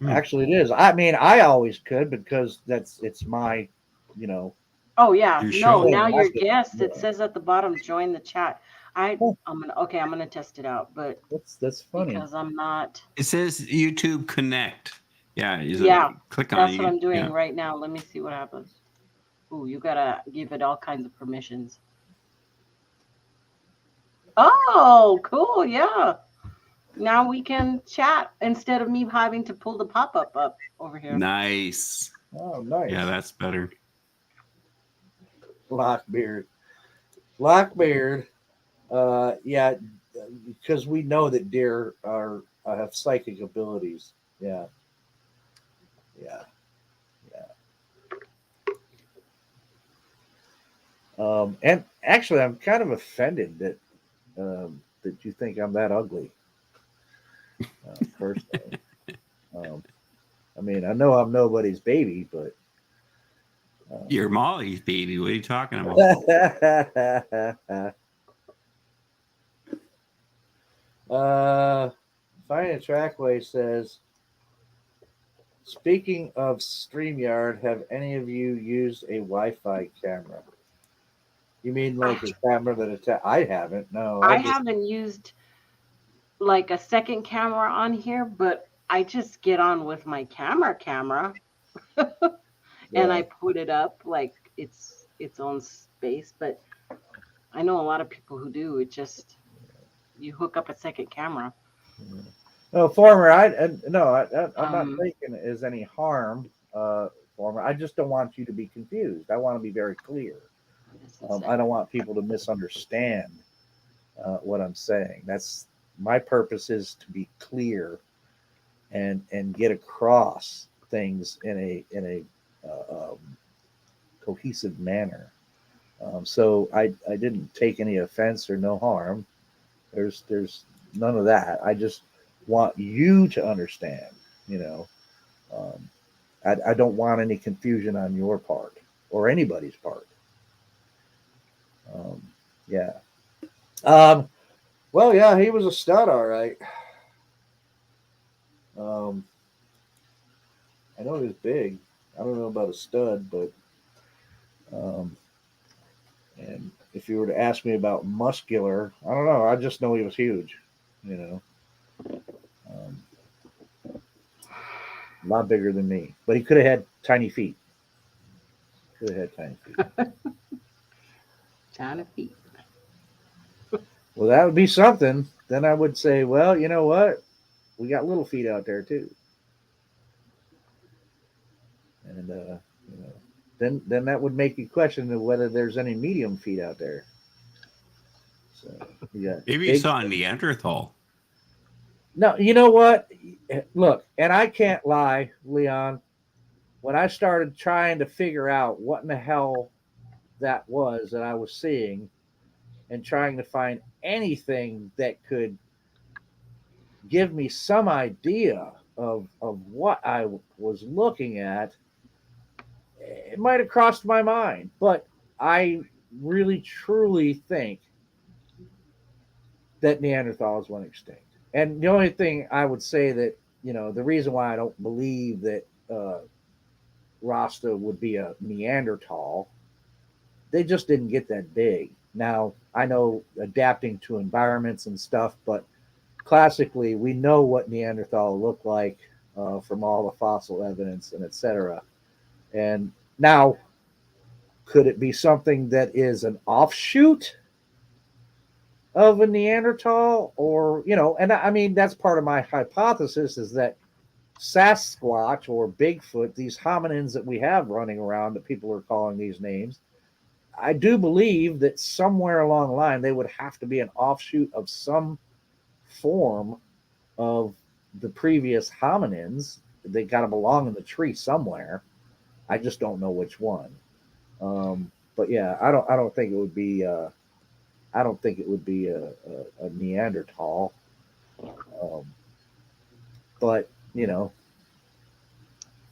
Actually, it is. I mean, I always could because it's my, you know. Oh yeah, Your no. show. Now Yeah, your that's it. guest. It Yeah. says at the bottom, join the chat. Oh. I'm gonna test it out, but That's funny. because I'm not. It says YouTube Connect. Yeah. Click on That's it. what I'm doing Yeah. right now. Let me see what happens. Ooh, you gotta give it all kinds of permissions. Oh, cool. Yeah. Now we can chat instead of me having to pull the pop-up up over here. Nice. Oh, nice. Yeah, that's better. Lockbeard. Yeah, because we know that deer have psychic abilities. Yeah. And actually, I'm kind of offended that you think I'm that ugly. Personally, I mean, I know I'm nobody's baby, but You're Molly's baby. What are you talking about? Finding a Trackway says, speaking of StreamYard, have any of you used a Wi-Fi camera? You mean like a camera that I haven't. No, I haven't used like a second camera on here, but I just get on with my camera and I put it up like it's its own space. But I know a lot of people who do. It just you hook up a second camera. No, Former, I'm not thinking it is any harm, Former. I just don't want you to be confused. I want to be very clear. I don't want people to misunderstand what I'm saying. That's my purpose is to be clear and get across things in a cohesive manner. So I didn't take any offense or no harm. There's none of that. I just want you to understand. I don't want any confusion on your part or anybody's part. Yeah. Well, yeah, he was a stud, all right. I know he was big. I don't know about a stud, but and if you were to ask me about muscular, I don't know. I just know he was huge. A lot bigger than me, but he could have had tiny feet. Tiny feet. Well, that would be something. Then I would say, well, you know what? We got little feet out there too. And then that would make you question whether there's any medium feet out there. So maybe you saw a Neanderthal. No, you know what? Look, and I can't lie, Leon. When I started trying to figure out what in the hell that was that I was seeing, and trying to find anything that could give me some idea of what I was looking at, it might have crossed my mind, but I really truly think that Neanderthals went extinct. And the only thing I would say that, the reason why I don't believe that Rasta would be a Neanderthal, they just didn't get that big. Now, I know adapting to environments and stuff, but classically, we know what Neanderthal looked like from all the fossil evidence and etc. And now, could it be something that is an offshoot of a Neanderthal, or and I mean that's part of my hypothesis is that Sasquatch or Bigfoot, these hominins that we have running around that people are calling these names, I do believe that somewhere along the line they would have to be an offshoot of some form of the previous hominins. They got to belong in the tree somewhere. I just don't know which one. But yeah, I don't think it would be. I don't think it would be a Neanderthal. But Weeble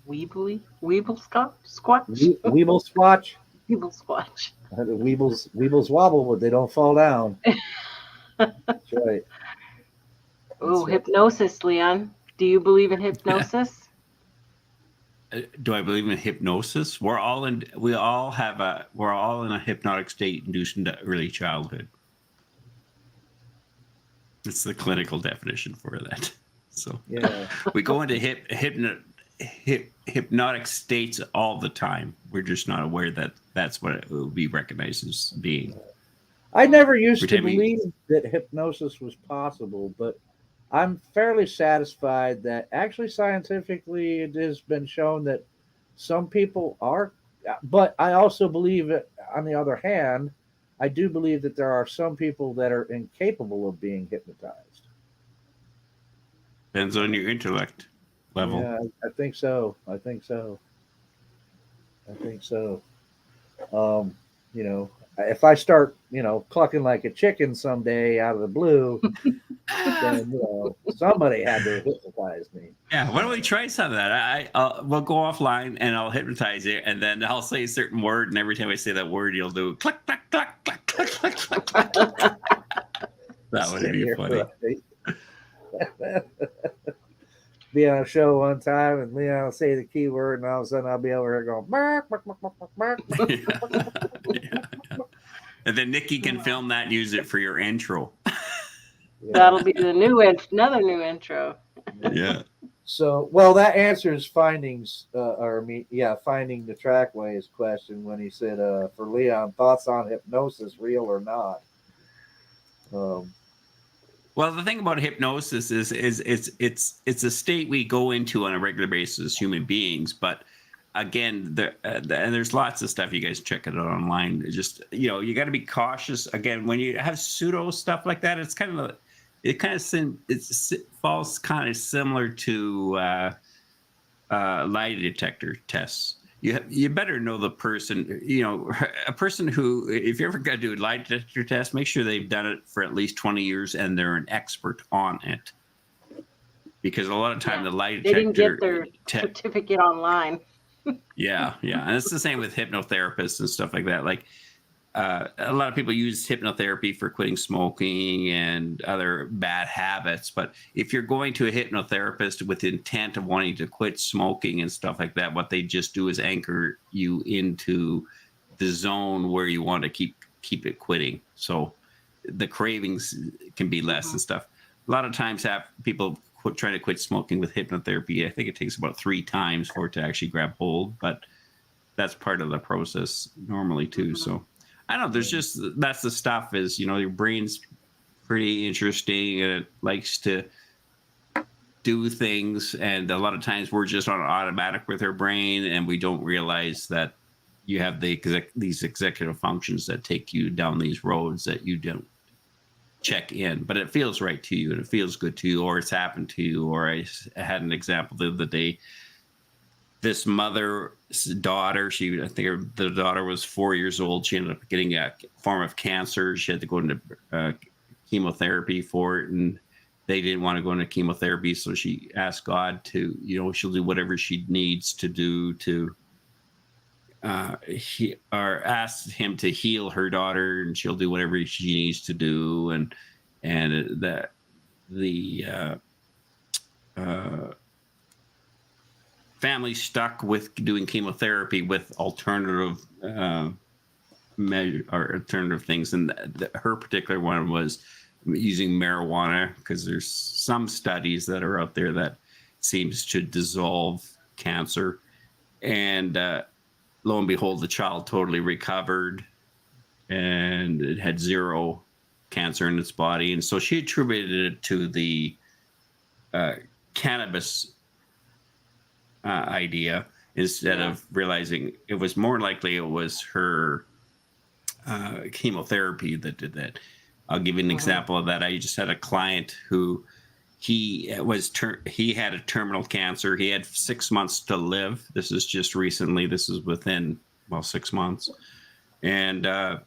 squatch? Weeble Squatch. Weeble squatch. The Weebles wobble, but they don't fall down. That's right. Oh, right. hypnosis, Leon. Do you believe in hypnosis? Do I believe in hypnosis? We're all in a hypnotic state induced into early childhood. It's the clinical definition for that. So Yeah. we go into hypnotic states all the time. We're just not aware that that's what it will be recognized as being. I never used to Pretend we- believe that hypnosis was possible, but I'm fairly satisfied that actually scientifically it has been shown that some people are. But I also believe that, on the other hand, I do believe that there are some people that are incapable of being hypnotized. Depends on your intellect level. Yeah, I think so. I think so. If I start, clucking like a chicken someday out of the blue, then somebody had to hypnotize me. Yeah, why don't we try some of that? We'll go offline and I'll hypnotize you, and then I'll say a certain word, and every time I say that word, you'll do click, click, click, click, click, click, click, click. That would be funny. Be on a show one time, and Leon will say the keyword, and all of a sudden I'll be over here going, bark, bark, bark, bark, bark, bark. Yeah. And then Nikki can film that and use it for your intro. Yeah. That'll be the another new intro. Yeah. So, well, that answers finding the trackways question when he said, for Leon, thoughts on hypnosis, real or not? Well, the thing about hypnosis is it's a state we go into on a regular basis as human beings. But again, and there's lots of stuff you guys check it out online. Just you got to be cautious. Again, when you have pseudo stuff like that, it falls kind of similar to lie detector tests. You better know the person. A person who, if you're ever going to do a lie detector test, make sure they've done it for at least 20 years and they're an expert on it. Because a lot of time the lie detector, they didn't get their certificate online. Yeah, and it's the same with hypnotherapists and stuff like that. Like a lot of people use hypnotherapy for quitting smoking and other bad habits. But if you're going to a hypnotherapist with the intent of wanting to quit smoking and stuff like that, what they just do is anchor you into the zone where you want to keep it quitting. So the cravings can be less and stuff. A lot of times people try to quit smoking with hypnotherapy. I think it takes about 3 times for it to actually grab hold, but that's part of the process normally too. So I don't know. That's the stuff is, your brain's pretty interesting and it likes to do things. And a lot of times we're just on automatic with our brain and we don't realize that you have these executive functions that take you down these roads that you don't check in, but it feels right to you and it feels good to you, or it's happened to you. Or I had an example the other day. This mother's daughter, I think the daughter was 4 years old. She ended up getting a form of cancer. She had to go into chemotherapy for it, and they didn't want to go into chemotherapy. So she asked God to, she'll do whatever she needs to do to, asked him to heal her daughter, and she'll do whatever she needs to do. And the family stuck with doing chemotherapy with alternative measure or alternative things, and her particular one was using marijuana, because there's some studies that are out there that seems to dissolve cancer. And lo and behold, the child totally recovered and it had zero cancer in its body. And so she attributed it to the cannabis idea, instead of realizing it was more likely it was her chemotherapy that did that. I'll give you an example of that. I just had a client who he had a terminal cancer. He had 6 months to live. This is just recently. This is within 6 months, and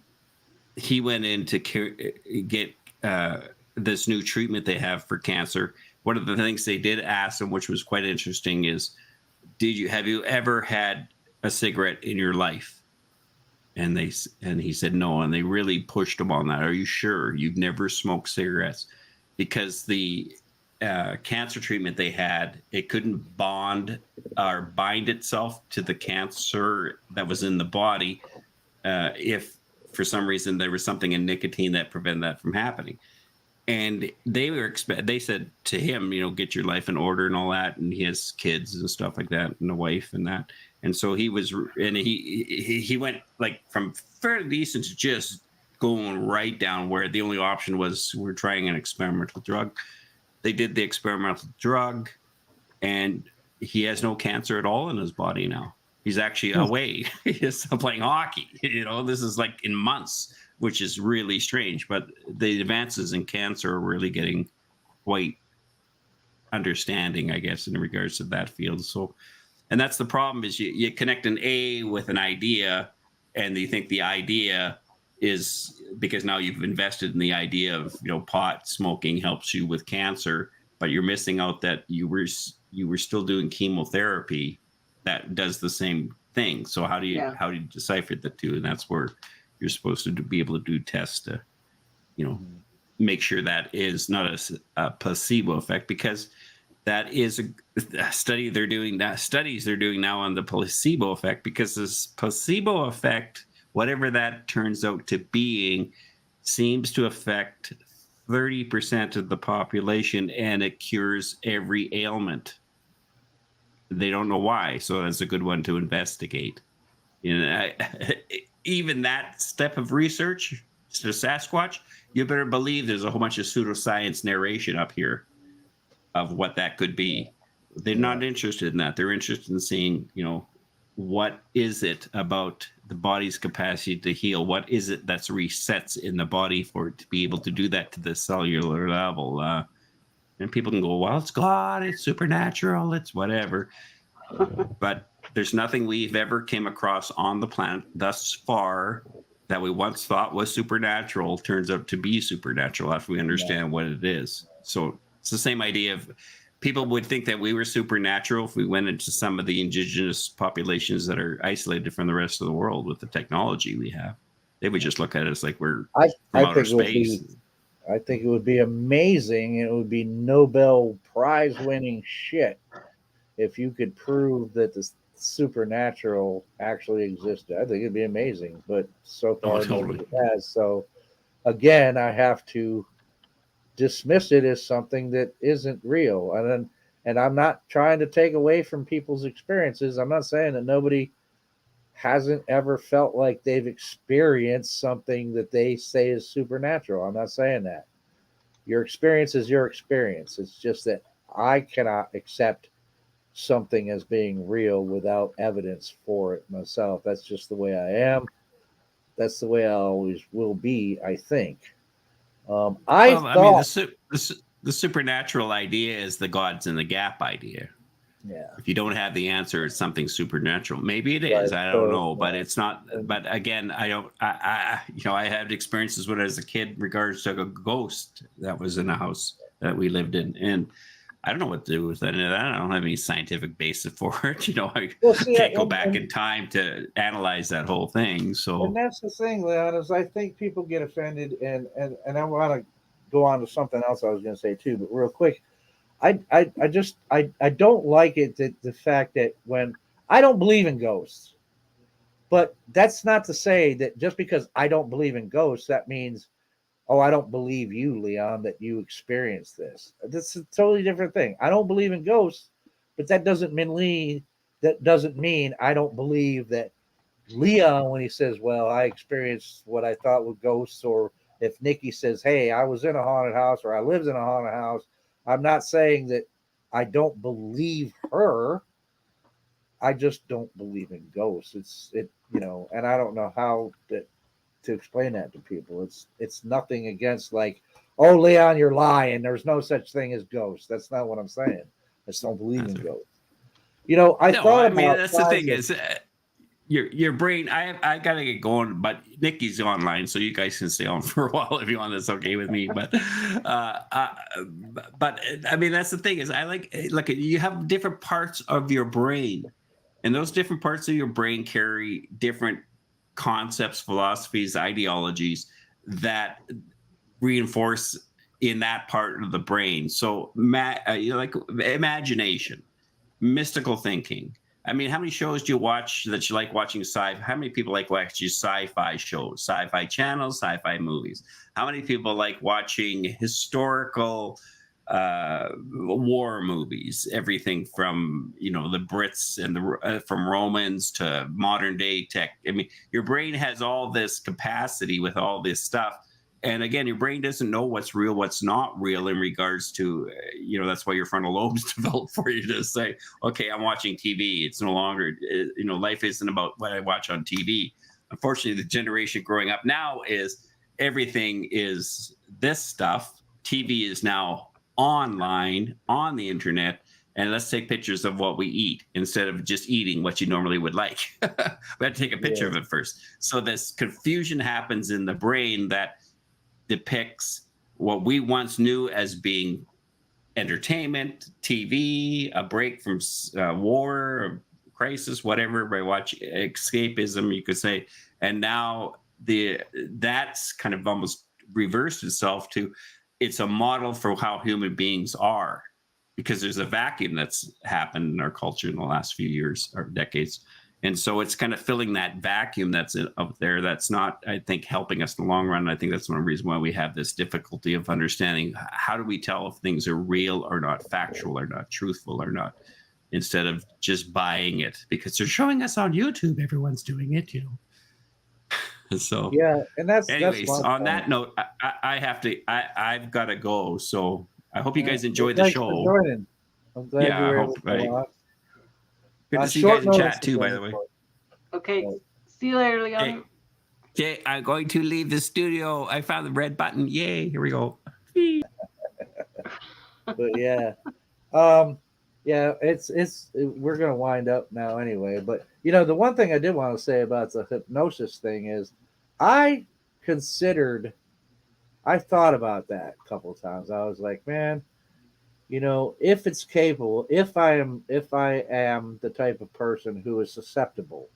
he went in to get this new treatment they have for cancer. One of the things they did ask him, which was quite interesting, is, have you ever had a cigarette in your life? And he said no, and they really pushed him on that. Are you sure you've never smoked cigarettes? Because the cancer treatment they had, it couldn't bond or bind itself to the cancer that was in the body if for some reason there was something in nicotine that prevented that from happening. And they said to him, get your life in order and all that, and he has kids and stuff like that, and a wife and that. And so he went like from fairly decent to just going right down, where the only option was we're trying an experimental drug. They did the experimental drug, and he has no cancer at all in his body now. He's actually away. He's playing hockey. This is like in months, which is really strange. But the advances in cancer are really getting quite understanding, I guess, in regards to that field. So, and that's the problem, is you connect an A with an idea, and you think the idea is, because now you've invested in the idea of, pot smoking helps you with cancer, but you're missing out that you were still doing chemotherapy that does the same thing. So how do you decipher the two? And that's where you're supposed to be able to do tests to, make sure that is not a placebo effect, because that is a study they're doing. Studies they're doing now on the placebo effect, because this placebo effect, whatever that turns out to being, seems to affect 30% of the population, and it cures every ailment. They don't know why, so that's a good one to investigate. Even that step of research, to Sasquatch, you better believe there's a whole bunch of pseudoscience narration up here of what that could be. They're not interested in that. They're interested in seeing, what is it about the body's capacity to heal? What is it that's resets in the body for it to be able to do that to the cellular level? And people can go, well, it's God, it's supernatural, it's whatever. But there's nothing we've ever came across on the planet thus far that we once thought was supernatural turns out to be supernatural after we understand what it is. So it's the same idea of, people would think that we were supernatural if we went into some of the indigenous populations that are isolated from the rest of the world with the technology we have. They would just look at us like we're from outer space. I think it would be amazing. It would be Nobel Prize winning shit if you could prove that the supernatural actually existed. I think it'd be amazing, but so far it has. So again, I have to dismiss it as something that isn't real. And I'm not trying to take away from people's experiences. I'm not saying that nobody hasn't ever felt like they've experienced something that they say is supernatural. I'm not saying that. Your experience is your experience. It's just that I cannot accept something as being real without evidence for it myself. That's just the way I am. That's the way I always will be, I think. The supernatural idea is the gods in the gap idea. Yeah. If you don't have the answer, it's something supernatural. Maybe it is. I don't know, but it's not. But again, I had experiences when I was a kid in regards to a ghost that was in a house that we lived in, and I don't know what to do with that. I don't have any scientific basis for it. I can't go back in time to analyze that whole thing. So, and that's the thing, Leon, is I think people get offended, and I want to go on to something else I was going to say too, but real quick, I don't like it, that the fact that when I don't believe in ghosts, but that's not to say that just because I don't believe in ghosts, that means oh, I don't believe you, Leon, that you experienced this. That's a totally different thing. I don't believe in ghosts, but that doesn't mean I don't believe that Leon, when he says, well, I experienced what I thought were ghosts, or if Nikki says, hey, I was in a haunted house or I lived in a haunted house, I'm not saying that I don't believe her. I just don't believe in ghosts. And I don't know how to explain that to people. It's nothing against like, oh, Leon, you're lying. There's no such thing as ghosts. That's not what I'm saying. I just don't believe in ghosts. I thought about that's the thing is your brain. I gotta get going, but Nikki's online, so you guys can stay on for a while if you want. That's okay with me. But I mean, that's the thing is I like you have different parts of your brain, and those different parts of your brain carry different concepts, philosophies, ideologies that reinforce in that part of the brain. So, like imagination, mystical thinking. I mean, how many shows do you watch that you like watching How many people like watching sci-fi shows, sci-fi channels, sci-fi movies? How many people like watching historical war movies? Everything from the Brits and from Romans to modern day tech. I mean, your brain has all this capacity with all this stuff. And again, your brain doesn't know what's real, what's not real in regards to, that's why your frontal lobes develop for you to say, okay, I'm watching TV. It's no longer, life isn't about what I watch on TV. Unfortunately, the generation growing up now is everything is this stuff. TV is now online, on the internet, and let's take pictures of what we eat instead of just eating what you normally would like. We have to take a picture of it first. So this confusion happens in the brain that depicts what we once knew as being entertainment, TV, a break from war, crisis, whatever, by watch escapism, you could say. And now that's kind of almost reversed itself to it's a model for how human beings are, because there's a vacuum that's happened in our culture in the last few years or decades. And so it's kind of filling that vacuum that's up there. That's not, I think, helping us in the long run. I think that's one reason why we have this difficulty of understanding how do we tell if things are real or not, factual or not, truthful or not, instead of just buying it because they're showing us on YouTube. Everyone's doing it, So yeah, and anyways, that's on that note, I've got to go. So I hope you guys enjoyed the show. For joining. I'm glad you were able to come on. Good to see you guys in chat too, by the way. Okay. See you later, Leon. Okay, I'm going to leave the studio. I found the red button. Yay! Here we go. But yeah, it's we're gonna wind up now anyway. But the one thing I did want to say about the hypnosis thing is, I thought about that a couple of times. I was like, man, if it's capable, if I am the type of person who is susceptible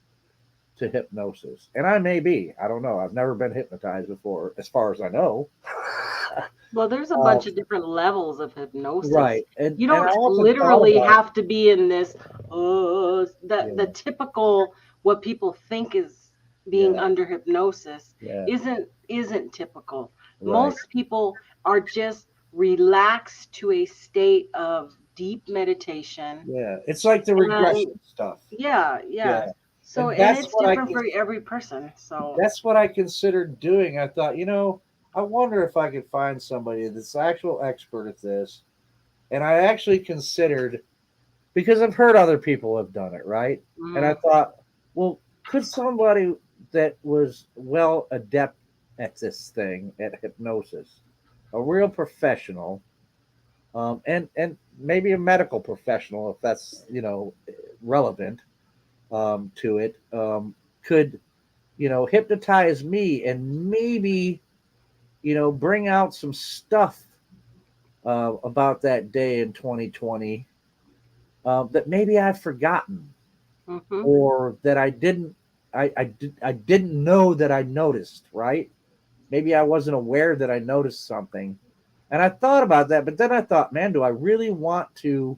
to hypnosis, and I may be, I don't know. I've never been hypnotized before, as far as I know. Well, there's a bunch of different levels of hypnosis. Right. And you don't literally have to be in this, the typical, what people think is being under hypnosis isn't typical. Right. Most people are just relaxed to a state of deep meditation. Yeah. It's like the regression stuff. Yeah. So and it's different for every person. So that's what I considered doing. I thought, I wonder if I could find somebody that's actual expert at this. And I actually considered, because I've heard other people have done it, right? Mm. And I thought, well, could somebody that was well adept at this thing, at hypnosis, a real professional, and maybe a medical professional, if that's, relevant to it, could, hypnotize me and maybe, bring out some stuff about that day in 2020 that maybe I've forgotten, or that I didn't know that I noticed, right? Maybe I wasn't aware that I noticed something. And I thought about that, but then I thought, man, do I really want to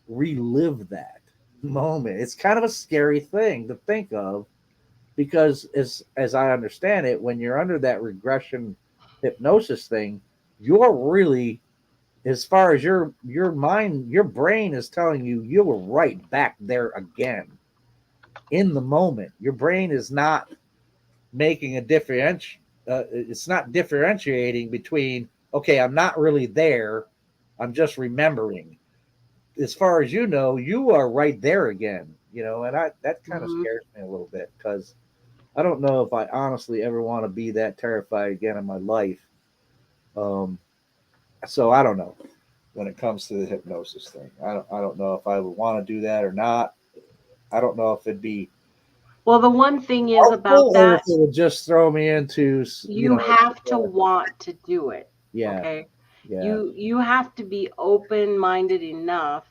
relive that moment? It's kind of a scary thing to think of, because as I understand it, when you're under that regression hypnosis thing, you're really, as far as your mind, your brain is telling you you were right back there again in the moment. Your brain is not making a difference. It's not differentiating between, okay, I'm not really there, I'm just remembering. As far as you know, you are right there again. And that kind of Mhm. scares me a little bit, because I don't know if I honestly ever want to be that terrified again in my life. Um, so I don't know when it comes to the hypnosis thing. I don't know if I would want to do that or not. I don't know if it'd be Well, the one thing is about helpful or if that, it would just throw me into, you have to uh, want to do it. yeah, Okay. yeah, You have to be open-minded enough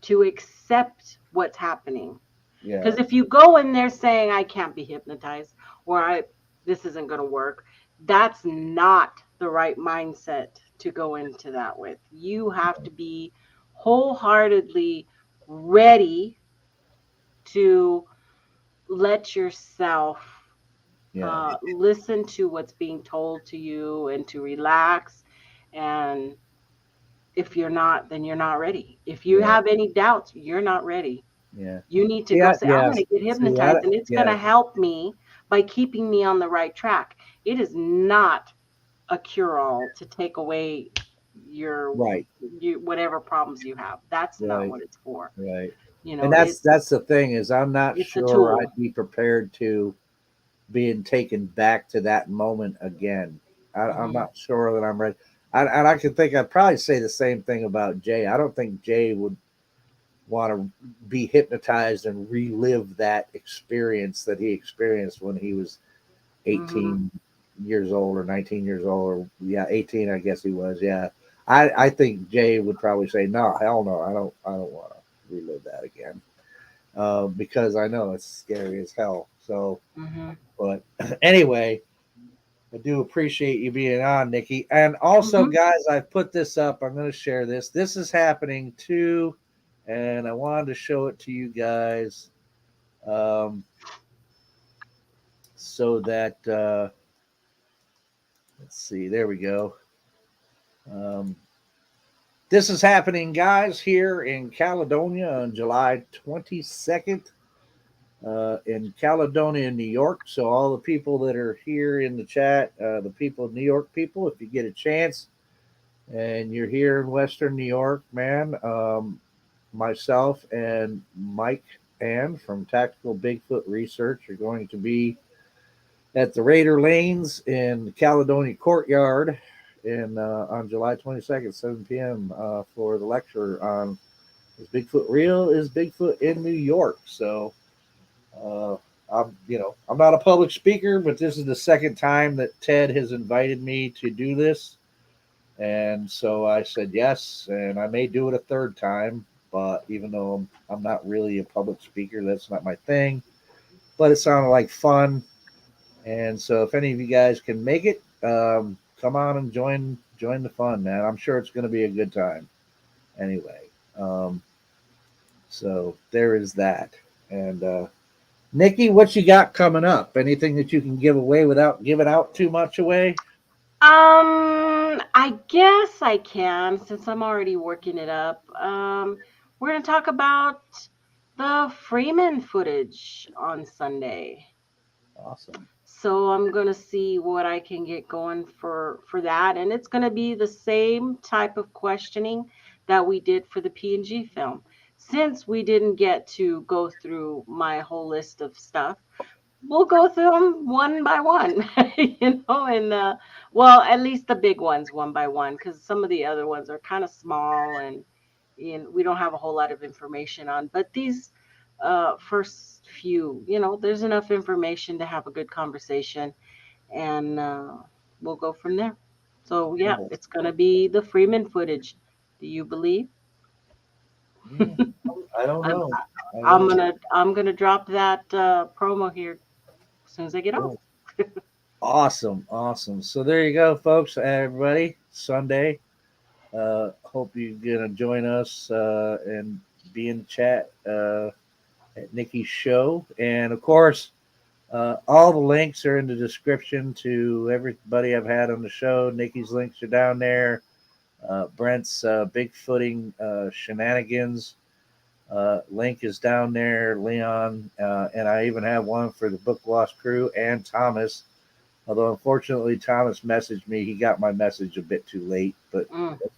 to accept what's happening. yeah, Because if you go in there saying I can't be hypnotized, or I this isn't going to work, that's not the right mindset to go into that with. You have to be wholeheartedly ready to let yourself yeah, listen to what's being told to you and to relax. And if you're not, then you're not ready. If you yeah, have any doubts, you're not ready. yeah. You need to go Yeah, say, I'm yeah. going to get See, hypnotized and it's going yeah, to help me by keeping me on the right track. It is not a cure all to take away your, right, whatever problems you have. That's not right, what it's for. right. You And know, that's the thing, is I'm not it's a sure tool. I'd be prepared to being taken back to that moment again. I'm Hmm. not sure that I'm ready. And I can think I'd probably say the same thing about Jay. I don't think Jay would want to be hypnotized and relive that experience that he experienced when he was Hmm. 18 years old or 19 years old, or yeah, 18, I guess he was. Yeah. I think Jay would probably say, no, hell no, I don't want to relive that again. Because I know it's scary as hell. So, Hmm. but anyway, I do appreciate you being on, Nikki. And also, Hmm. guys, I've put this up. I'm going to share this. This is happening too, and I wanted to show it to you guys, um, so that let's see. There we go. Um, this is happening, guys, here in Caledonia on July 22nd. In Caledonia, New York. So all the people that are here in the chat, the people, New York people, if you get a chance, and you're here in Western New York, man, myself and Mike Ann from Tactical Bigfoot Research are going to be at the Raider Lanes in the Caledonia Courtyard on July 22nd, 7 p.m. For the lecture on Is Bigfoot Real? Is Bigfoot in New York? So uh, I'm not a public speaker, but this is the second time that Ted has invited me to do this. And so I said yes, and I may do it a third time. But even though I'm not really a public speaker, that's not my thing. But it sounded like fun, and so if any of you guys can make it, come on and join the fun, man. I'm sure it's going to be a good time. Anyway, um, so there is that. And Nikki, what you got coming up? Anything that you can give away without giving out too much away? I guess I can since I'm already working it up. We're going to talk about the Freeman footage on Sunday. Awesome. So I'm going to see what I can get going for that, and it's going to be the same type of questioning that we did for the P&G film. Since we didn't get to go through my whole list of stuff, we'll go through them one by one, and well, at least the big ones one by one, because some of the other ones are kind of small and we don't have a whole lot of information on. But these first few, there's enough information to have a good conversation, and we'll go from there. So yeah, Cool. it's gonna be the Freeman footage. Do you believe? Yeah, I don't I'm know. I I'm don't. gonna drop that promo here as soon as I get off. Cool. Awesome, awesome. So there you go, folks. Everybody, Sunday. Hope you're gonna join us and be in the chat at Nikki's show, and of course, All the links are in the description to everybody I've had on the show. Nikki's links are down there. Brent's Bigfooting shenanigans link is down there. Leon, and I even have one for the Book Lost crew and Thomas. Although unfortunately Thomas messaged me, he got my message a bit too late, but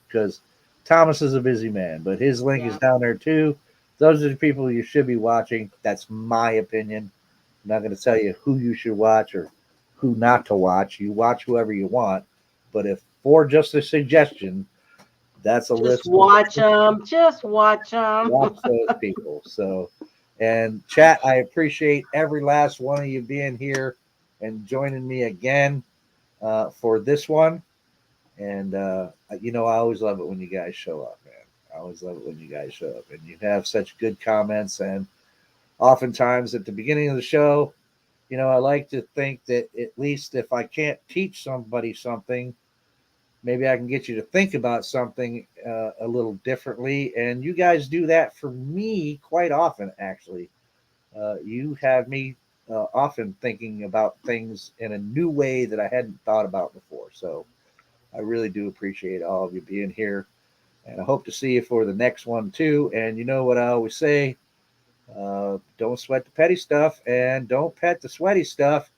because Thomas is a busy man. But his link is down there too. Those are the people you should be watching. That's my opinion. I'm not going to tell you who you should watch or who not to watch. You watch whoever you want. But if for just a suggestion, that's a list. Just watch them. Just watch them. Watch those people. So, and chat, I appreciate every last one of you being here and joining me again for this one. And, I always love it when you guys show up, man. I always love it when you guys show up and you have such good comments. And oftentimes at the beginning of the show, I like to think that at least if I can't teach somebody something, maybe I can get you to think about something a little differently. And you guys do that for me quite often, actually. You have me often thinking about things in a new way that I hadn't thought about before. So I really do appreciate all of you being here. And I hope to see you for the next one, too. And you know what I always say? Don't sweat the petty stuff and don't pet the sweaty stuff.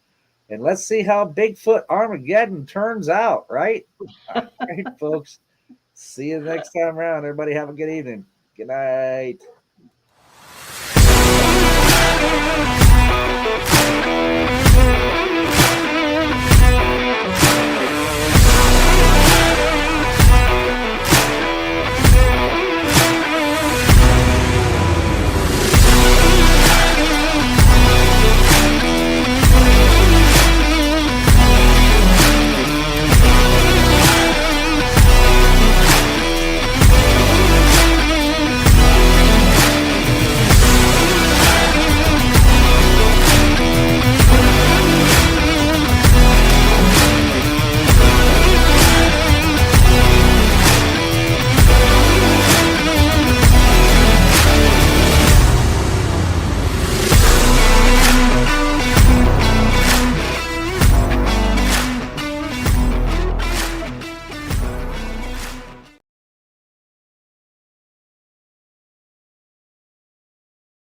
And let's see how Bigfoot Armageddon turns out, right? All right, folks. See you next time around. Everybody have a good evening. Good night.